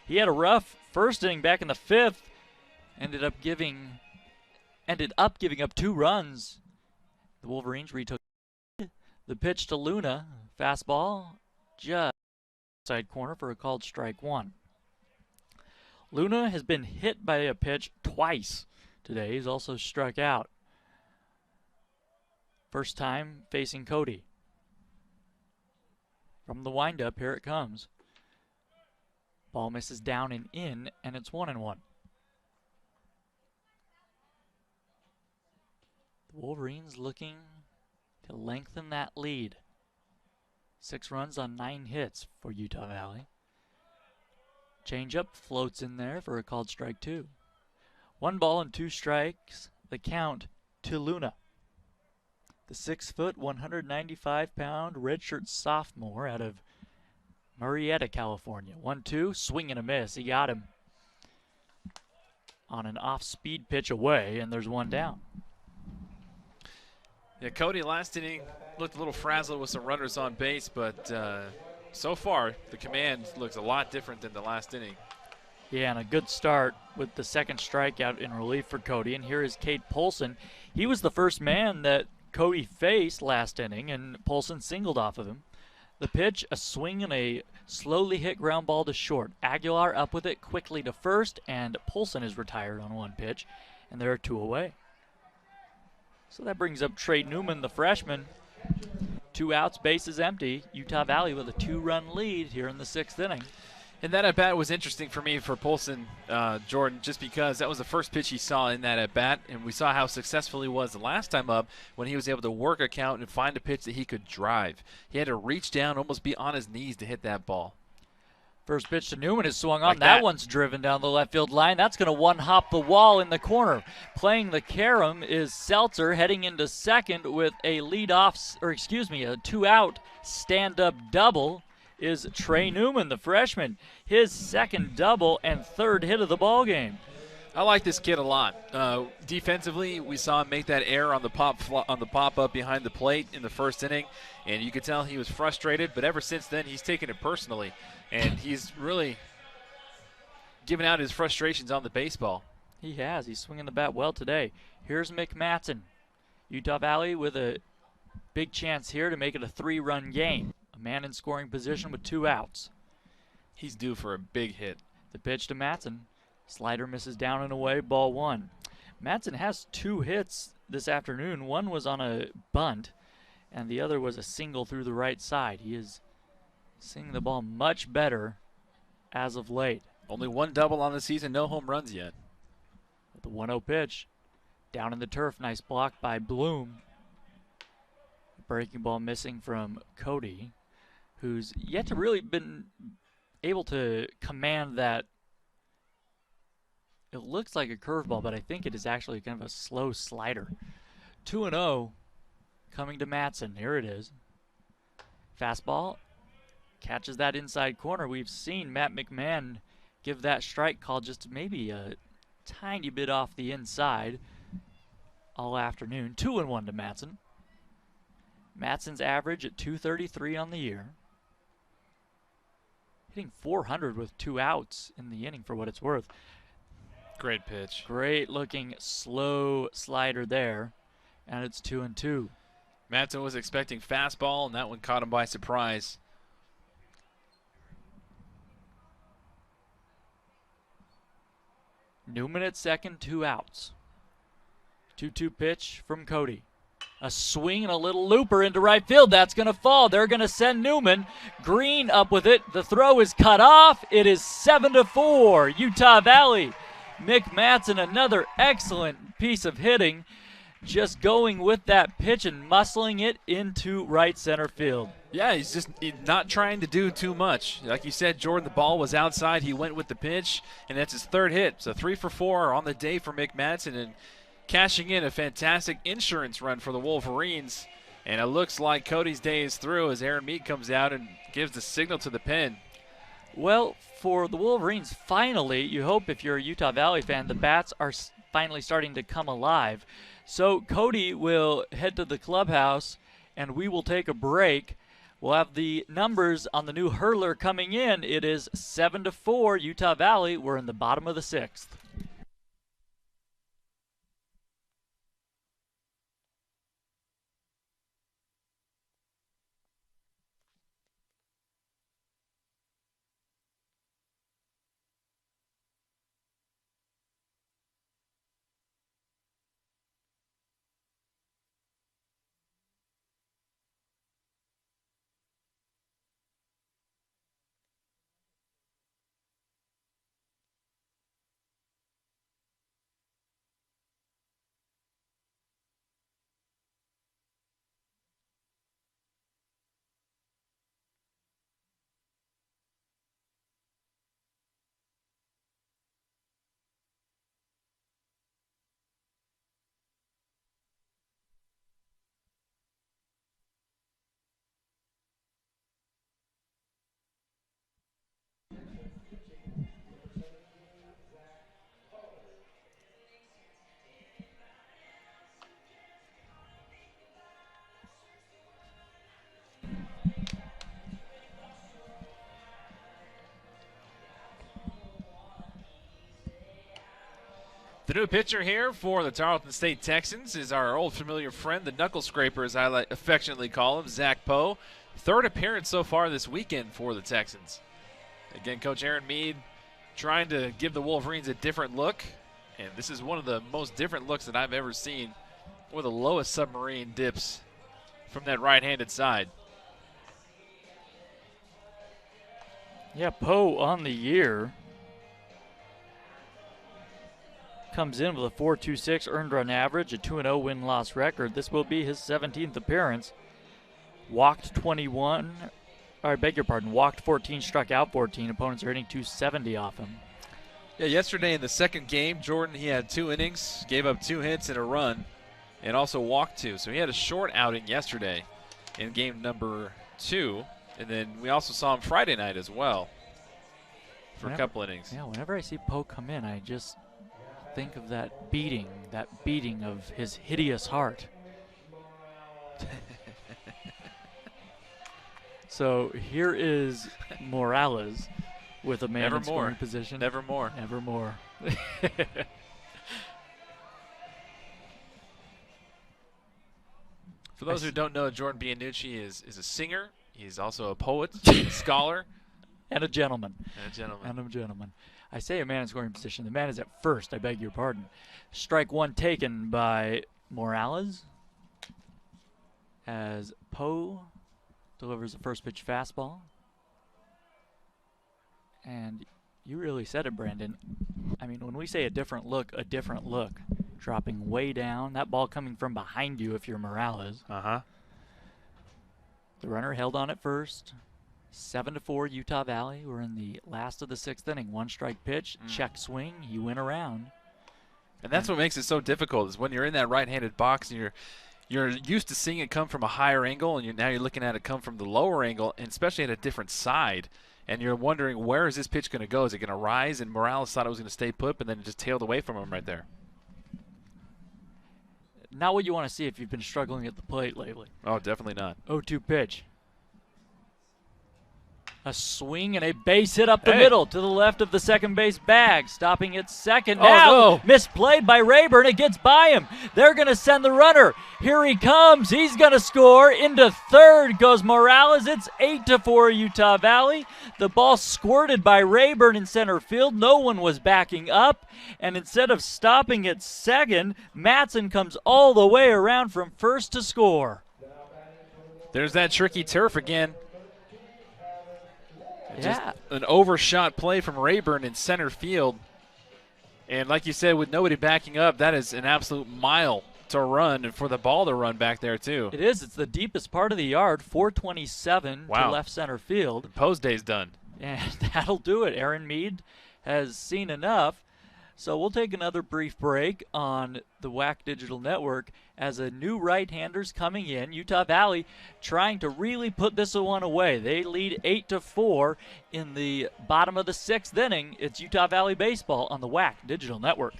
He had a rough first inning back in the fifth. Ended up giving up 2 runs. The Wolverines retook the pitch to Luna. Fastball, just side corner for a called strike 1. Luna has been hit by a pitch twice today. He's also struck out. First time facing Cody. From the windup, here it comes. Ball misses down and in, and it's 1-1. The Wolverines looking to lengthen that lead. 6 runs on 9 hits for Utah Valley. Changeup floats in there for a called strike 2. 1 ball and 2 strikes, the count to Luna. The 6-foot, 195-pound redshirt sophomore out of Murrieta, California. 1-2, swing and a miss. He got him on an off-speed pitch away, and there's 1 down. Yeah, Cody last inning looked a little frazzled with some runners on base, but so far the command looks a lot different than the last inning. Yeah, and a good start with the second strikeout in relief for Cody. And here is Cade Polson. He was the first man that Cody faced last inning, and Polson singled off of him. The pitch, a swing and a slowly hit ground ball to short. Aguilar up with it quickly to first, and Polson is retired on 1 pitch, and there are 2 away. So that brings up Trey Newman, the freshman. 2 outs, bases empty. Utah Valley with a 2-run lead here in the 6th inning. And that at-bat was interesting for me for Polson, Jordan, just because that was the first pitch he saw in that at-bat, and we saw how successful he was the last time up when he was able to work a count and find a pitch that he could drive. He had to reach down, almost be on his knees to hit that ball. First pitch to Newman is swung on. Like that one's driven down the left field line. That's going to one-hop the wall in the corner. Playing the carom is Seltzer, heading into second with a a 2-out stand-up double is Trey Newman, the freshman. His second double and 3rd hit of the ball game. I like this kid a lot. Defensively, we saw him make that error on the pop-up behind the plate in the first inning, and you could tell he was frustrated, but ever since then he's taken it personally, and he's really given out his frustrations on the baseball. He has. He's swinging the bat well today. Here's Mick Matson. Utah Valley with a big chance here to make it a 3-run game. A man in scoring position with 2 outs. He's due for a big hit. The pitch to Matson. Slider misses down and away, ball 1. Matson has 2 hits this afternoon. One was on a bunt, and the other was a single through the right side. He is seeing the ball much better as of late. Only 1 double on the season, no home runs yet. The 1-0 pitch. Down in the turf. Nice block by Bloom. Breaking ball missing from Cody, who's yet to really been able to command that. It looks like a curveball, but I think it is actually kind of a slow slider. 2-0 coming to Matson. Here it is. Fastball. Catches that inside corner. We've seen Matt McMahon give that strike call just maybe a tiny bit off the inside all afternoon. 2-1 to Matson. Matson's average at 233 on the year. Hitting 400 with 2 outs in the inning for what it's worth. Great pitch. Great looking slow slider there. And it's 2-2. Matson was expecting fastball, and that one caught him by surprise. Newman at second, 2 outs. 2-2 pitch from Cody. A swing and a little looper into right field. That's going to fall. They're going to send Newman. Green up with it. The throw is cut off. It is 7-4. Utah Valley. Mick Matson, another excellent piece of hitting. Just going with that pitch and muscling it into right center field. Yeah, he's not trying to do too much. Like you said, Jordan, the ball was outside. He went with the pitch, and that's his 3rd hit. So 3 for 4 on the day for Mick Matson, and cashing in a fantastic insurance run for the Wolverines. And it looks like Cody's day is through as Aaron Meade comes out and gives the signal to the pen. Well, for the Wolverines, finally, you hope if you're a Utah Valley fan, the bats are finally starting to come alive. So Cody will head to the clubhouse, and we will take a break. We'll have the numbers on the new hurler coming in. It is 7-4, Utah Valley. We're in the bottom of the 6th. The new pitcher here for the Tarleton State Texans is our old familiar friend, the knuckle scraper, as I affectionately call him, Zach Poe. 3rd appearance so far this weekend for the Texans. Again, Coach Aaron Meade trying to give the Wolverines a different look, and this is one of the most different looks that I've ever seen, with the lowest submarine dips from that right-handed side. Yeah, Poe on the year comes in with a 4.26 earned run average, a 2-0 win-loss record. This will be his 17th appearance. Walked 21, I beg your pardon, walked 14, struck out 14. Opponents are hitting 270 off him. Yeah, yesterday in the second game, Jordan, he had 2 innings, gave up 2 hits and a run, and also walked 2. So he had a short outing yesterday in game number 2. And then we also saw him Friday night as well for a couple innings. Yeah, whenever I see Poe come in, I just think of that beating of his hideous heart. So here is Morales with a man in scoring position. Nevermore. Nevermore. For those who don't know, Jordan Bianucci is a singer. He's also a poet, scholar. And a gentleman. And a gentleman. I say a man in scoring position. The man is at first, I beg your pardon. Strike 1 taken by Morales as Poe delivers a first pitch fastball. And You really said it, Brandon. I mean, when we say a different look, dropping way down, that ball coming from behind you if you're Morales. Uh-huh. The runner held on at first. 7-4 Utah Valley. We're in the last of the 6th inning. 1-strike pitch, check swing, you went around. And that's what makes it so difficult is when you're in that right-handed box and you're used to seeing it come from a higher angle, and now you're looking at it come from the lower angle, and especially at a different side. And you're wondering, where is this pitch going to go? Is it going to rise? And Morales thought it was going to stay put, but then it just tailed away from him right there. Not what you want to see if you've been struggling at the plate lately. Oh, definitely not. 0-2 pitch. A swing and a base hit up the middle to the left of the second base bag. Stopping at second. Now misplayed by Rayburn. It gets by him. They're going to send the runner. Here he comes. He's going to score. Into third goes Morales. It's 8-4 Utah Valley. The ball squirted by Rayburn in center field. No one was backing up. And instead of stopping at second, Matson comes all the way around from first to score. There's that tricky turf again. Just Yeah. an overshot play from Rayburn in center field. And like you said, with nobody backing up, that is an absolute mile to run and for the ball to run back there, too. It is. It's the deepest part of the yard, 427 to left center field. The post day's done. And that'll do it. Aaron Mead has seen enough. So we'll take another brief break on the WAC Digital Network as a new right-hander's coming in. Utah Valley trying to really put this one away. They lead 8-4 in the bottom of the 6th inning. It's Utah Valley baseball on the WAC Digital Network.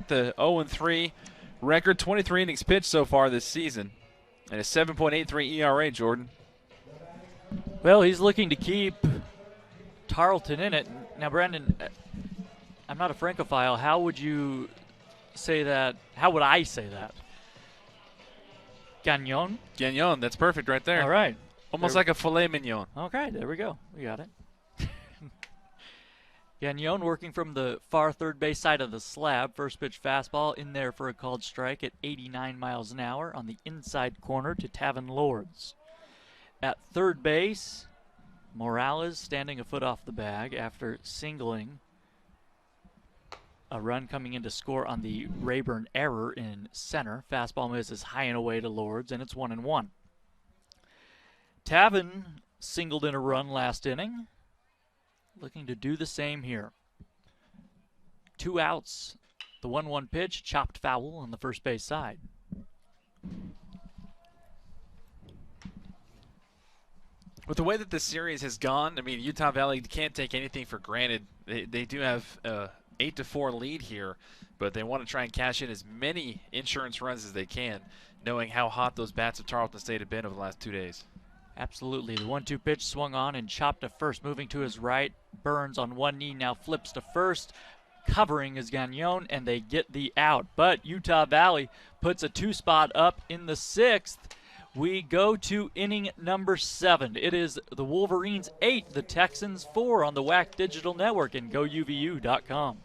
The 0-3 record, 23 innings pitched so far this season, and a 7.83 ERA, Jordan. Well, he's looking to keep Tarleton in it. Now, Brandon, I'm not a Francophile. How would you say that? How would I say that? Gagnon? Gagnon, that's perfect right there. All right. Almost like a filet mignon. Okay, there we go. We got it. Gagnon working from the far third base side of the slab. First pitch fastball in there for a called strike at 89 miles an hour on the inside corner to Tavin Lords. At third base, Morales standing a foot off the bag after singling a run coming in to score on the Rayburn error in center. Fastball misses high and away to Lords, and it's 1-1. Tavin singled in a run last inning. Looking to do the same here. 2 outs. The 1-1 pitch, chopped foul on the first base side. With the way that this series has gone, I mean, Utah Valley can't take anything for granted. They do have a 8-4 lead here, but they want to try and cash in as many insurance runs as they can, knowing how hot those bats of Tarleton State have been over the last 2 days. Absolutely. The 1-2 pitch swung on and chopped to first. Moving to his right. Burns on one knee now flips to first. Covering is Gagnon, and they get the out. But Utah Valley puts a 2-spot up in the 6th. We go to inning number 7. It is the Wolverines 8, the Texans 4 on the WAC Digital Network and GoUVU.com.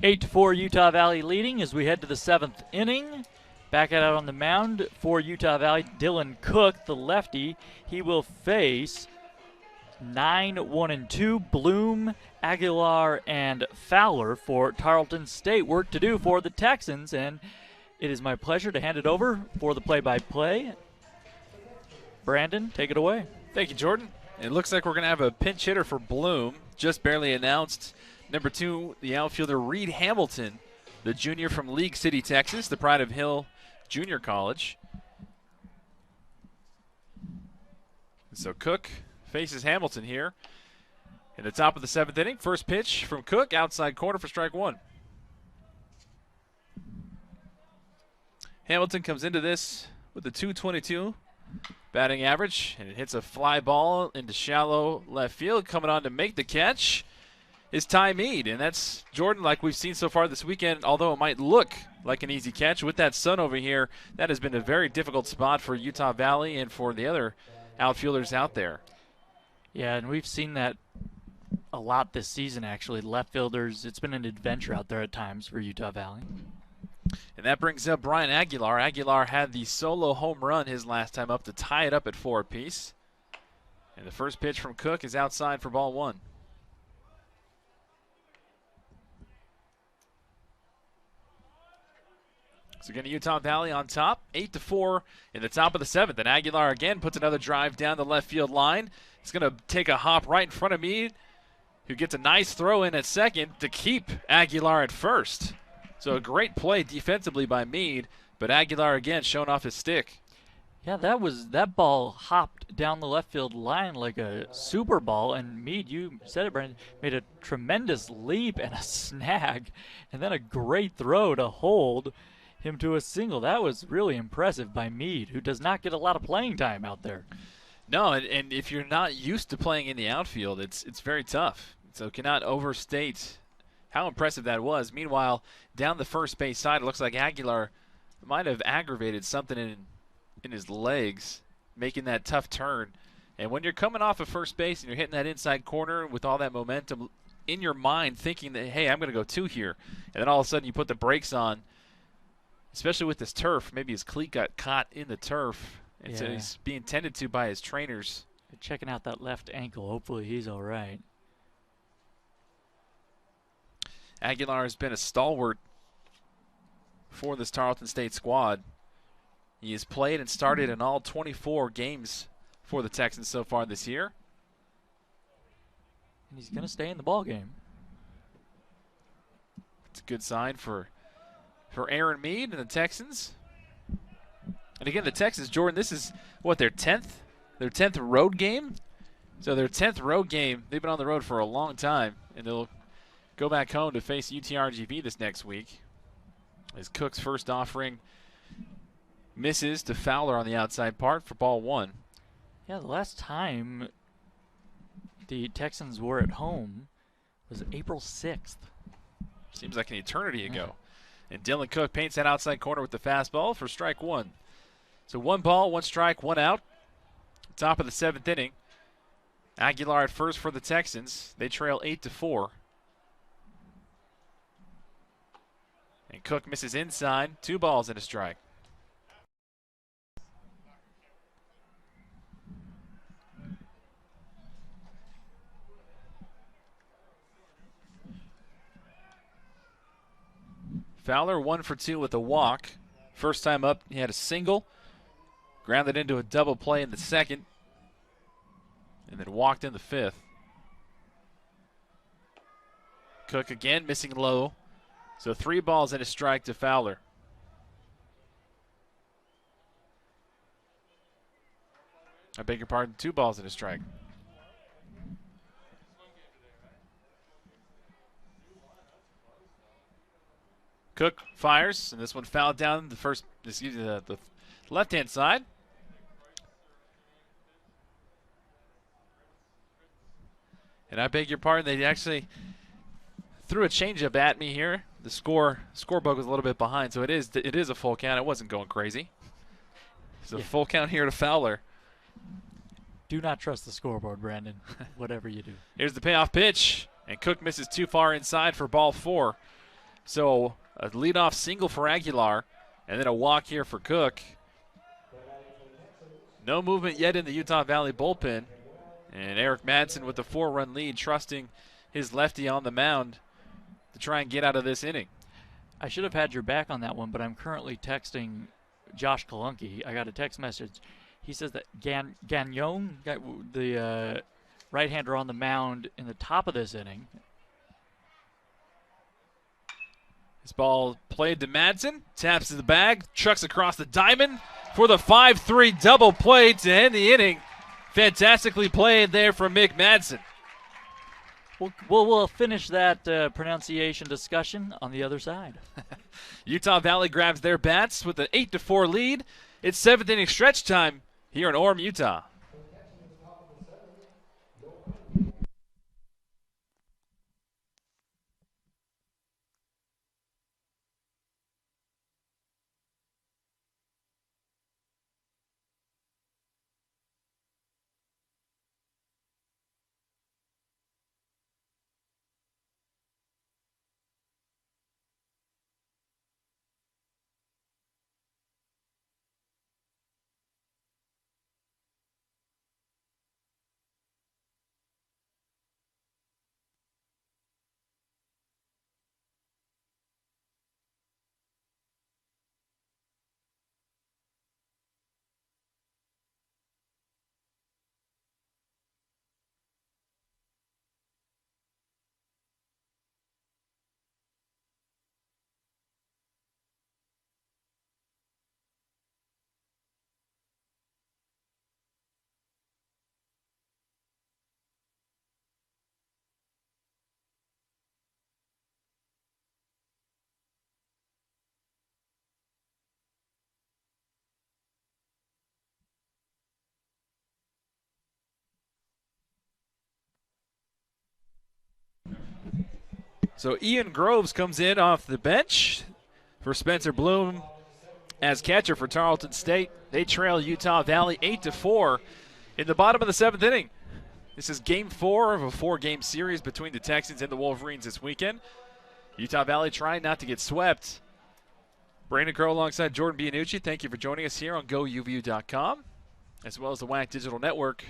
8-4 Utah Valley leading as we head to the 7th inning. Back it out on the mound for Utah Valley, Dylan Cook, the lefty. He will face 9-1-2 Bloom, Aguilar, and Fowler for Tarleton State. Work to do for the Texans, and it is my pleasure to hand it over for the play-by-play. Brandon, take it away. Thank you, Jordan. It looks like we're going to have a pinch hitter for Bloom, just barely announced. Number 2, the outfielder Reed Hamilton, the junior from League City, Texas, the Pride of Hill Junior College. So Cook faces Hamilton here in the top of the 7th inning. First pitch from Cook, outside corner for strike 1. Hamilton comes into this with a .222 batting average, and it hits a fly ball into shallow left field. Coming on to make the catch is Ty Mead, and that's, Jordan, like we've seen so far this weekend, although it might look like an easy catch, with that sun over here, that has been a very difficult spot for Utah Valley and for the other outfielders out there. Yeah, and we've seen that a lot this season, actually. Left fielders, it's been an adventure out there at times for Utah Valley. And that brings up Brian Aguilar. Aguilar had the solo home run his last time up to tie it up at 4 apiece. And the first pitch from Cook is outside for ball 1. So again, Utah Valley on top, 8-4 in the top of the 7th. And Aguilar again puts another drive down the left field line. He's going to take a hop right in front of Mead, who gets a nice throw in at second to keep Aguilar at first. So a great play defensively by Mead, but Aguilar again showing off his stick. Yeah, that ball hopped down the left field line like a super ball, and Mead, you said it, Brandon, made a tremendous leap and a snag, and then a great throw to hold him to a single. That was really impressive by Mead, who does not get a lot of playing time out there. No, and if you're not used to playing in the outfield, it's very tough. So cannot overstate how impressive that was. Meanwhile, down the first base side, it looks like Aguilar might have aggravated something in his legs, making that tough turn. And when you're coming off of first base and you're hitting that inside corner with all that momentum in your mind, thinking that, hey, I'm going to go 2 here, and then all of a sudden you put the brakes on, especially with this turf. Maybe his cleat got caught in the turf, and so he's being tended to by his trainers. Checking out that left ankle. Hopefully he's all right. Aguilar has been a stalwart for this Tarleton State squad. He has played and started in all 24 games for the Texans so far this year. And he's going to stay in the ball game. It's a good sign for Aaron Mead and the Texans. And again, the Texans, Jordan, this is what, their 10th road game? So their 10th road game, they've been on the road for a long time, and they'll go back home to face UTRGV this next week. As Cook's first offering misses to Fowler on the outside part for ball 1. Yeah, the last time the Texans were at home was April 6th. Seems like an eternity ago. And Dylan Cook paints that outside corner with the fastball for strike 1. So 1 ball, 1 strike, 1 out. Top of the 7th inning. Aguilar at first for the Texans. They trail 8-4. And Cook misses inside. 2 balls and a strike. Fowler 1 for 2 with a walk. First time up, he had a single. Grounded into a double play in the 2nd. And then walked in the 5th. Cook again missing low. So 3 balls and a strike to Fowler. I beg your pardon, 2 balls and a strike. Cook fires, and this one fouled down the left-hand side. And I beg your pardon, they actually threw a changeup at me here. The scorebook was a little bit behind, so it is a full count. It wasn't going crazy. It's a full count here to Fowler. Do not trust the scoreboard, Brandon, whatever you do. Here's the payoff pitch, and Cook misses too far inside for ball 4. So a leadoff single for Aguilar, and then a walk here for Cook. No movement yet in the Utah Valley bullpen. And Eric Madsen with the 4-run lead, trusting his lefty on the mound to try and get out of this inning. I should have had your back on that one, but I'm currently texting Josh Kalunke. I got a text message. He says that Gagnon, the right-hander on the mound in the top of this inning. This ball played to Madsen, taps to the bag, trucks across the diamond for the 5-3 double play to end the inning. Fantastically played there from Mick Madsen. We'll finish that pronunciation discussion on the other side. Utah Valley grabs their bats with an 8-4 lead. It's 7th inning stretch time here in Orem, Utah. So Ian Groves comes in off the bench for Spencer Bloom as catcher for Tarleton State. They trail Utah Valley 8-4 in the bottom of the 7th inning. This is game 4 of a 4-game series between the Texans and the Wolverines this weekend. Utah Valley trying not to get swept. Brandon Crow alongside Jordan Bianucci. Thank you for joining us here on GoUVU.com, as well as the WAC Digital Network.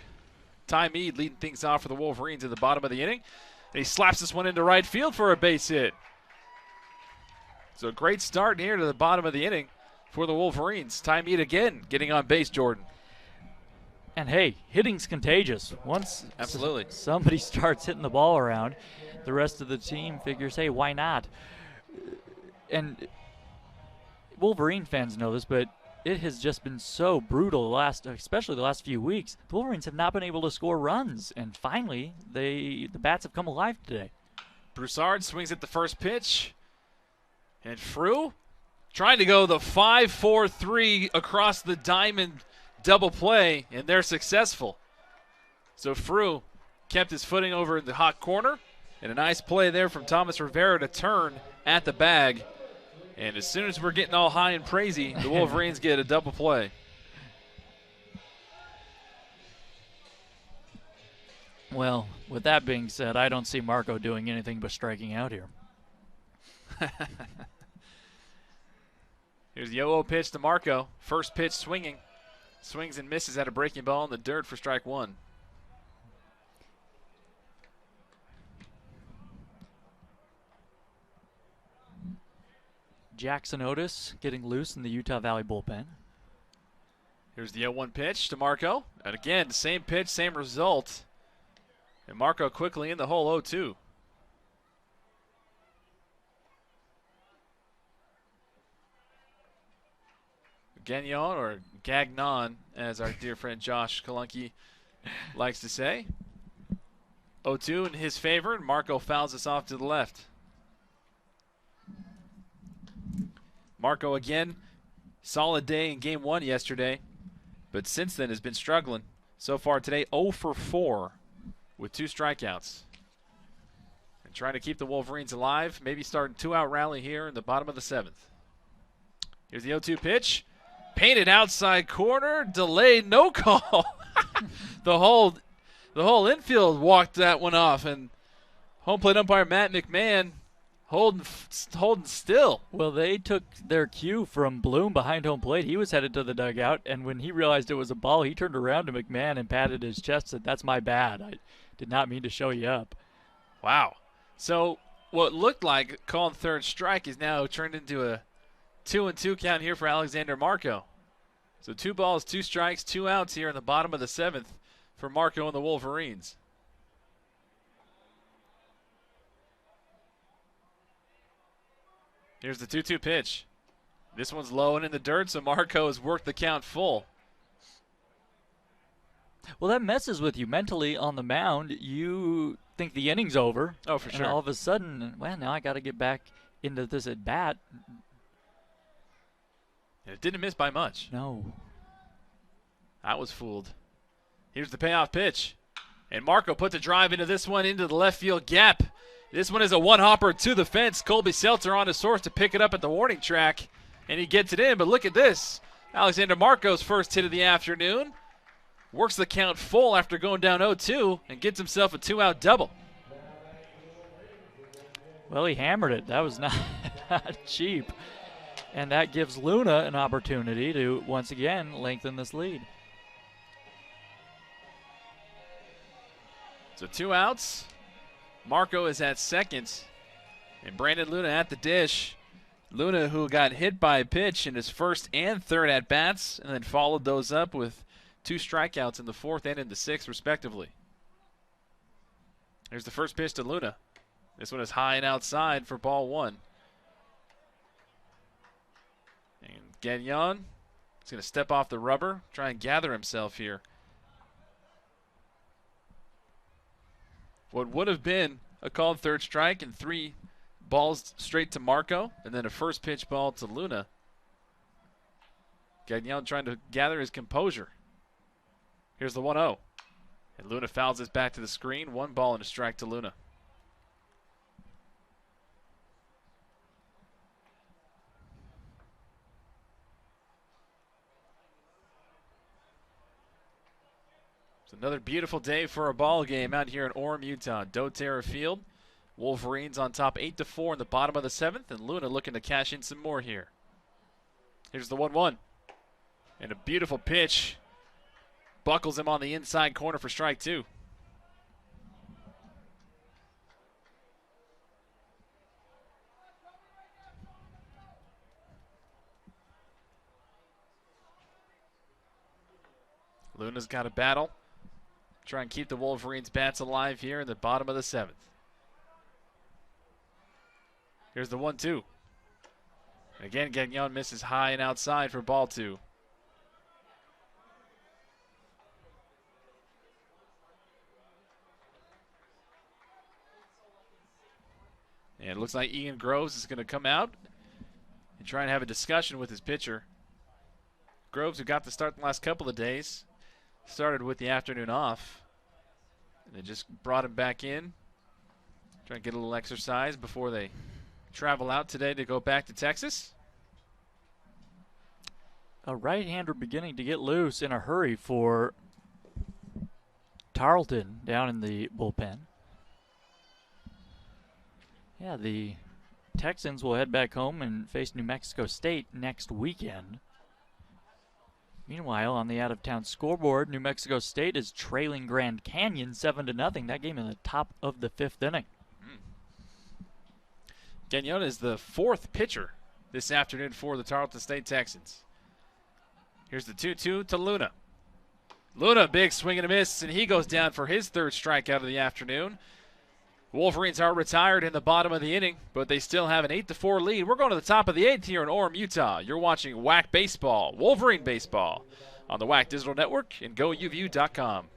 Ty Mead leading things off for the Wolverines at the bottom of the inning. And he slaps this one into right field for a base hit. So a great start here to the bottom of the inning for the Wolverines. Ty Mead again getting on base, Jordan. And hey, hitting's contagious. Once Absolutely. Somebody starts hitting the ball around, the rest of the team figures, hey, why not? And Wolverine fans know this, but it has just been so brutal especially the last few weeks. The Wolverines have not been able to score runs, and finally, the bats have come alive today. Broussard swings at the first pitch, and Frew trying to go the 5-4-3 across the diamond double play, and they're successful. So Frew kept his footing over in the hot corner, and a nice play there from Thomas Rivera to turn at the bag. And as soon as we're getting all high and crazy, the Wolverines get a double play. Well, with that being said, I don't see Marco doing anything but striking out here. Here's the 0-0 pitch to Marco. First pitch swinging. Swings and misses at a breaking ball in the dirt for strike one. Jackson Otis getting loose in the Utah Valley bullpen. Here's the 0-1 pitch to Marco. And again, same pitch, same result. And Marco quickly in the hole 0-2. Gagnon, or Gagnon, as our dear friend Josh Kalunke likes to say. 0-2 in his favor, and Marco fouls us off to the left. Marco again, solid day in game 1 yesterday, but since then has been struggling. So far today, 0 for 4 with 2 strikeouts. And trying to keep the Wolverines alive, maybe start a 2-out rally here in the bottom of the 7th. Here's the 0-2 pitch. Painted outside corner, delayed, no call. The whole infield walked that one off, and home plate umpire Matt McMahon holding still. Well, they took their cue from Bloom behind home plate. He was headed to the dugout, and when he realized it was a ball, he turned around to McMahon and patted his chest and said, "That's my bad. I did not mean to show you up." Wow. So what looked like calling third strike is now turned into a 2-2 count here for Alexander Marco. So 2 balls, 2 strikes, 2 outs here in the bottom of the 7th for Marco and the Wolverines. Here's the 2-2 pitch. This one's low and in the dirt, so Marco has worked the count full. Well, that messes with you mentally on the mound. You think the inning's over. Oh, for sure. And all of a sudden, well, now I got to get back into this at bat. It didn't miss by much. No. I was fooled. Here's the payoff pitch. And Marco puts a drive into this one into the left field gap. This one is a one-hopper to the fence. Colby Seltzer on his source to pick it up at the warning track. And he gets it in, but look at this. Alexander Marco's first hit of the afternoon. Works the count full after going down 0-2 and gets himself a 2-out double. Well, he hammered it. That was not cheap. And that gives Luna an opportunity to, once again, lengthen this lead. So 2 outs. Marco is at second. And Brandon Luna at the dish. Luna, who got hit by a pitch in his first and third at-bats, and then followed those up with 2 strikeouts in the 4th and in the 6th, respectively. Here's the first pitch to Luna. This one is high and outside for ball 1. And Gagnon is going to step off the rubber, try and gather himself here. What would have been a called third strike and 3 balls straight to Marco, and then a first pitch ball to Luna. Gagnon trying to gather his composure. Here's the 1-0. And Luna fouls this back to the screen. 1 ball and a strike to Luna. It's another beautiful day for a ball game out here in Orem, Utah. doTERRA Field. Wolverines on top 8-4 in the bottom of the 7th, and Luna looking to cash in some more here. Here's the 1-1. And a beautiful pitch. Buckles him on the inside corner for strike 2. Luna's got a battle. Try and keep the Wolverines' bats alive here in the bottom of the 7th. Here's the 1-2. Again, Gagnon misses high and outside for ball 2. And it looks like Ian Groves is going to come out and try and have a discussion with his pitcher. Groves, who got the start the last couple of days, started with the afternoon off. And they just brought him back in, try and get a little exercise before they travel out today to go back to Texas. A right-hander beginning to get loose in a hurry for Tarleton down in the bullpen. Yeah, the Texans will head back home and face New Mexico State next weekend. Meanwhile, on the out-of-town scoreboard, New Mexico State is trailing Grand Canyon 7-0. That game in the top of the 5th inning. Gagnon is the 4th pitcher this afternoon for the Tarleton State Texans. Here's the 2-2 to Luna. Luna, big swing and a miss, and he goes down for his 3rd strikeout of the afternoon. Wolverines are retired in the bottom of the inning, but they still have an 8-4 lead. We're going to the top of the 8th here in Orem, Utah. You're watching WAC Baseball, Wolverine Baseball, on the WAC Digital Network and GoUVU.com.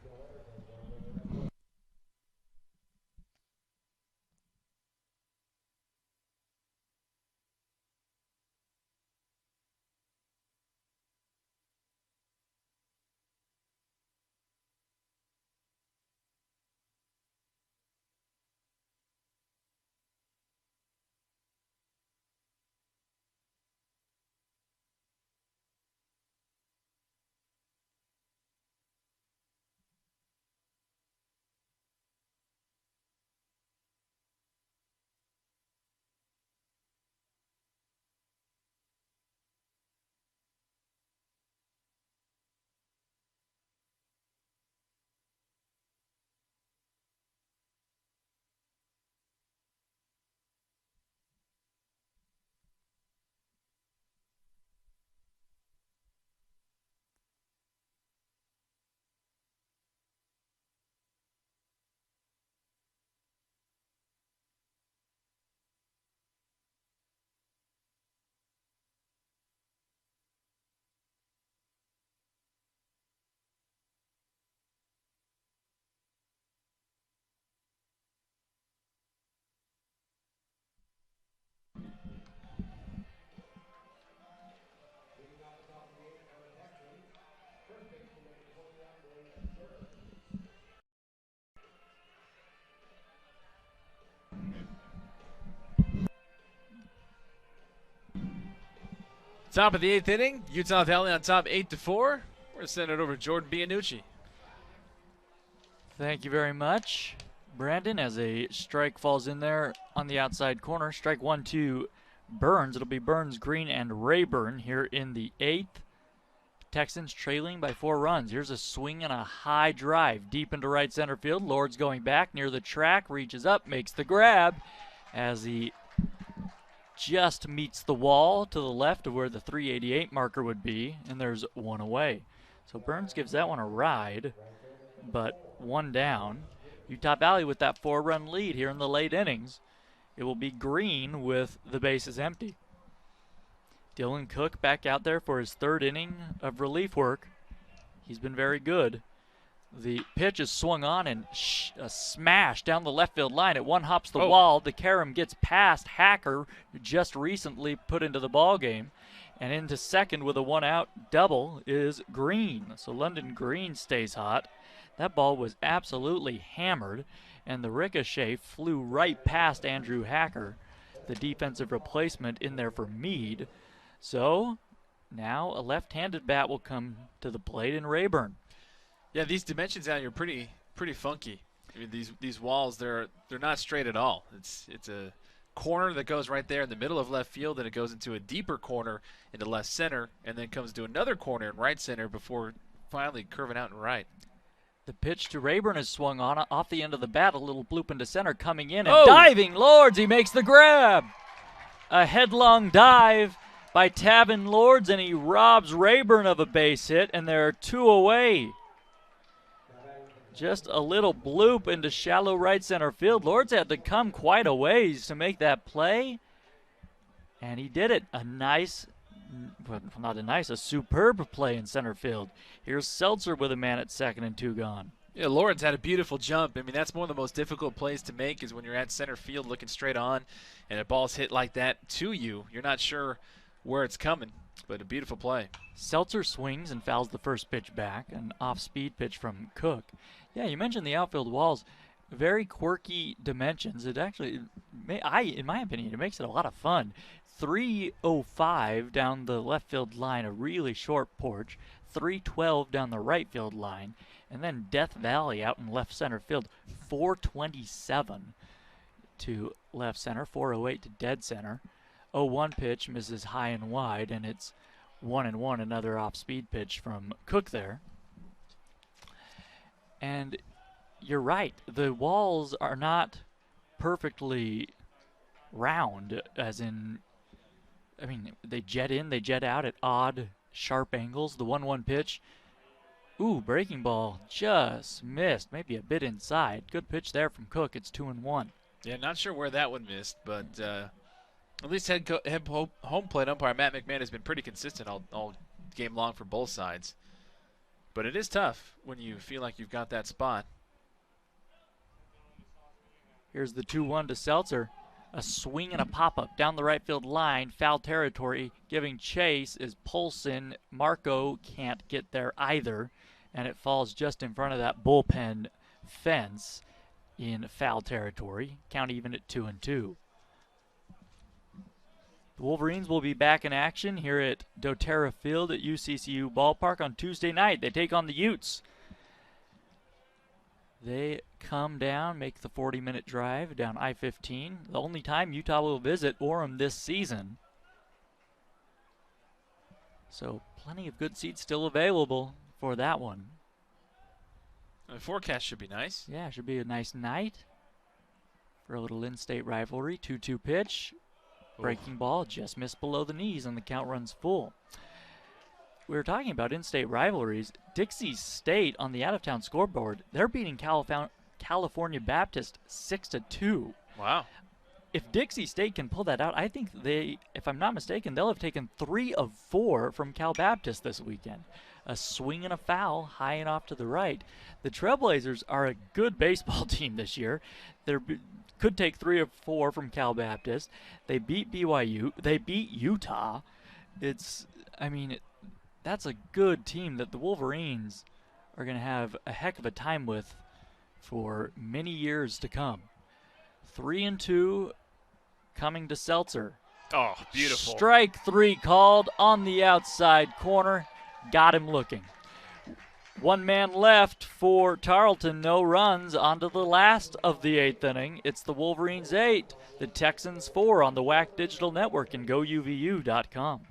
Top of the 8th inning, Utah Valley on top 8-4. We're going to send it over to Jordan Bianucci. Thank you very much, Brandon, as a strike falls in there on the outside corner. Strike 1 to Burns. It'll be Burns, Green, and Rayburn here in the 8th. Texans trailing by 4 runs. Here's a swing and a high drive deep into right center field. Lord's going back near the track, reaches up, makes the grab as he just meets the wall to the left of where the 388 marker would be, and there's 1 away. So Burns gives that one a ride, but 1 down. Utah Valley with that 4-run lead here in the late innings. It will be Green with the bases empty. Dylan Cook back out there for his 3rd inning of relief work. He's been very good. The pitch is swung on and a smash down the left field line. It one hops the wall. The carom gets past Hacker, just recently put into the ball game. And into second with a 1-out double is Green. So London Green stays hot. That ball was absolutely hammered, and the ricochet flew right past Andrew Hacker, the defensive replacement in there for Meade. So now a left-handed bat will come to the plate in Rayburn. Yeah, these dimensions out here are pretty funky. I mean, these walls, they're not straight at all. It's a corner that goes right there in the middle of left field, and it goes into a deeper corner into left center, and then comes to another corner in right center before finally curving out in right. The pitch to Rayburn is swung on off the end of the bat, a little bloop into center, coming in and diving. Lords, he makes the grab. A headlong dive by Tavin Lords, and he robs Rayburn of a base hit, and there are 2 away. Just a little bloop into shallow right center field. Lords had to come quite a ways to make that play, and he did it. A superb play in center field. Here's Seltzer with a man at second and 2 gone. Yeah, Lawrence had a beautiful jump. I mean, that's one of the most difficult plays to make is when you're at center field looking straight on and a ball's hit like that to you. You're not sure where it's coming, but a beautiful play. Seltzer swings and fouls the first pitch back, an off-speed pitch from Cook. Yeah, you mentioned the outfield walls. Very quirky dimensions. It actually, in my opinion, it makes it a lot of fun. 305 down the left field line, a really short porch. 312 down the right field line. And then Death Valley out in left center field. 427 to left center, 408 to dead center. 0-1 pitch misses high and wide, and it's 1-1, another off-speed pitch from Cook there. And you're right, the walls are not perfectly round, as in, I mean, they jet in, they jet out at odd, sharp angles. The 1-1 pitch, breaking ball just missed, maybe a bit inside. Good pitch there from Cook. It's 2-1. Yeah, not sure where that one missed, but at least home plate umpire Matt McMahon has been pretty consistent all game long for both sides. But it is tough when you feel like you've got that spot. Here's the 2-1 to Seltzer. A swing and a pop-up down the right field line. Foul territory. Giving chase is Polson. Marco can't get there either, and it falls just in front of that bullpen fence in foul territory. Count even at 2-2. The Wolverines will be back in action here at doTERRA Field at UCCU Ballpark on Tuesday night. They take on the Utes. They come down, make the 40-minute drive down I-15. The only time Utah will visit Orem this season. So plenty of good seats still available for that one. The forecast should be nice. Yeah, should be a nice night for a little in-state rivalry. 2-2 pitch. Breaking ball just missed below the knees, and the count runs full. We were talking about in-state rivalries. Dixie State on the out-of-town scoreboard, they're beating California Baptist 6-2. Wow. If Dixie State can pull that out, I think if I'm not mistaken, they'll have taken 3 of 4 from Cal Baptist this weekend. A swing and a foul, high and off to the right. The Trailblazers are a good baseball team this year. They could take 3 of 4 from Cal Baptist. They beat BYU. They beat Utah. That's a good team that the Wolverines are going to have a heck of a time with for many years to come. 3-2 coming to Seltzer. Oh, beautiful. Strike 3 called on the outside corner. Got him looking. One man left for Tarleton. No runs onto the last of the 8th inning. It's the Wolverines 8, the Texans 4 on the WAC Digital Network and GoUVU.com.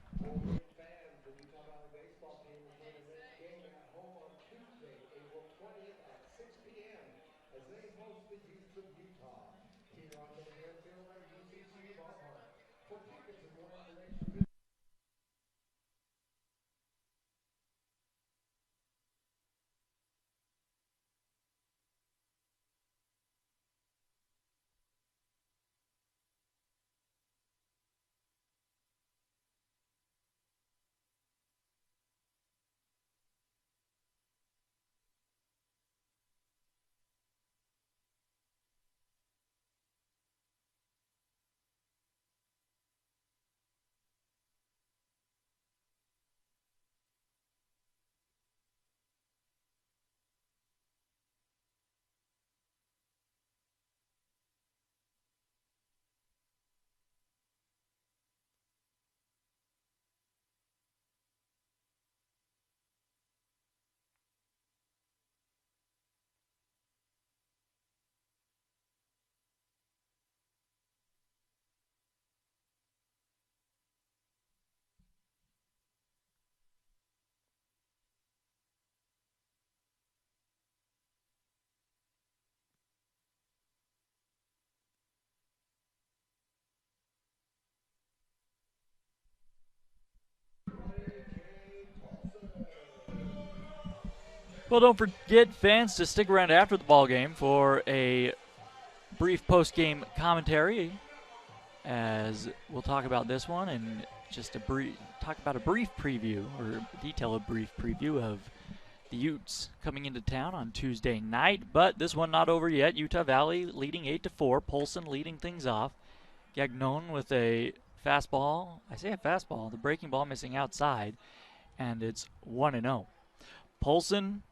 Well, don't forget, fans, to stick around after the ball game for a brief post-game commentary, as we'll talk about this one and just a brief preview, or detail a brief preview of the Utes coming into town on Tuesday night. But this one not over yet. Utah Valley leading 8-4. Polson leading things off. Gagnon with a fastball. I say a fastball. The breaking ball missing outside, and it's 1-0. Polson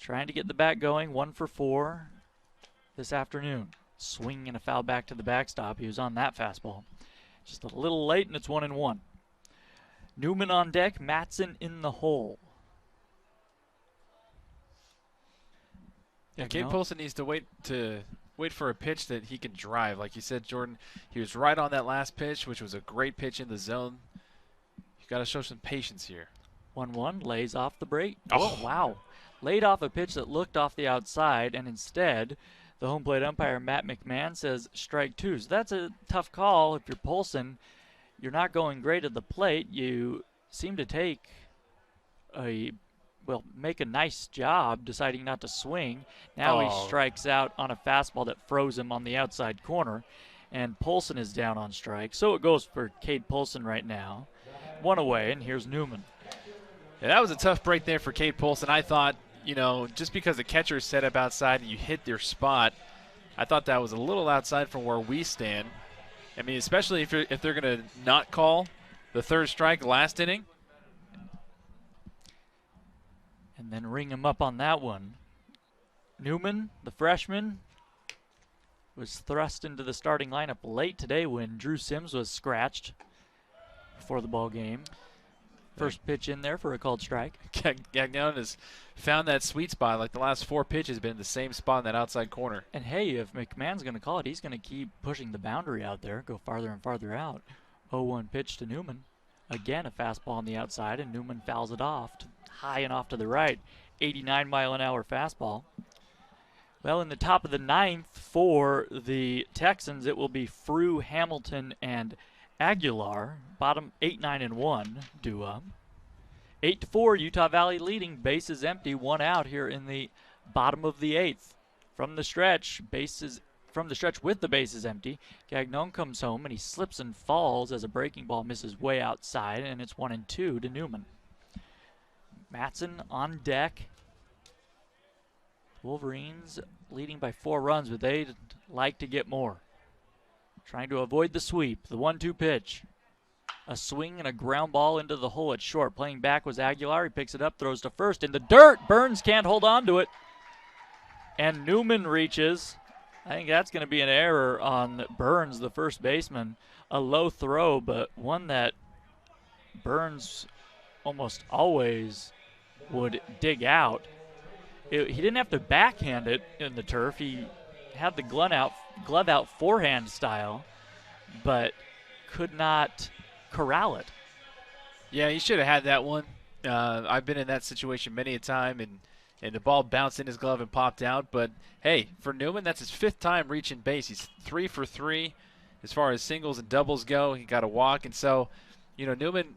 trying to get the bat going, 1 for 4 this afternoon. Swing and a foul back to the backstop. He was on that fastball. Just a little late, and it's 1-1. Newman on deck, Matson in the hole. Yeah, Cade Polson needs to wait for a pitch that he can drive. Like you said, Jordan, he was right on that last pitch, which was a great pitch in the zone. You got to show some patience here. 1-1, lays off the break. Oh, wow. Laid off a pitch that looked off the outside, and instead, the home plate umpire, Matt McMahon, says strike 2. So that's a tough call. If you're Polson, you're not going great at the plate. You seem to make a nice job deciding not to swing. Now he strikes out on a fastball that froze him on the outside corner, and Polson is down on strike. So it goes for Cade Polson right now. 1 away, and here's Newman. Yeah, that was a tough break there for Cade Polson. I thought, just because the catcher is set up outside and you hit their spot, I thought that was a little outside from where we stand. I mean, especially if they're going to not call the third strike last inning. And then ring him up on that one. Newman, the freshman, was thrust into the starting lineup late today when Drew Sims was scratched before the ball game. First pitch in there for a called strike. Gagnon has found that sweet spot. Like the last 4 pitches have been in the same spot in that outside corner. And hey, if McMahon's going to call it, he's going to keep pushing the boundary out there, go farther and farther out. 0-1 pitch to Newman. Again, a fastball on the outside, and Newman fouls it off high and off to the right. 89-mile-an-hour fastball. Well, in the top of the 9th for the Texans, it will be Frew, Hamilton, and Aguilar, bottom 8, 9, and 1 duo. 8-4, Utah Valley leading. Bases empty, 1 out here in the bottom of the 8th. From the stretch with the bases empty, Gagnon comes home and he slips and falls as a breaking ball misses way outside, and it's 1-2 to Newman. Matson on deck. Wolverines leading by 4 runs, but they'd like to get more. Trying to avoid the sweep. The 1-2 pitch. A swing and a ground ball into the hole at short. Playing back was Aguilar. He picks it up, throws to first in the dirt. Burns can't hold on to it. And Newman reaches. I think that's going to be an error on Burns, the first baseman. A low throw, but one that Burns almost always would dig out. He didn't have to backhand it in the turf. He had the glove out forehand style, but could not corral it. Yeah, he should have had that one. I've been in that situation many a time, and the ball bounced in his glove and popped out. But, hey, for Newman, that's his 5th time reaching base. He's 3 for 3 as far as singles and doubles go. He got a walk. And so, Newman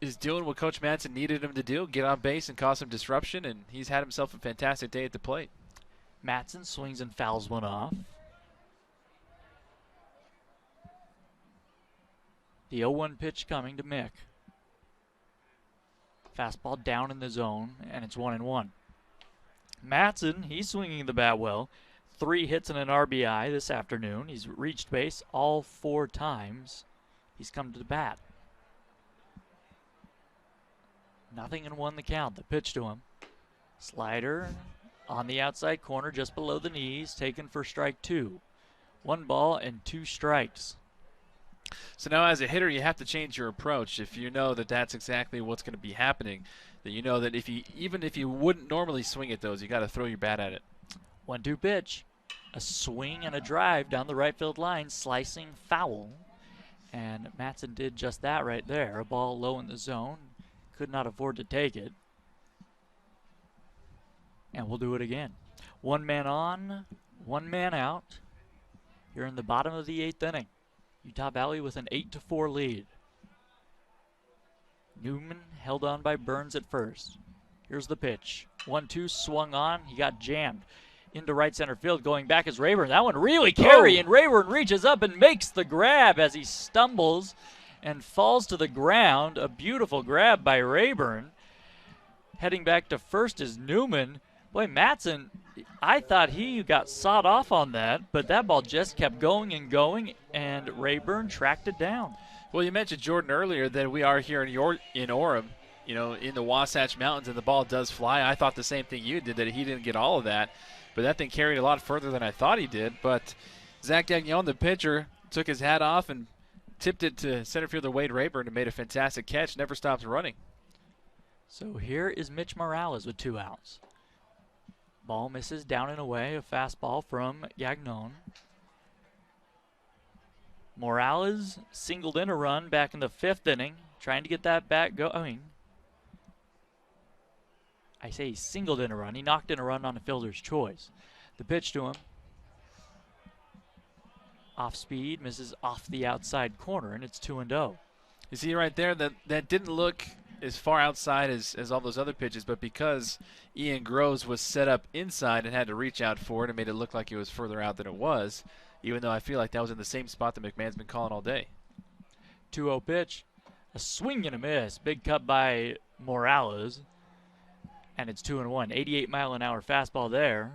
is doing what Coach Madsen needed him to do, get on base and cause some disruption, and he's had himself a fantastic day at the plate. Madsen swings and fouls one off. The 0-1 pitch coming to Mick. Fastball down in the zone, and it's 1-1. Madsen, he's swinging the bat well. 3 hits and an RBI this afternoon. He's reached base all 4 times he's come to the bat. 0-1 the count. The pitch to him. Slider on the outside corner just below the knees, taken for strike 2. 1 ball and 2 strikes. So now as a hitter, you have to change your approach. If you know that that's exactly what's going to be happening, then you know that even if you wouldn't normally swing at those, you got to throw your bat at it. 1-2 pitch. A swing and a drive down the right field line, slicing foul. And Madsen did just that right there. A ball low in the zone. Could not afford to take it. And we'll do it again. 1 man on, 1 man out. Here in the bottom of the 8th inning. Utah Valley with an 8-4 lead. Newman held on by Burns at first. Here's the pitch. 1-2 swung on. He got jammed into right center field. Going back is Rayburn. That one really carrying. Rayburn reaches up and makes the grab as he stumbles and falls to the ground. A beautiful grab by Rayburn. Heading back to first is Newman. Boy, Madsen, I thought he got sawed off on that, but that ball just kept going, and Rayburn tracked it down. Well, you mentioned, Jordan, earlier that we are here in Orem, in the Wasatch Mountains, and the ball does fly. I thought the same thing you did, that he didn't get all of that, but that thing carried a lot further than I thought he did. But Zach Gagnon, the pitcher, took his hat off and tipped it to center fielder Wade Rayburn and made a fantastic catch, never stops running. So here is Mitch Morales with 2 outs. Ball misses down and away. A fastball from Gagnon. Morales singled in a run back in the 5th inning, trying to get that bat going. I say he singled in a run. He knocked in a run on a fielder's choice. The pitch to him. Off speed, misses off the outside corner, and it's 2-0. You see right there, that didn't look as far outside as all those other pitches, but because Ian Groves was set up inside and had to reach out for it, it made it look like it was further out than it was, even though I feel like that was in the same spot that McMahon's been calling all day. 2-0 pitch. A swing and a miss. Big cut by Morales. And it's 2-1. 88-mile-an-hour fastball there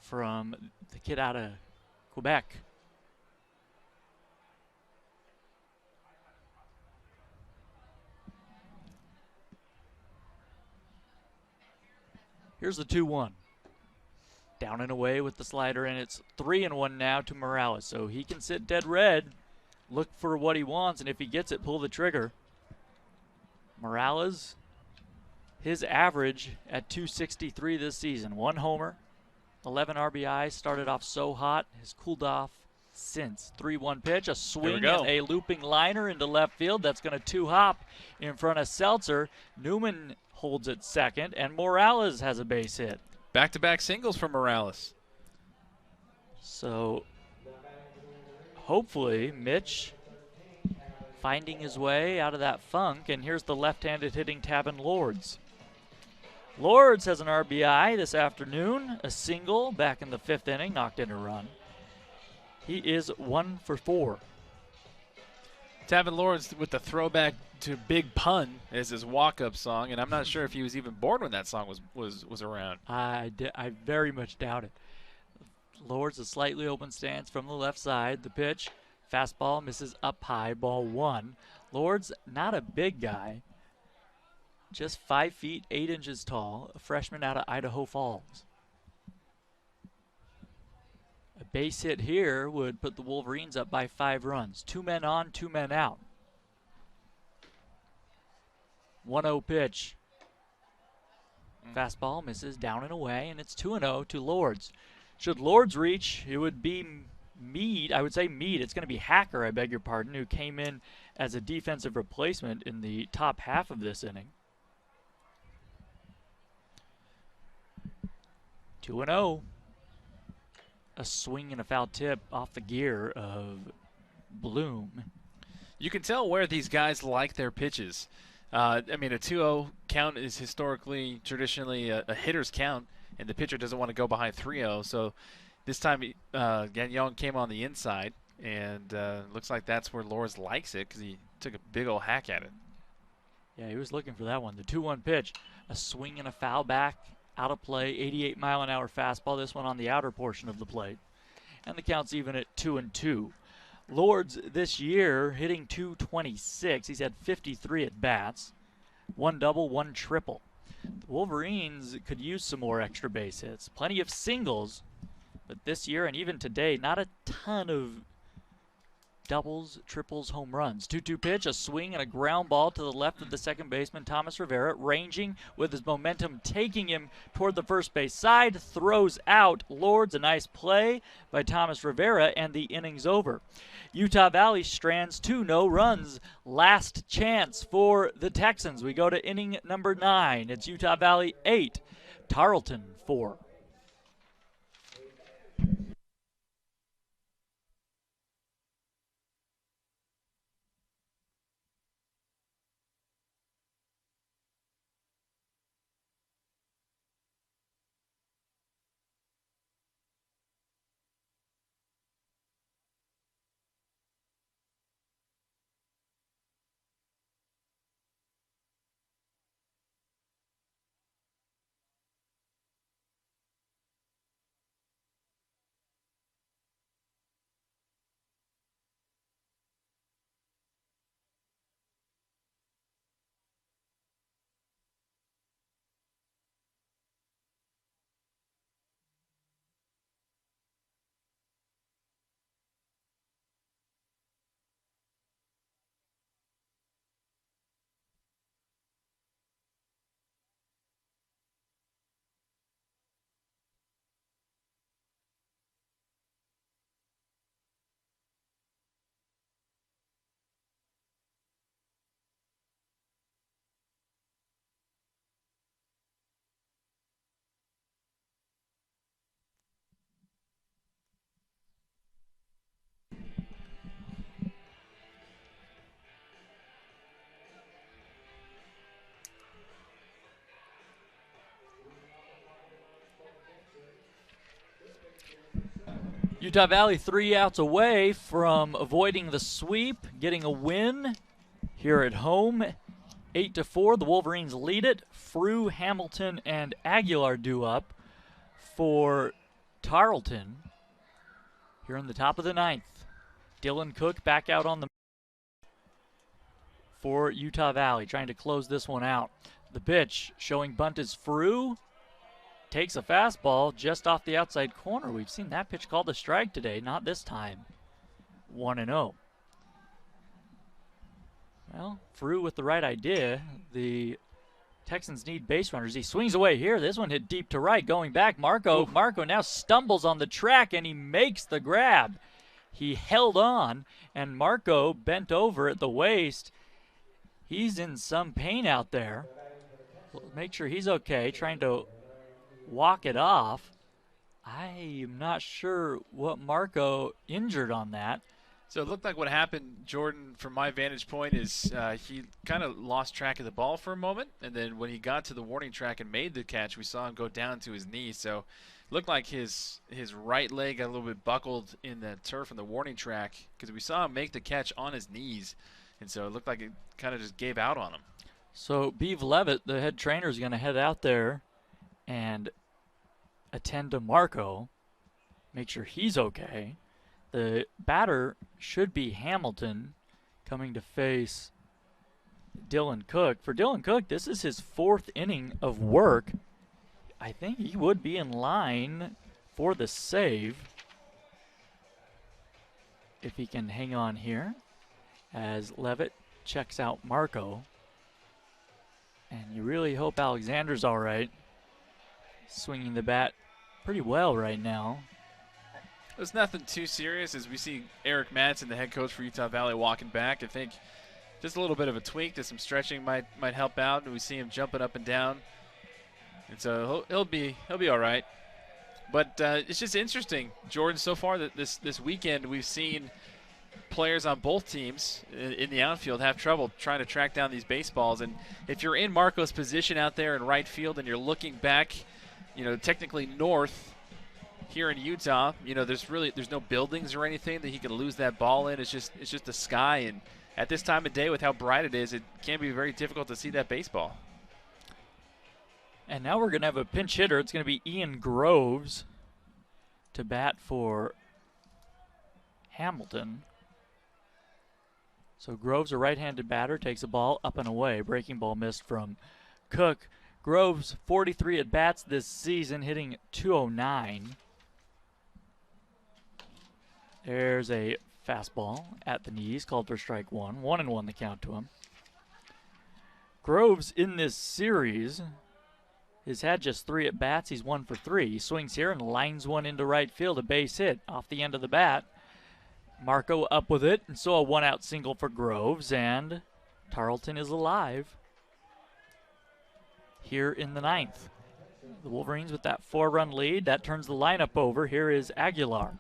from the kid out of Quebec. Here's the 2-1. Down and away with the slider, and it's 3-1 now to Morales. So he can sit dead red, look for what he wants, and if he gets it, pull the trigger. Morales, his average at .263 this season. 1 homer, 11 RBIs, started off so hot, has cooled off since. 3-1 pitch, a swing and a looping liner into left field. That's going to 2-hop in front of Seltzer. Newman holds at second, and Morales has a base hit. Back-to-back singles for Morales. So hopefully Mitch finding his way out of that funk, and here's the left-handed hitting Tavin Lords. Lords has an RBI this afternoon, a single back in the 5th inning, knocked in a run. He is 1 for 4. Tavin Lawrence with the throwback to Big Pun as his walk-up song, and I'm not sure if he was even born when that song was around. I very much doubt it. Lords a slightly open stance from the left side. The pitch, fastball misses up high, ball 1. Lords not a big guy, just 5 feet 8 inches tall, a freshman out of Idaho Falls. A base hit here would put the Wolverines up by 5 runs. 2 men on, 2 men out. 1-0 pitch. Fastball misses down and away, and it's 2-0 to Lords. Should Lords reach, it would be Mead. I would say Mead. It's going to be Hacker, I beg your pardon, who came in as a defensive replacement in the top half of this inning. 2-0. A swing and a foul tip off the gear of Bloom. You can tell where these guys like their pitches. I mean, a 2-0 count is traditionally a hitter's count, and the pitcher doesn't want to go behind 3-0. So this time, Gagnon came on the inside, and looks like that's where Lords likes it because he took a big old hack at it. Yeah, he was looking for that one. The 2-1 pitch, a swing and a foul back, out of play, 88-mile-an-hour fastball. This one on the outer portion of the plate. And the count's even at 2-2. Lords this year hitting .226. He's had 53 at-bats. 1 double, 1 triple. The Wolverines could use some more extra base hits. Plenty of singles, but this year and even today, not a ton of doubles, triples, home runs. 2-2 pitch, a swing and a ground ball to the left of the second baseman, Thomas Rivera, ranging with his momentum, taking him toward the first base side, throws out Lords. A nice play by Thomas Rivera, and the inning's over. Utah Valley strands 2, no runs. Last chance for the Texans. We go to inning number 9. It's Utah Valley 8, Tarleton 4. Utah Valley 3 outs away from avoiding the sweep, getting a win here at home. 8-4, the Wolverines lead it. Frew, Hamilton, and Aguilar due up for Tarleton here in the top of the 9th. Dylan Cook back out on the for Utah Valley, trying to close this one out. The pitch showing bunt is Frew. Takes a fastball just off the outside corner. We've seen that pitch called a strike today, not this time. 1-0. Well, Frew with the right idea. The Texans need base runners. He swings away here. This one hit deep to right. Going back, Marco. Oof. Marco now stumbles on the track, and he makes the grab. He held on, and Marco bent over at the waist. He's in some pain out there. Make sure he's okay, trying to walk it off. I am not sure what Marco injured on that. So it looked like what happened, Jordan, from my vantage point, is he kind of lost track of the ball for a moment, and then when he got to the warning track and made the catch, we saw him go down to his knee. So it looked like his right leg got a little bit buckled in the turf on the warning track because we saw him make the catch on his knees, and so it looked like it kind of just gave out on him. So Beav Levitt, the head trainer, is going to head out there and attend to Marco, make sure he's okay. The batter should be Hamilton, coming to face Dylan Cook. For Dylan Cook, this is his 4th inning of work. I think he would be in line for the save. if he can hang on here as Levitt checks out Marco. And you really hope Alexander's all right. Swinging the bat pretty well right now. It's nothing too serious as we see Eric Madsen, the head coach for Utah Valley, walking back. I think just a little bit of a tweak to some stretching might help out, and we see him jumping up and down. And so he'll be all right. But it's just interesting, Jordan. So far this weekend, we've seen players on both teams in the outfield have trouble trying to track down these baseballs. And if you're in Marco's position out there in right field and you're looking back, technically north here in Utah, there's no buildings or anything that he can lose that ball in. It's just the sky, and at this time of day with how bright it is, it can be very difficult to see that baseball. And now we're going to have a pinch hitter. It's going to be Ian Groves to bat for Hamilton. So Groves, a right-handed batter, takes a ball up and away. Breaking ball missed from Cook. Groves, 43 at-bats this season, hitting .209. There's a fastball at the knees, called for strike one. 1-1 the count to him. Groves in this series has had just 3 at-bats. He's 1 for 3. He swings here and lines one into right field, a base hit off the end of the bat. Marco up with it, and so a 1-out single for Groves, and Tarleton is alive here in the 9th. The Wolverines with that 4-run lead. That turns the lineup over. Here is Aguilar.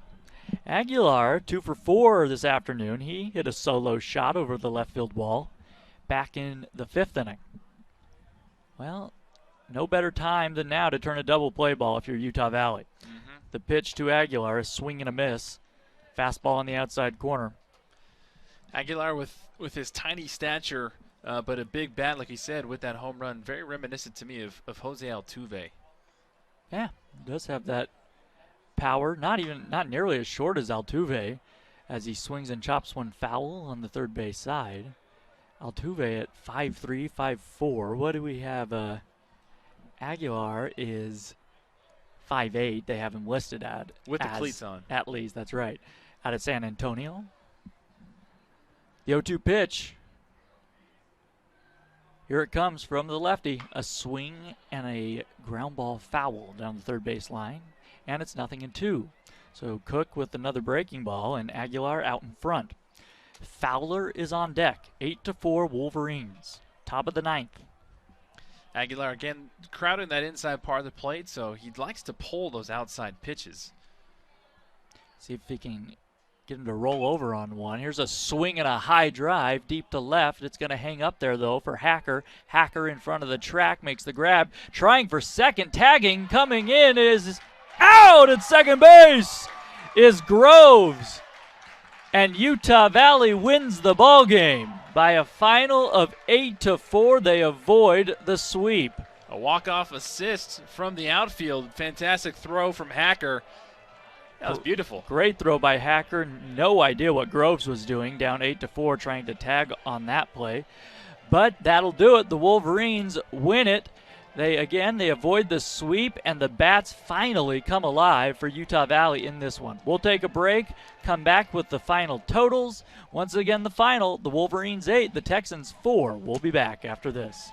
Aguilar, 2 for 4 this afternoon. He hit a solo shot over the left field wall back in the 5th inning. Well, no better time than now to turn a double play ball if you're Utah Valley. The pitch to Aguilar, a swing and a miss. Fastball on the outside corner. Aguilar with his tiny stature, but a big bat, like he said, with that home run, very reminiscent to me of Jose Altuve. Yeah, does have that power. Not nearly as short as Altuve, as he swings and chops one foul on the third base side. Altuve at 5'3", 5'4". What do we have? Aguilar is 5'8". They have him listed at with the cleats on. At least, that's right. Out of San Antonio. The 0-2 pitch. Here it comes from the lefty. A swing and a ground ball foul down the third base line. And it's 0-2. So Cook with another breaking ball and Aguilar out in front. Fowler is on deck. 8-4 Wolverines. Top of the 9th. Aguilar again crowding that inside part of the plate, so he likes to pull those outside pitches. See if he can get him to roll over on one. Here's a swing and a high drive deep to left. It's going to hang up there, though, for Hacker. Hacker in front of the track makes the grab. Trying for second. Tagging. Coming in is out at second base is Groves. And Utah Valley wins the ball game by a final of 8-4. They avoid the sweep. A walk-off assist from the outfield. Fantastic throw from Hacker. That was beautiful. Great throw by Hacker. No idea what Groves was doing, down 8-4, trying to tag on that play. But that'll do it. The Wolverines win it. They avoid the sweep, and the bats finally come alive for Utah Valley in this one. We'll take a break, come back with the final totals. Once again, the final, the Wolverines 8, the Texans 4. We'll be back after this.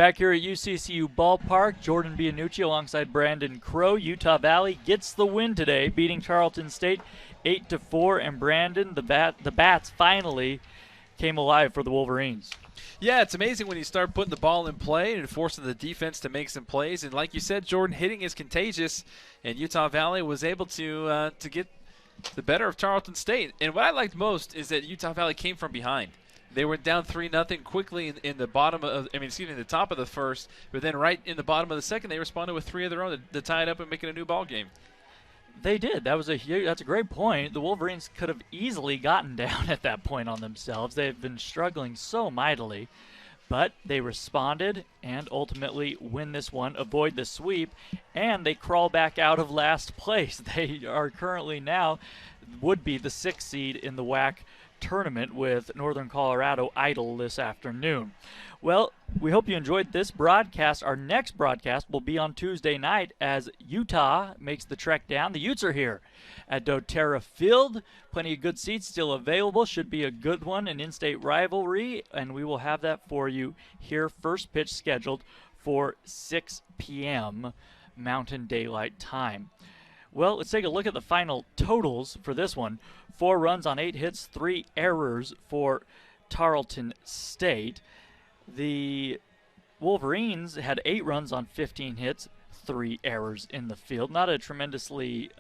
Back here at UCCU Ballpark, Jordan Bianucci alongside Brandon Crow. Utah Valley gets the win today, beating Tarleton State 8-4. And Brandon, the bats finally came alive for the Wolverines. Yeah, it's amazing when you start putting the ball in play and forcing the defense to make some plays. And like you said, Jordan, hitting is contagious, and Utah Valley was able to get the better of Tarleton State. And what I liked most is that Utah Valley came from behind. They were down 3-0 quickly in the bottom of, the top of the first, but then right in the bottom of the second, they responded with 3 of their own to tie it up and make it a new ball game. They did. That's a great point. The Wolverines could have easily gotten down at that point on themselves. They've been struggling so mightily, but they responded and ultimately win this one, avoid the sweep, and they crawl back out of last place. They are currently now would be the 6th seed in the WAC tournament with Northern Colorado idle this afternoon. Well, we hope you enjoyed this broadcast. Our next broadcast will be on Tuesday night as Utah makes the trek down. The Utes are here at doTERRA Field. Plenty of good seats still available. Should be a good one, an in-state rivalry, and we will have that for you here. First pitch scheduled for 6 p.m. Mountain Daylight Time. Well, let's take a look at the final totals for this one. 4 runs on 8 hits, 3 errors for Tarleton State. The Wolverines had 8 runs on 15 hits, 3 errors in the field. Not a tremendously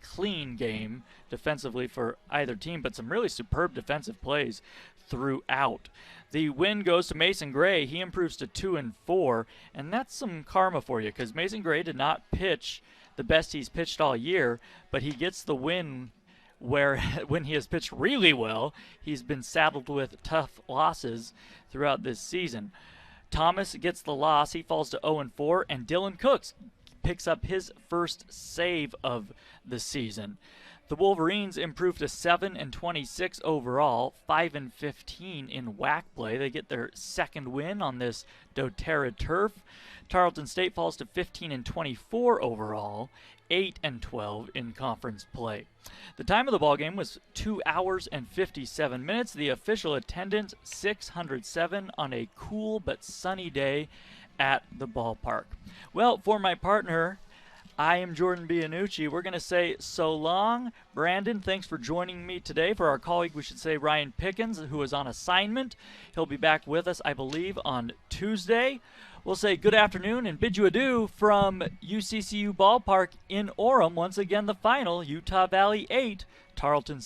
clean game defensively for either team, but some really superb defensive plays throughout. The win goes to Mason Gray. He improves to 2-4, and that's some karma for you because Mason Gray did not pitch the best he's pitched all year, but he gets the win where when he has pitched really well, he's been saddled with tough losses throughout this season. Thomas gets the loss. He falls to 0-4, and Dylan Cooks picks up his first save of the season. The Wolverines improve to 7-26 overall, 5-15 in WAC play. They get their second win on this doTERRA turf. Tarleton State falls to 15-24 overall, 8-12 in conference play. The time of the ball game was 2 hours and 57 minutes. The official attendance 607 on a cool but sunny day at the ballpark. Well, for my partner, I am Jordan Bianucci. We're going to say so long. Brandon, thanks for joining me today. For our colleague, we should say Ryan Pickens, who is on assignment. He'll be back with us, I believe, on Tuesday. We'll say good afternoon and bid you adieu from UCCU Ballpark in Orem. Once again, the final, Utah Valley 8, Tarleton